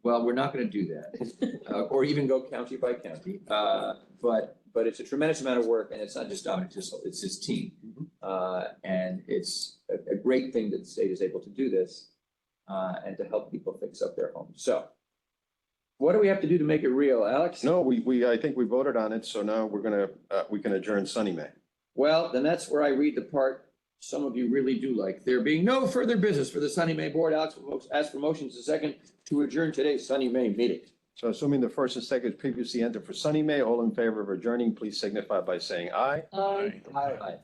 B: Well, we're not going to do that, or even go county by county. But it's a tremendous amount of work, and it's not just Dominic, it's his team. And it's a great thing that the state is able to do this and to help people fix up their homes. So what do we have to do to make it real, Alex?
C: No, I think we voted on it, so now we can adjourn SONYMA.
B: Well, then that's where I read the part some of you really do like. There being no further business for the SONYMA board, Alex will ask for motions a second to adjourn today's SONYMA meeting.
C: So assuming the first and second is previously entered for SONYMA, all in favor of adjourning, please signify by saying aye.
B: Aye.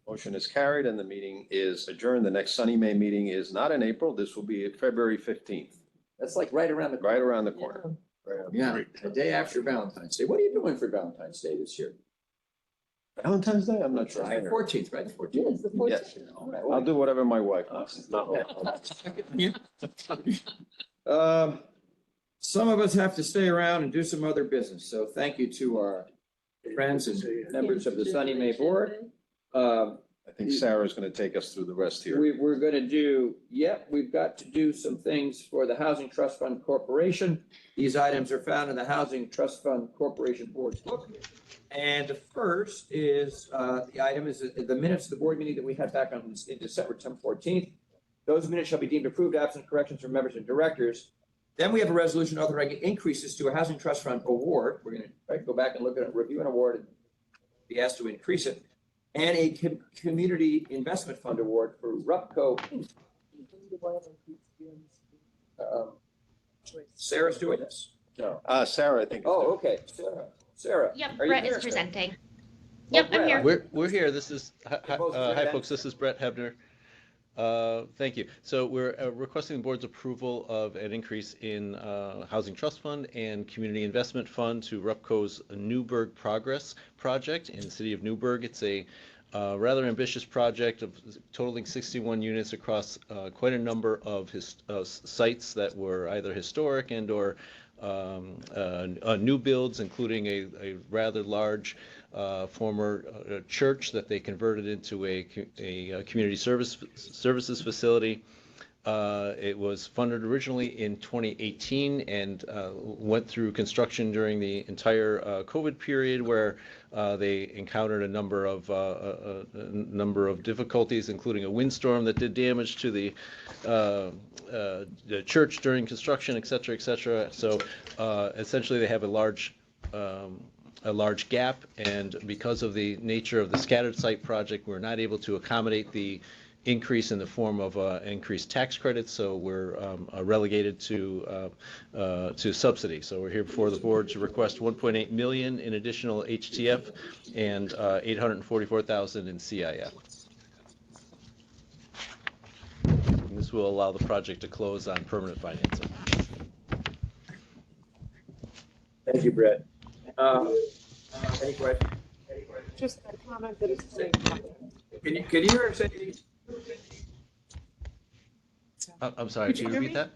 C: Motion is carried and the meeting is adjourned. The next SONYMA meeting is not in April. This will be February 15th.
B: That's like right around the corner.
C: Right around the corner.
B: Yeah, the day after Valentine's Day. What are you doing for Valentine's Day this year?
C: Valentine's Day? I'm not sure.
B: 14th, right? The 14th.
J: Yes, the 14th.
C: Yes. I'll do whatever my wife wants.
B: Some of us have to stay around and do some other business. So thank you to our friends and members of the SONYMA board.
C: I think Sarah's going to take us through the rest here.
B: We're going to do, we've got to do some things for the Housing Trust Fund Corporation. These items are found in the Housing Trust Fund Corporation Board's book. And the first is, the item is the minutes of the board meeting that we had back on in December 14th. Those minutes shall be deemed approved absent corrections from members and directors. Then we have a resolution authorizing increases to a Housing Trust Fund award. We're going to go back and look at it, review an award, and be asked to increase it. And a Community Investment Fund award for RUPCO. Sarah's doing this.
C: No. Sarah, I think.
B: Oh, okay. Sarah.
F: Yep,
B: are you
F: Brett
B: there,
F: is presenting.
B: Sarah?
F: Yep, I'm here.
V: We're here. This is, hi
B: Ben.
V: folks, this is Brett Hebner. Thank you. So we're requesting the board's approval of an increase in Housing Trust Fund and Community Investment Fund to RUPCO's Newburgh Progress Project in the city of Newburgh. It's a rather ambitious project of totaling 61 units across quite a number of sites that were either historic and or new builds, including a rather large former church that they converted into a community services facility. It was funded originally in 2018 and went through construction during the entire COVID period, where they encountered a number of difficulties, including a windstorm that did damage to the church during construction, et cetera, et cetera. So essentially, they have a large gap, and because of the nature of the scattered site project, we're not able to accommodate the increase in the form of increased tax credits, so we're relegated to subsidy. So we're here before the board to request 1.8 million in additional HTF and 844,000 in CIF. And this will allow the project to close on permanent financing.
B: Thank you, Brett. Any questions?
F: Just a comment that it's great.
B: Can you hear us?
V: I'm sorry, can you repeat that?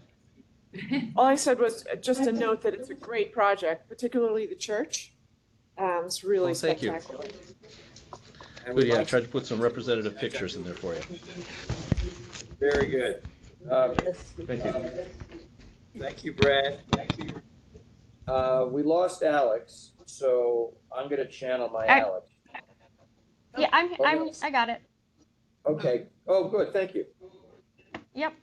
F: All I said was just a note that it's a great project, particularly the church. It's really
V: Thank you.
F: spectacular.
V: Good, yeah, I tried to put some representative pictures in there for you.
B: Very good.
V: Thank you.
B: Thank you, Brad. We lost Alex, so I'm going to channel my Alex.
L: Yeah, I got it.
B: Okay. Oh, good. Thank you.
L: Yep.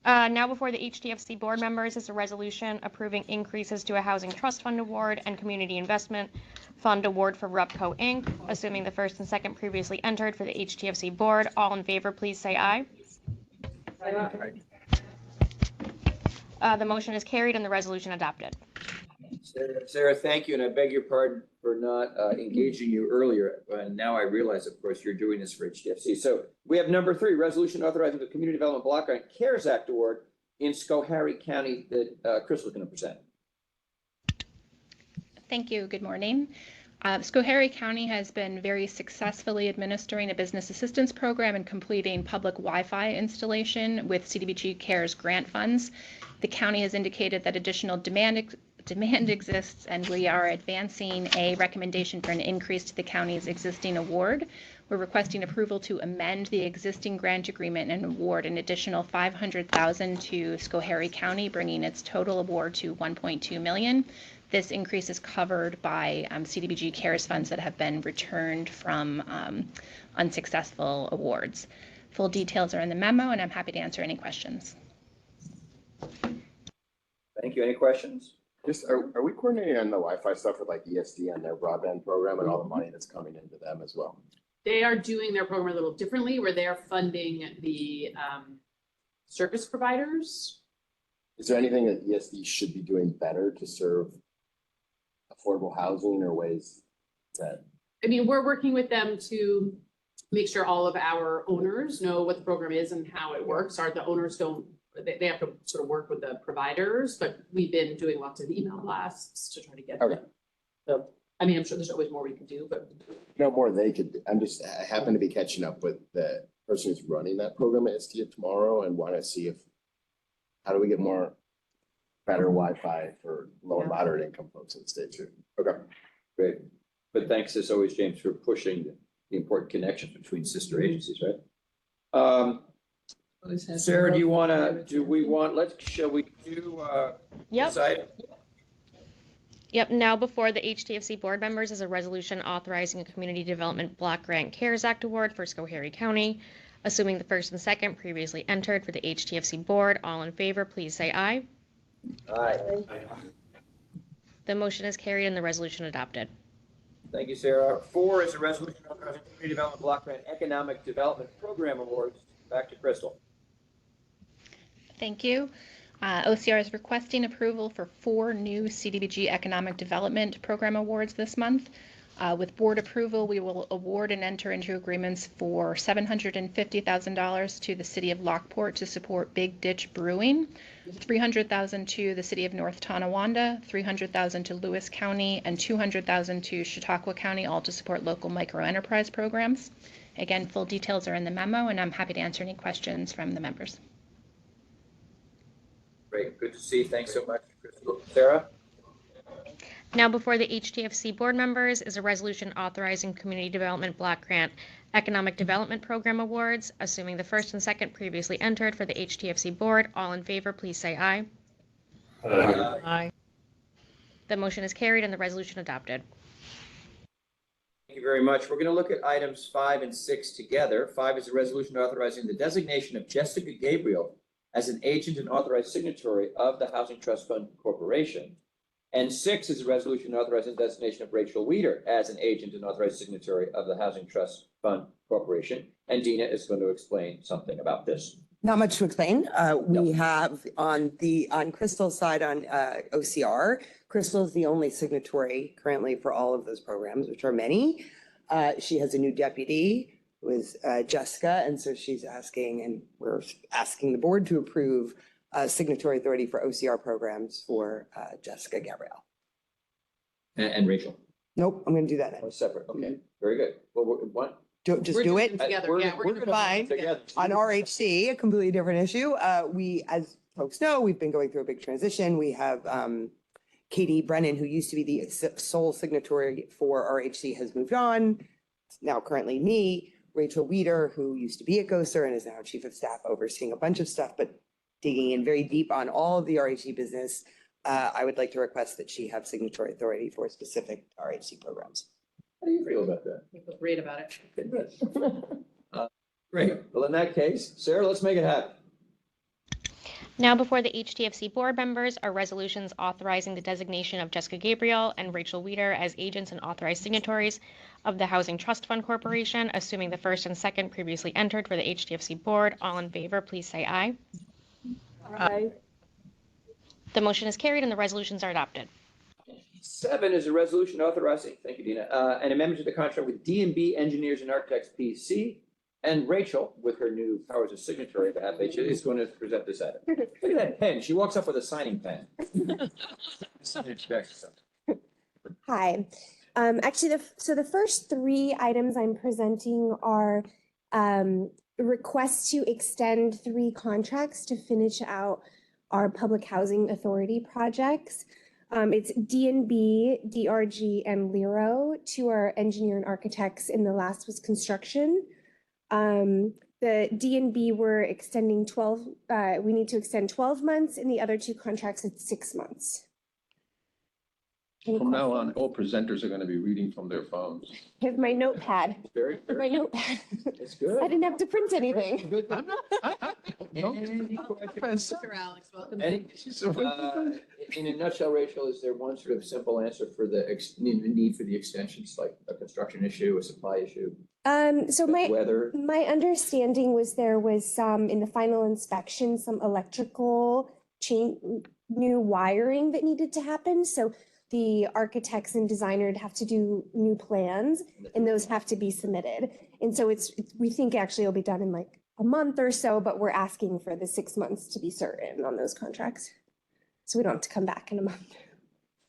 L: Now before the HTFC board members is a resolution approving increases to a housing trust fund award and community investment fund award for Repco Inc., assuming the first and second previously entered for the HTFC board. All in favor, please say aye. The motion is carried and the resolution adopted.
B: Sarah, thank you, and I beg your pardon for not engaging you earlier. And now I realize, of course, you're doing this for HTFC. So we have number 3, resolution authorizing the Community Development Block Grant CARES Act award in Schoharie County that Crystal is going to present.
L: Thank you. Good morning. Schoharie County has been very successfully administering a business assistance program and completing public Wi-Fi installation with CDBG CARES grant funds. The county has indicated that additional demand exists, and we are advancing a recommendation for an increase to the county's existing award. We're requesting approval to amend the existing grant agreement and award an additional $500,000 to Schoharie County, bringing its total award to $1.2 million. This increase is covered by CDBG CARES funds that have been returned from unsuccessful awards. Full details are in the memo, and I'm happy to answer any questions.
B: Thank you. Any questions?
K: Just, are we coordinating on the Wi-Fi stuff with like ESD and their broadband program and all the money that's coming into them as well?
A: They are doing their program a little differently, where they are funding the service providers.
K: Is there anything that ESD should be doing better to serve affordable housing or ways that?
A: I mean, we're working with them to make sure all of our owners know what the program is and how it works. The owners don't, they have to sort of work with the providers, but we've been doing lots of email blasts to try to get them. So, I mean, I'm sure there's always more we can do, but.
K: No more they could do. I happen to be catching up with the person who's running that program at STF tomorrow and want to see how do we get more better Wi-Fi for low and moderate income folks in the state too. Okay.
B: Great. But thanks as always, James, for pushing the important connections between sister agencies, right? Sarah, shall we do
L: Yep.
B: this item?
L: Yep, now before the HTFC board members is a resolution authorizing a Community Development Block Grant CARES Act award for Schoharie County, assuming the first and second previously entered for the HTFC board. All in favor, please say aye.
B: Aye.
L: The motion is carried and the resolution adopted.
B: Thank you, Sarah. 4 is a resolution authorizing Community Development Block Grant Economic Development Program Awards. Back to Crystal.
L: Thank you. OCR is requesting approval for 4 new CDBG Economic Development Program awards this month. With board approval, we will award and enter into agreements for $750,000 to the City of Lockport to support Big Ditch Brewing, $300,000 to the City of North Tonawanda, $300,000 to Lewis County, and $200,000 to Chautauqua County, all to support local microenterprise programs. Again, full details are in the memo, and I'm happy to answer any questions from the members.
B: Great. Good to see you. Thanks so much for Sarah?
L: Now before the HTFC board members is a resolution authorizing Community Development Block Grant Economic Development Program awards, assuming the first and second previously entered for the HTFC board. All in favor, please say aye.
P: Aye.
L: The motion is carried and the resolution adopted.
B: Thank you very much. We're going to look at items 5 and 6 together. 5 is a resolution authorizing the designation of Jessica Gabriel as an agent and authorized signatory of the Housing Trust Fund Corporation. And 6 is a resolution authorizing the designation of Rachel Weeder as an agent and authorized signatory of the Housing Trust Fund Corporation. And Dina is going to explain something about this.
O: Not much to explain. We have on Crystal's side on OCR, Crystal is the only signatory currently for all of those programs, which are many. She has a new deputy who is Jessica, and so she's asking, and we're asking the board to approve signatory authority for OCR programs for Jessica Gabrielle.
B: And Rachel?
O: Nope, I'm going to do that
B: Oh,
O: next.
B: separate. Okay, very good. Well, what?
O: Just do it.
A: Together, yeah, we're gonna
O: Fine. On RHC, a completely different issue. We, as folks know, we've been going through a big transition. We have Katie Brennan, who used to be the sole signatory for RHC, has moved on. It's now currently me. Rachel Weeder, who used to be at GOSER and is now chief of staff overseeing a bunch of stuff, but digging in very deep on all of the RHC business. I would like to request that she have signatory authority for specific RHC programs.
B: How do you feel about that?
A: I feel great about it.
B: Great. Well, in that case, Sarah, let's make it happen.
L: Now before the HTFC board members are resolutions authorizing the designation of Jessica Gabriel and Rachel Weeder as agents and authorized signatories of the Housing Trust Fund Corporation, assuming the first and second previously entered for the HTFC board. All in favor, please say aye.
J: Aye.
L: The motion is carried and the resolutions are adopted.
B: 7 is a resolution authorizing, thank you, Dina, an amendment to the contract with D&B Engineers and Architects PC. And Rachel, with her new powers of signatory to FHA, is going to present this item. Look at that pen. She walks up with a signing pen.
N: Hi. Actually, the first 3 items I'm presenting are requests to extend 3 contracts to finish out our public housing authority projects. It's DNB, DRG, and Lero, 2 are engineer and architects, and the last was construction. The DNB we're extending 12, we need to extend 12 months, and the other 2 contracts it's 6 months.
C: From now on, all presenters are going to be reading from their phones.
N: Here's my notepad.
B: Very good.
N: My notepad.
B: It's good.
N: I didn't have to print anything.
C: I'm not.
A: Mr. Alex, welcome.
B: In a nutshell, Rachel, is there one sort of simple answer for the need for the extensions, like a construction issue, a supply issue?
N: So my understanding was there was some, in the final inspection, some electrical new wiring that needed to happen. So the architects and designer would have to do new plans, and those have to be submitted. And so we think actually it'll be done in like a month or so, but we're asking for the 6 months to be certain on those contracts. So we don't have to come back in a month.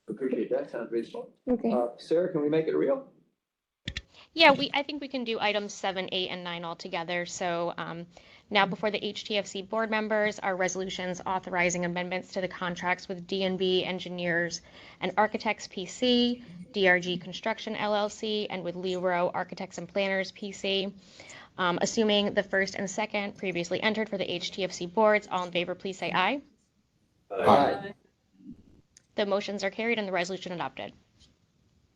B: Appreciate that. Sounds reasonable.
N: Okay.
B: Sarah, can we make it real?
L: Yeah, I think we can do items 7, 8, and 9 all together. So now before the HTFC board members are resolutions authorizing amendments to the contracts with DNB Engineers and Architects PC, DRG Construction LLC, and with Lero Architects and Planners PC. Assuming the first and second previously entered for the HTFC boards. All in favor, please say aye.
B: Aye.
L: The motions are carried and the resolution adopted.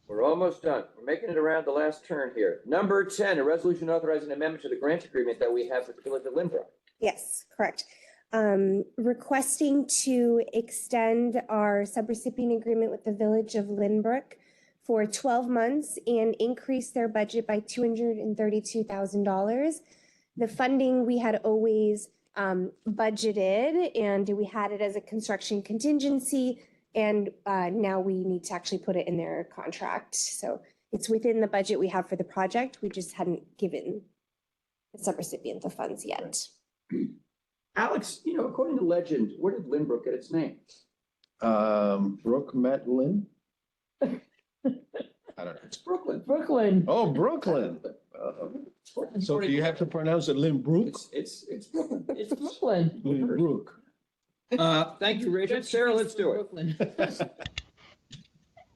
B: We're almost done. We're making it around the last turn here. Number 10, a resolution authorizing an amendment to the grant agreement that we have with the Village of Lynbrook.
N: Yes, correct. Requesting to extend our subrecipient agreement with the Village of Lynbrook for 12 months and increase their budget by $232,000. The funding we had always budgeted, and we had it as a construction contingency, and now we need to actually put it in their contract. So it's within the budget we have for the project. We just hadn't given the subrecipient the funds yet.
B: Alex, according to legend, where did Lynbrook get its name?
C: Brooke met Lynn? I don't know.
B: It's Brooklyn.
R: Brooklyn.
C: Oh, Brooklyn. So do you have to pronounce it Lynbrook?
B: It's Brooklyn.
R: It's Brooklyn.
C: Lynbrook.
B: Thank you, Rachel. Sarah, let's do it.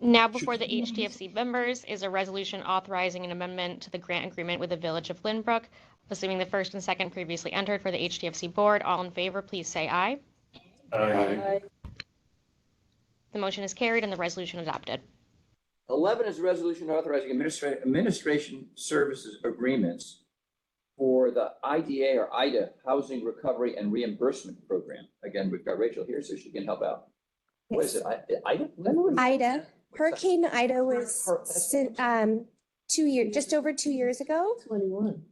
H: Now before the HTFC members is a resolution authorizing an amendment to the grant agreement with the Village of Lynbrook. Assuming the first and second previously entered for the HTFC board, all in favor, please say aye.
S: Aye.
H: The motion is carried and the resolution adopted.
B: 11 is a resolution authorizing administration services agreements for the IDA or IDA Housing Recovery and Reimbursement Program. Again, we've got Rachel here, so she can help out. What is it? IDA?
N: Ida. Hurricane Ida was 2 years, just over 2 years ago.
S: 21.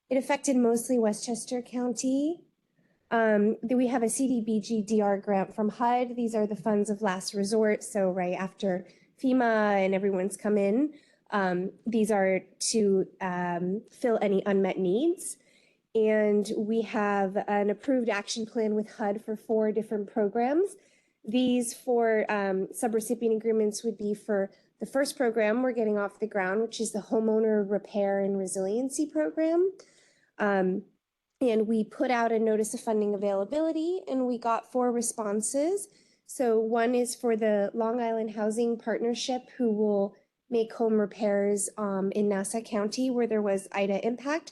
N: It affected mostly Westchester County. We have a CDBG DR grant from HUD. These are the funds of last resort. So right after FEMA and everyone's come in, these are to fill any unmet needs. And we have an approved action plan with HUD for 4 different programs. These 4 subrecipient agreements would be for the first program we're getting off the ground, which is the Homeowner Repair and Resiliency Program. And we put out a notice of funding availability and we got 4 responses. So one is for the Long Island Housing Partnership, who will make home repairs in Nassau County where there was Ida impact.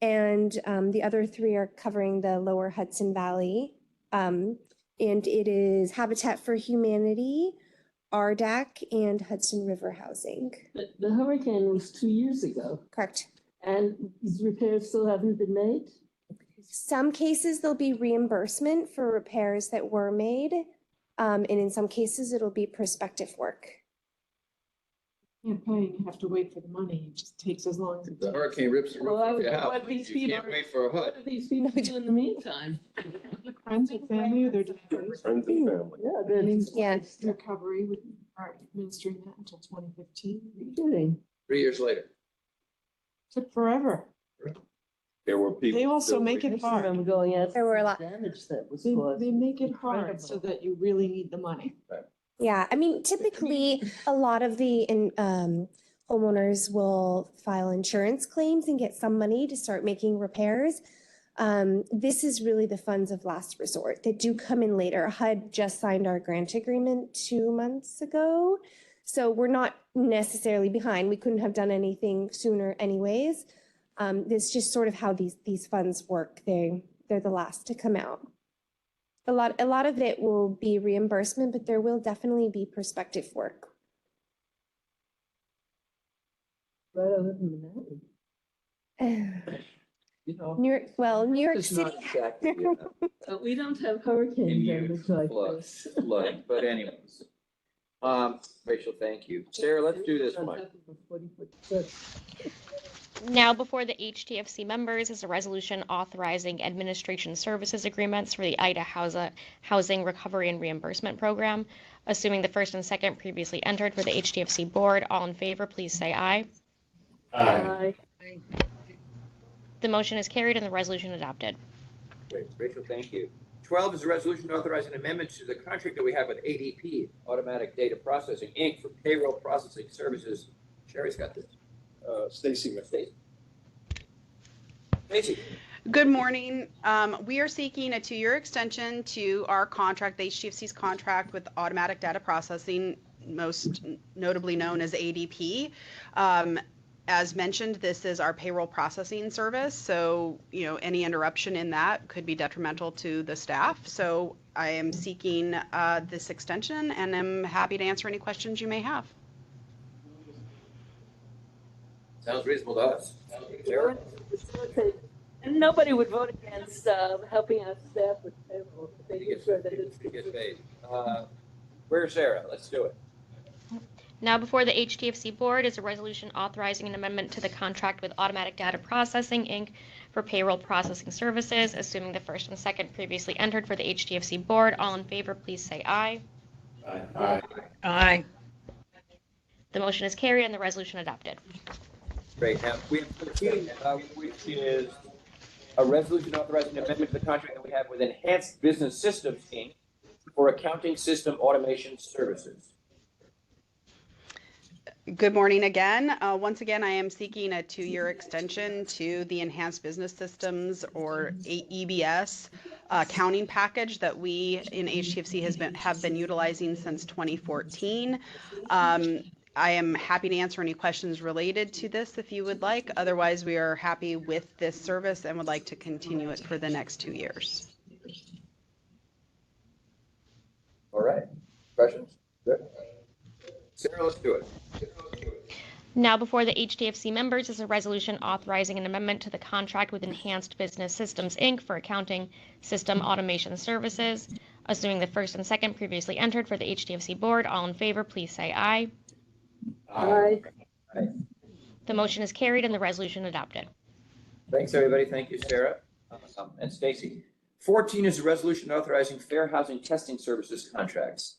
N: And the other 3 are covering the lower Hudson Valley. And it is Habitat for Humanity, RDAC, and Hudson River Housing.
S: The hurricane was 2 years ago.
N: Correct.
S: And these repairs still haven't been made?
N: Some cases there'll be reimbursement for repairs that were made. And in some cases it'll be prospective work.
F: Can't pay, you have to wait for the money. It just takes as long as it
B: The
F: takes.
B: hurricane rips the roof off your house.
S: What these
B: You
S: people,
B: can't wait for a HUD.
S: what do these people do in the meantime?
F: Friends and family, or they're just.
M: Friends and family.
S: Yeah, then,
N: Yeah.
F: Recovery, we are administering that until 2015.
S: kidding.
B: 3 years later.
F: Took forever.
M: There were people.
F: They also
M: still
F: make it
M: waiting.
S: I
F: hard.
S: remember going out.
N: There were a lot.
S: Damage that was
F: They
S: caused.
F: make it hard
S: Incredible.
F: so that you really need the money.
N: Yeah, I mean, typically a lot of the homeowners will file insurance claims and get some money to start making repairs. This is really the funds of last resort that do come in later. HUD just signed our grant agreement 2 months ago. So we're not necessarily behind. We couldn't have done anything sooner anyways. It's just sort of how these funds work. They're the last to come out. A lot of it will be reimbursement, but there will definitely be prospective work.
S: Right over in Manhattan.
B: You know,
N: New York
B: it's
N: City.
B: not exactly,
S: We don't have hurricane damage like this.
B: flood, but anyways. Rachel, thank you. Sarah, let's do this one.
H: Now before the HTFC members is a resolution authorizing administration services agreements for the IDA Housing Recovery and Reimbursement Program. Assuming the first and second previously entered for the HTFC board, all in favor, please say aye.
S: Aye.
H: The motion is carried and the resolution adopted.
B: Great, Rachel, thank you. 12 is a resolution authorizing amendments to the contract that we have with ADP, Automatic Data Processing, Inc., for payroll processing services. Sherry's got this.
C: Stacy.
B: Stacy.
Q: Good morning. We are seeking a 2-year extension to our contract, the HTFC's contract with Automatic Data Processing, most notably known as ADP. As mentioned, this is our payroll processing service, so any interruption in that could be detrimental to the staff. So I am seeking this extension, and I'm happy to answer any questions you may have.
B: Sounds reasonable to us. Sarah?
S: And nobody would vote against helping our staff with payroll. They
B: To get-
S: sure that it's.
B: to get paid. Where's Sarah? Let's do it.
H: Now before the HTFC board is a resolution authorizing an amendment to the contract with Automatic Data Processing, Inc. for payroll processing services. Assuming the first and second previously entered for the HTFC board, all in favor, please say aye.
M: Aye.
P: Aye.
H: The motion is carried and the resolution adopted.
B: Great. Now, we have 13, which is a resolution authorizing an amendment to the contract that we have with Enhanced Business Systems, Inc. for accounting system automation services.
Q: Good morning again. Once again, I am seeking a 2-year extension to the Enhanced Business Systems, or EBS, accounting package that we in HTFC have been utilizing since 2014. I am happy to answer any questions related to this if you would like. Otherwise, we are happy with this service and would like to continue it for the next 2 years.
B: All right. Questions? Good. Sarah, let's do it.
H: Now before the HTFC members is a resolution authorizing an amendment to the contract with Enhanced Business Systems, Inc. for accounting system automation services. Assuming the first and second previously entered for the HTFC board, all in favor, please say aye.
S: Aye.
H: The motion is carried and the resolution adopted.
B: Thanks, everybody. Thank you, Sarah. And Stacy. 14 is a resolution authorizing fair housing testing services contracts.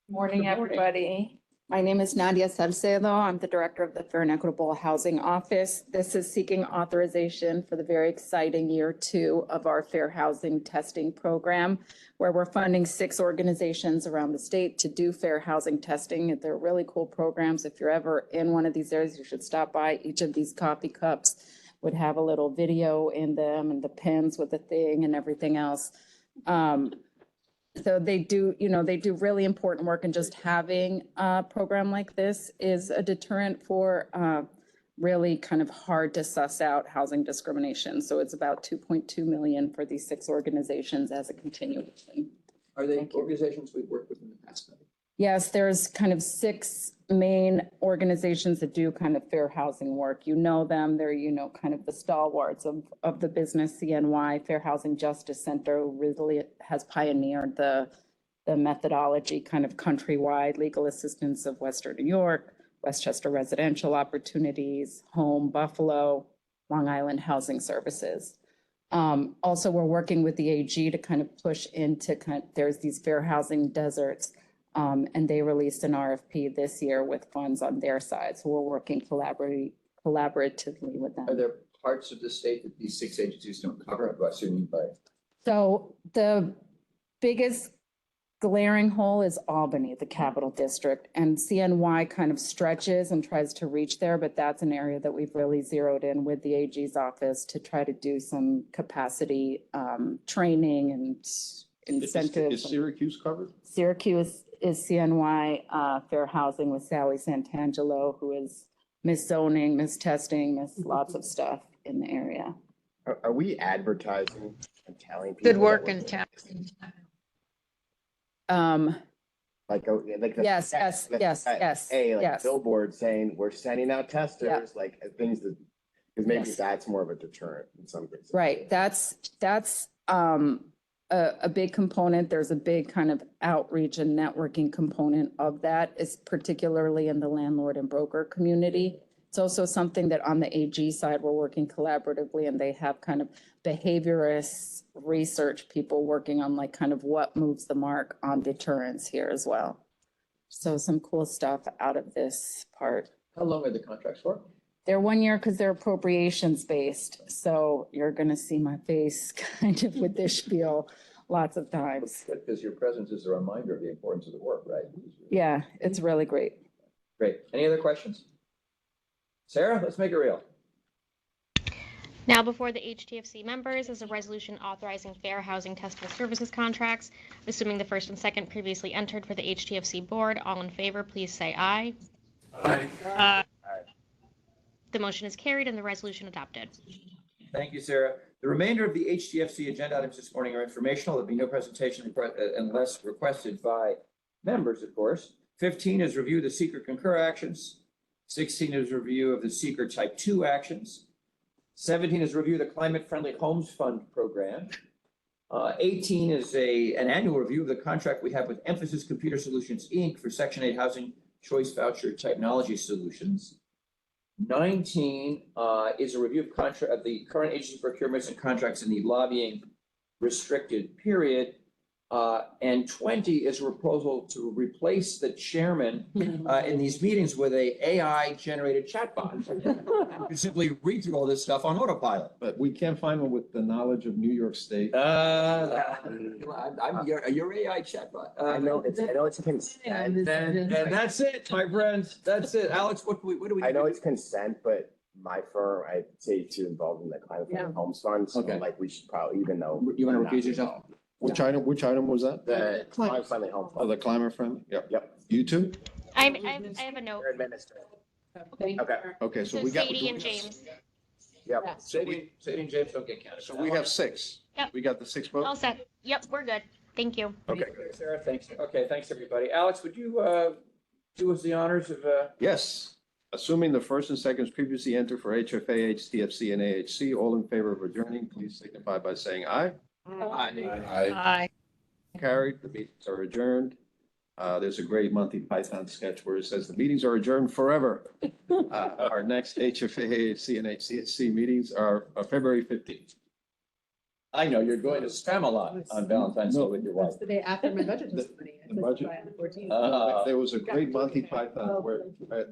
D: Morning, everybody. My name is Nadia Salcedo. I'm the Director of the Fair and Equitable Housing Office. This is seeking authorization for the very exciting year 2 of our fair housing testing program, where we're funding 6 organizations around the state to do fair housing testing. They're really cool programs. If you're ever in one of these areas, you should stop by. Each of these coffee cups would have a little video in them and the pens with the thing and everything else. So they do, they do really important work, and just having a program like this is a deterrent for really kind of hard to suss out housing discrimination. So it's about 2.2 million for these 6 organizations as a continuation.
B: Are they organizations we've worked with in the past?
D: Yes, there's kind of 6 main organizations that do kind of fair housing work. You know them, they're, kind of the stalwarts of the business. CNY, Fair Housing Justice Center, really has pioneered the methodology kind of countrywide. Legal Assistance of Western New York, Westchester Residential Opportunities, Home, Buffalo, Long Island Housing Services. Also, we're working with the AG to kind of push into there's these fair housing deserts. And they released an RFP this year with funds on their side. So we're working collaboratively with them.
B: Are there parts of the state that these 6 agencies don't cover? I'm assuming by.
D: So the biggest glaring hole is Albany, the capital district, and CNY kind of stretches and tries to reach there, but that's an area that we've really zeroed in with the AG's office to try to do some capacity training and incentives.
C: Is Syracuse covered?
D: Syracuse is CNY Fair Housing with Sally Santangelo, who is Miss Zoning, Miss Testing, Miss lots of stuff in the area.
K: Are we advertising and telling people?
P: Good work in town.
D: Yes.
K: Billboard saying we're sending out testers, like things that, because maybe that's more of a deterrent in some cases.
D: Right. That's a big component. There's a big kind of outreach and networking component of that, is particularly in the landlord and broker community. It's also something that on the AG side, we're working collaboratively, and they have kind of behaviorist research people working on like kind of what moves the mark on deterrence here as well. So some cool stuff out of this part.
B: How long are the contracts for?
D: They're 1 year because they're appropriations based. So you're going to see my face kind of with this spiel lots of times.
B: Because your presence is a reminder of the importance of the work, right?
D: Yeah, it's really great.
B: Great. Any other questions? Sarah, let's make it real.
H: Now before the HTFC members is a resolution authorizing fair housing testing services contracts. Assuming the first and second previously entered for the HTFC board, all in favor, please say aye.
B: Aye.
H: The motion is carried and the resolution adopted.
B: Thank you, Sarah. The remainder of the HTFC agenda items this morning are informational. There'll be no presentation unless requested by members, of course. 15 is review of the seeker concur actions. 16 is review of the seeker type 2 actions. 17 is review of the Climate Friendly Homes Fund program. 18 is an annual review of the contract we have with Emphasis Computer Solutions, Inc. for Section 8 Housing Choice Voucher Technology Solutions. 19 is a review of the current agency procurements and contracts in the lobbying restricted period. And 20 is a proposal to replace the chairman in these meetings with a AI generated chatbot. You can simply read through all this stuff on autopilot.
C: But we can't find one with the knowledge of New York State.
B: I'm your AI chatbot.
K: I know it's consent.
B: And that's it, my friends. That's it. Alex, what do we?
K: I know it's consent, but my firm, I'd say too involved in the climate friendly homes fund. So
B: Okay.
K: like we should probably, even though.
B: You want to
K: I'm not
B: recuse yourself?
K: involved.
C: Which item was that?
K: The climate friendly home
C: Oh,
K: fund.
C: the climate friendly? Yep.
K: Yep.
C: You too?
H: I have a note.
K: They're administrative.
A: Okay.
K: Okay.
C: Okay, so
H: So
C: we got.
H: Sadie and James.
K: Yep.
B: Sadie and James don't get counted.
C: So we have 6.
H: Yep.
C: We got the 6 votes?
H: All set. Yep, we're good. Thank you.
C: Okay.
B: Sarah, thanks. Okay, thanks, everybody. Alex, would you do us the honors of?
C: Yes. Assuming the first and seconds previously entered for HFA, HTFC, and AHC, all in favor of adjourning, please signify by saying aye.
P: Aye.
C: Carried, the meetings are adjourned. There's a great Monty Python sketch where it says the meetings are adjourned forever. Our next HFA, AHC, and HCSC meetings are February 15th.
B: I know, you're going to Spamalot on Valentine's Day with your wife.
J: That's the day after my budget testimony.
C: The budget? There was a great Monty Python where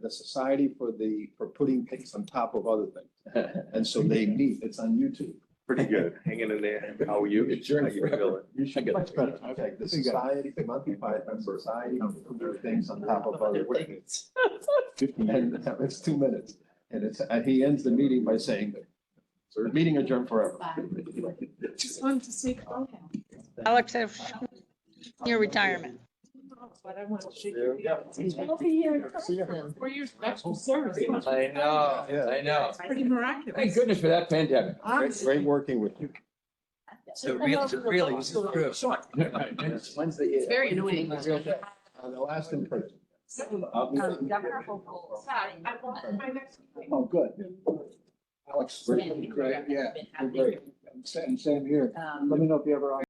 C: the Society for putting things on top of other things. And so they meet, it's on YouTube.
M: Pretty good. Hanging in there. How are you?
B: Adjourned
M: How you
B: forever.
M: feeling?
C: You should get better. Okay, the Society, the Monty Python Society of putting things on top of other things. And it's 2 minutes. And he ends the meeting by saying, meeting adjourned forever.
F: Just wanted to say,
P: Alex, your retirement.
F: but I want to shake your hand.
C: See ya.
F: For your extra service.
B: I know, I know.
F: It's pretty miraculous.
B: Thank goodness for that pandemic.
C: Great working with you.
B: So really, this is true. Wednesday.
J: It's very annoying.
C: The last in person.
R: Oh, good. Alex, great, yeah, great. Same here. Let me know if you ever.